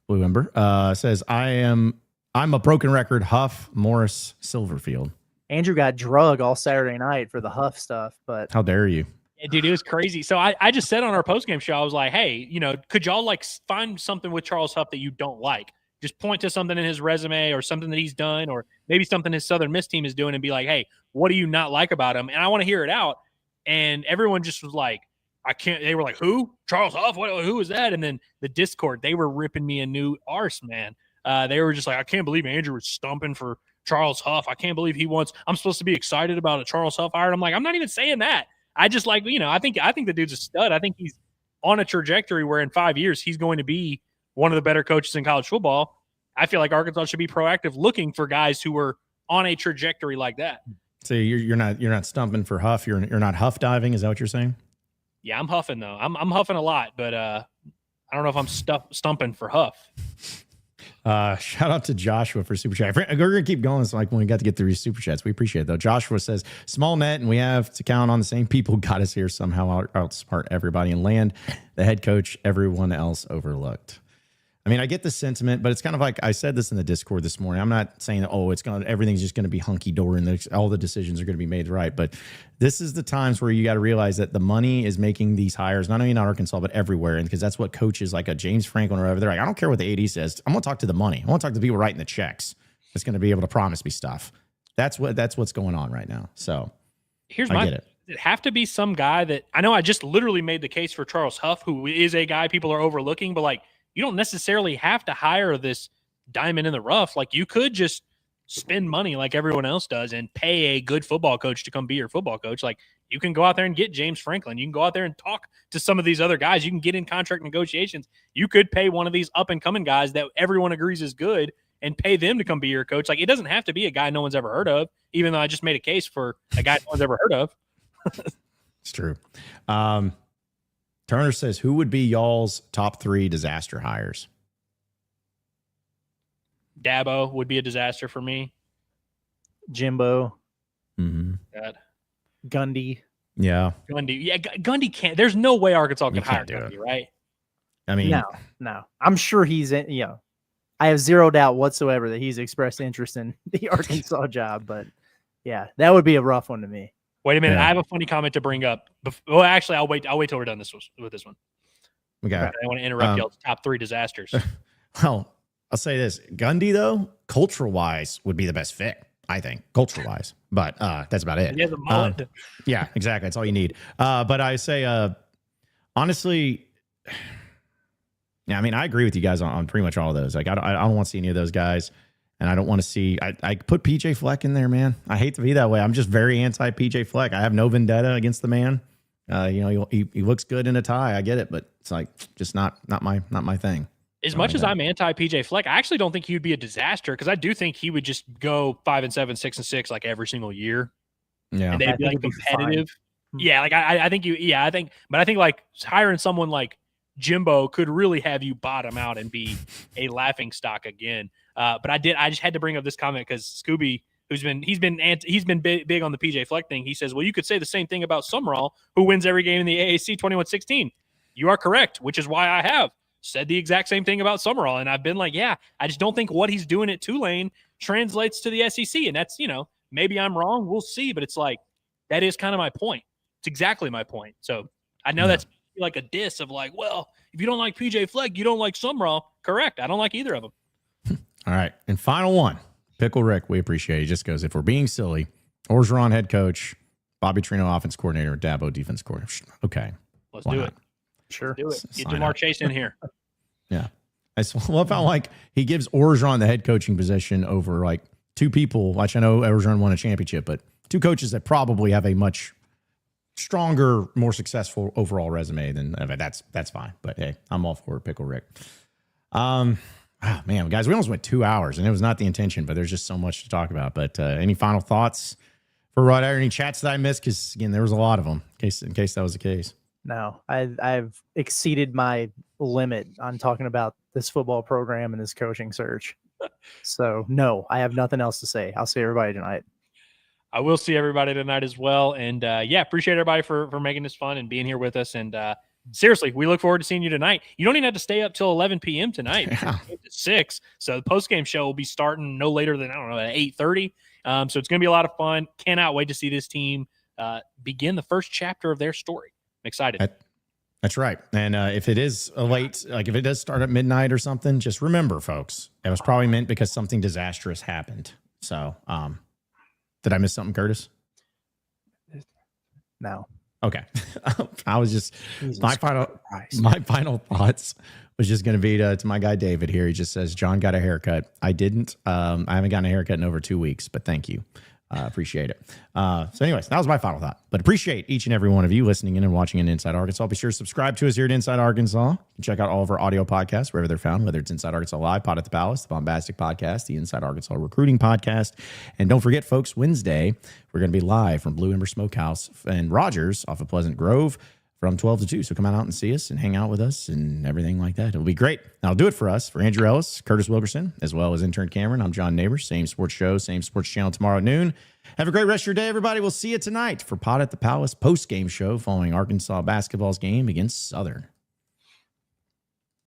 Blue Ember says I'm a broken record. Huff, Morris, Silverfield. Andrew got drug all Saturday night for the Huff stuff, but how dare you? Yeah, dude, it was crazy. So I just said on our postgame show, I was like, hey, could y'all like find something with Charles Huff that you don't like? Just point to something in his resume or something that he's done, or maybe something his Southern Miss team is doing, and be like, hey, what do you not like about him? And I want to hear it out. And everyone just was like, I can't. They were like, who? Charles Huff? Who is that? And then the Discord, they were ripping me a new arse, man. They were just like, I can't believe Andrew was stumping for Charles Huff. I can't believe I'm supposed to be excited about a Charles Huff hire. I'm like, I'm not even saying that. I just like, I think the dude's a stud. I think he's on a trajectory where in 5 years he's going to be one of the better coaches in college football. I feel like Arkansas should be proactive looking for guys who are on a trajectory like that. So you're not stumping for Huff. You're not Huff diving. Is that what you're saying? Yeah, I'm huffing though. I'm huffing a lot, but I don't know if I'm stumping for Huff. Shout out to Joshua for super chat. We're gonna keep going. It's like when we got to get through these super chats, we appreciate it though. Joshua says small net, and we have to count on the same people got us here somehow. Outsmart everybody and land the head coach everyone else overlooked. I mean, I get the sentiment, but it's kind of like I said this in the Discord this morning. I'm not saying that, everything's just going to be hunky dory and all the decisions are going to be made right. But this is the times where you got to realize that the money is making these hires, not only in Arkansas, but everywhere. And because that's what coaches like a James Franklin or whatever, they're like, I don't care what the AD says. I'm going to talk to the money. I want to talk to the people writing the checks. That's going to be able to promise me stuff. That's what's going on right now. So I get it. Does it have to be some guy that I know? I just literally made the case for Charles Huff, who is a guy people are overlooking, but like, you don't necessarily have to hire this diamond in the rough. Like you could just spend money like everyone else does and pay a good football coach to come be your football coach. Like you can go out there and get James Franklin. You can go out there and talk to some of these other guys. You can get in contract negotiations. You could pay one of these up and coming guys that everyone agrees is good and pay them to come be your coach. Like it doesn't have to be a guy no one's ever heard of, even though I just made a case for a guy no one's ever heard of. It's true. Turner says, who would be y'all's top 3 disaster hires? Dabo would be a disaster for me. Jimbo. Mm-hmm. God. Gundy. Yeah. Gundy. Yeah, Gundy can't. There's no way Arkansas can hire Gundy, right? I mean, no. I'm sure he's in, I have zero doubt whatsoever that he's expressed interest in the Arkansas job, but yeah, that would be a rough one to me. Wait a minute. Yeah. I have a funny comment to bring up. Well, actually, I'll wait till we're done with this one. Okay. I want to interrupt y'all's top 3 disasters. Well, I'll say this. Gundy, though, cultural-wise, would be the best fit, I think, cultural-wise. But that's about it. He has a mullet. Yeah, exactly. That's all you need. But I say, honestly, yeah, I mean, I agree with you guys on pretty much all of those. Like, I don't want to see any of those guys. And I don't want to see. I put PJ Fleck in there, man. I hate to be that way. I'm just very anti PJ Fleck. I have no vendetta against the man. He looks good in a tie. I get it, but it's like just not my thing. As much as I'm anti PJ Fleck, I actually don't think he would be a disaster because I do think he would just go 5-7, 6-6 like every single year. Yeah, and they'd be like competitive. Yeah, like I think but I think like hiring someone like Jimbo could really have you bottom out and be a laughing stock again. But I just had to bring up this comment because Scooby, he's been big on the PJ Fleck thing. He says, well, you could say the same thing about Summerall, who wins every game in the AAC 21-16. You are correct, which is why I have said the exact same thing about Summerall. And I've been like, yeah, I just don't think what he's doing at Tulane translates to the SEC. And that's, maybe I'm wrong. We'll see. But it's like, that is kind of my point. It's exactly my point. So I know that's like a diss of like, well, if you don't like PJ Fleck, you don't like Summerall. Correct. I don't like either of them. All right. And final one, Pickle Rick, we appreciate it. He just goes, if we're being silly, Orgeron head coach, Bobby Trino offense coordinator, Dabo defense coordinator. Okay. Let's do it. Sure. Let's do it. Get Jamar Chase in here. Yeah. I love how like he gives Orgeron the head coaching position over like 2 people, which I know Orgeron won a championship, but 2 coaches that probably have a much stronger, more successful overall resume than that's fine. But hey, I'm all for Pickle Rick. Oh, man, guys, we almost went 2 hours, and it was not the intention, but there's just so much to talk about. But any final thoughts for Rod? Any chats that I missed? Because, again, there was a lot of them, in case that was the case. No, I've exceeded my limit on talking about this football program and this coaching search. So no, I have nothing else to say. I'll see everybody tonight. I will see everybody tonight as well. And yeah, appreciate everybody for making this fun and being here with us. And seriously, we look forward to seeing you tonight. You don't even have to stay up till 11 p.m. tonight. Yeah. It's 6. So the post-game show will be starting no later than, I don't know, at 8:30. So it's going to be a lot of fun. Cannot wait to see this team begin the first chapter of their story. I'm excited. That's right. And if it is late, like if it does start at midnight or something, just remember, folks, it was probably meant because something disastrous happened. So did I miss something, Curtis? No. Okay. I was just Jesus my final thoughts was just going to be to my guy David here. He just says John got a haircut. I didn't. I haven't gotten a haircut in over 2 weeks, but thank you. Appreciate it. So anyways, that was my final thought, but appreciate each and every one of you listening in and watching in Inside Arkansas. Be sure to subscribe to us here at Inside Arkansas. Check out all of our audio podcasts wherever they're found, whether it's Inside Arkansas Live, Pod at the Palace, the Bombastic Podcast, the Inside Arkansas Recruiting Podcast. And don't forget, folks, Wednesday, we're going to be live from Blue Ember Smokehouse and Rogers off of Pleasant Grove from 12 to 2. So come out and see us and hang out with us and everything like that. It'll be great. That'll do it for us. For Andrew Ellis, Curtis Wilkerson, as well as intern Cameron, I'm John Neighbors. Same sports show, same sports channel tomorrow at noon. Have a great rest of your day, everybody. We'll see you tonight for Pod at the Palace post-game show following Arkansas basketball's game against Southern.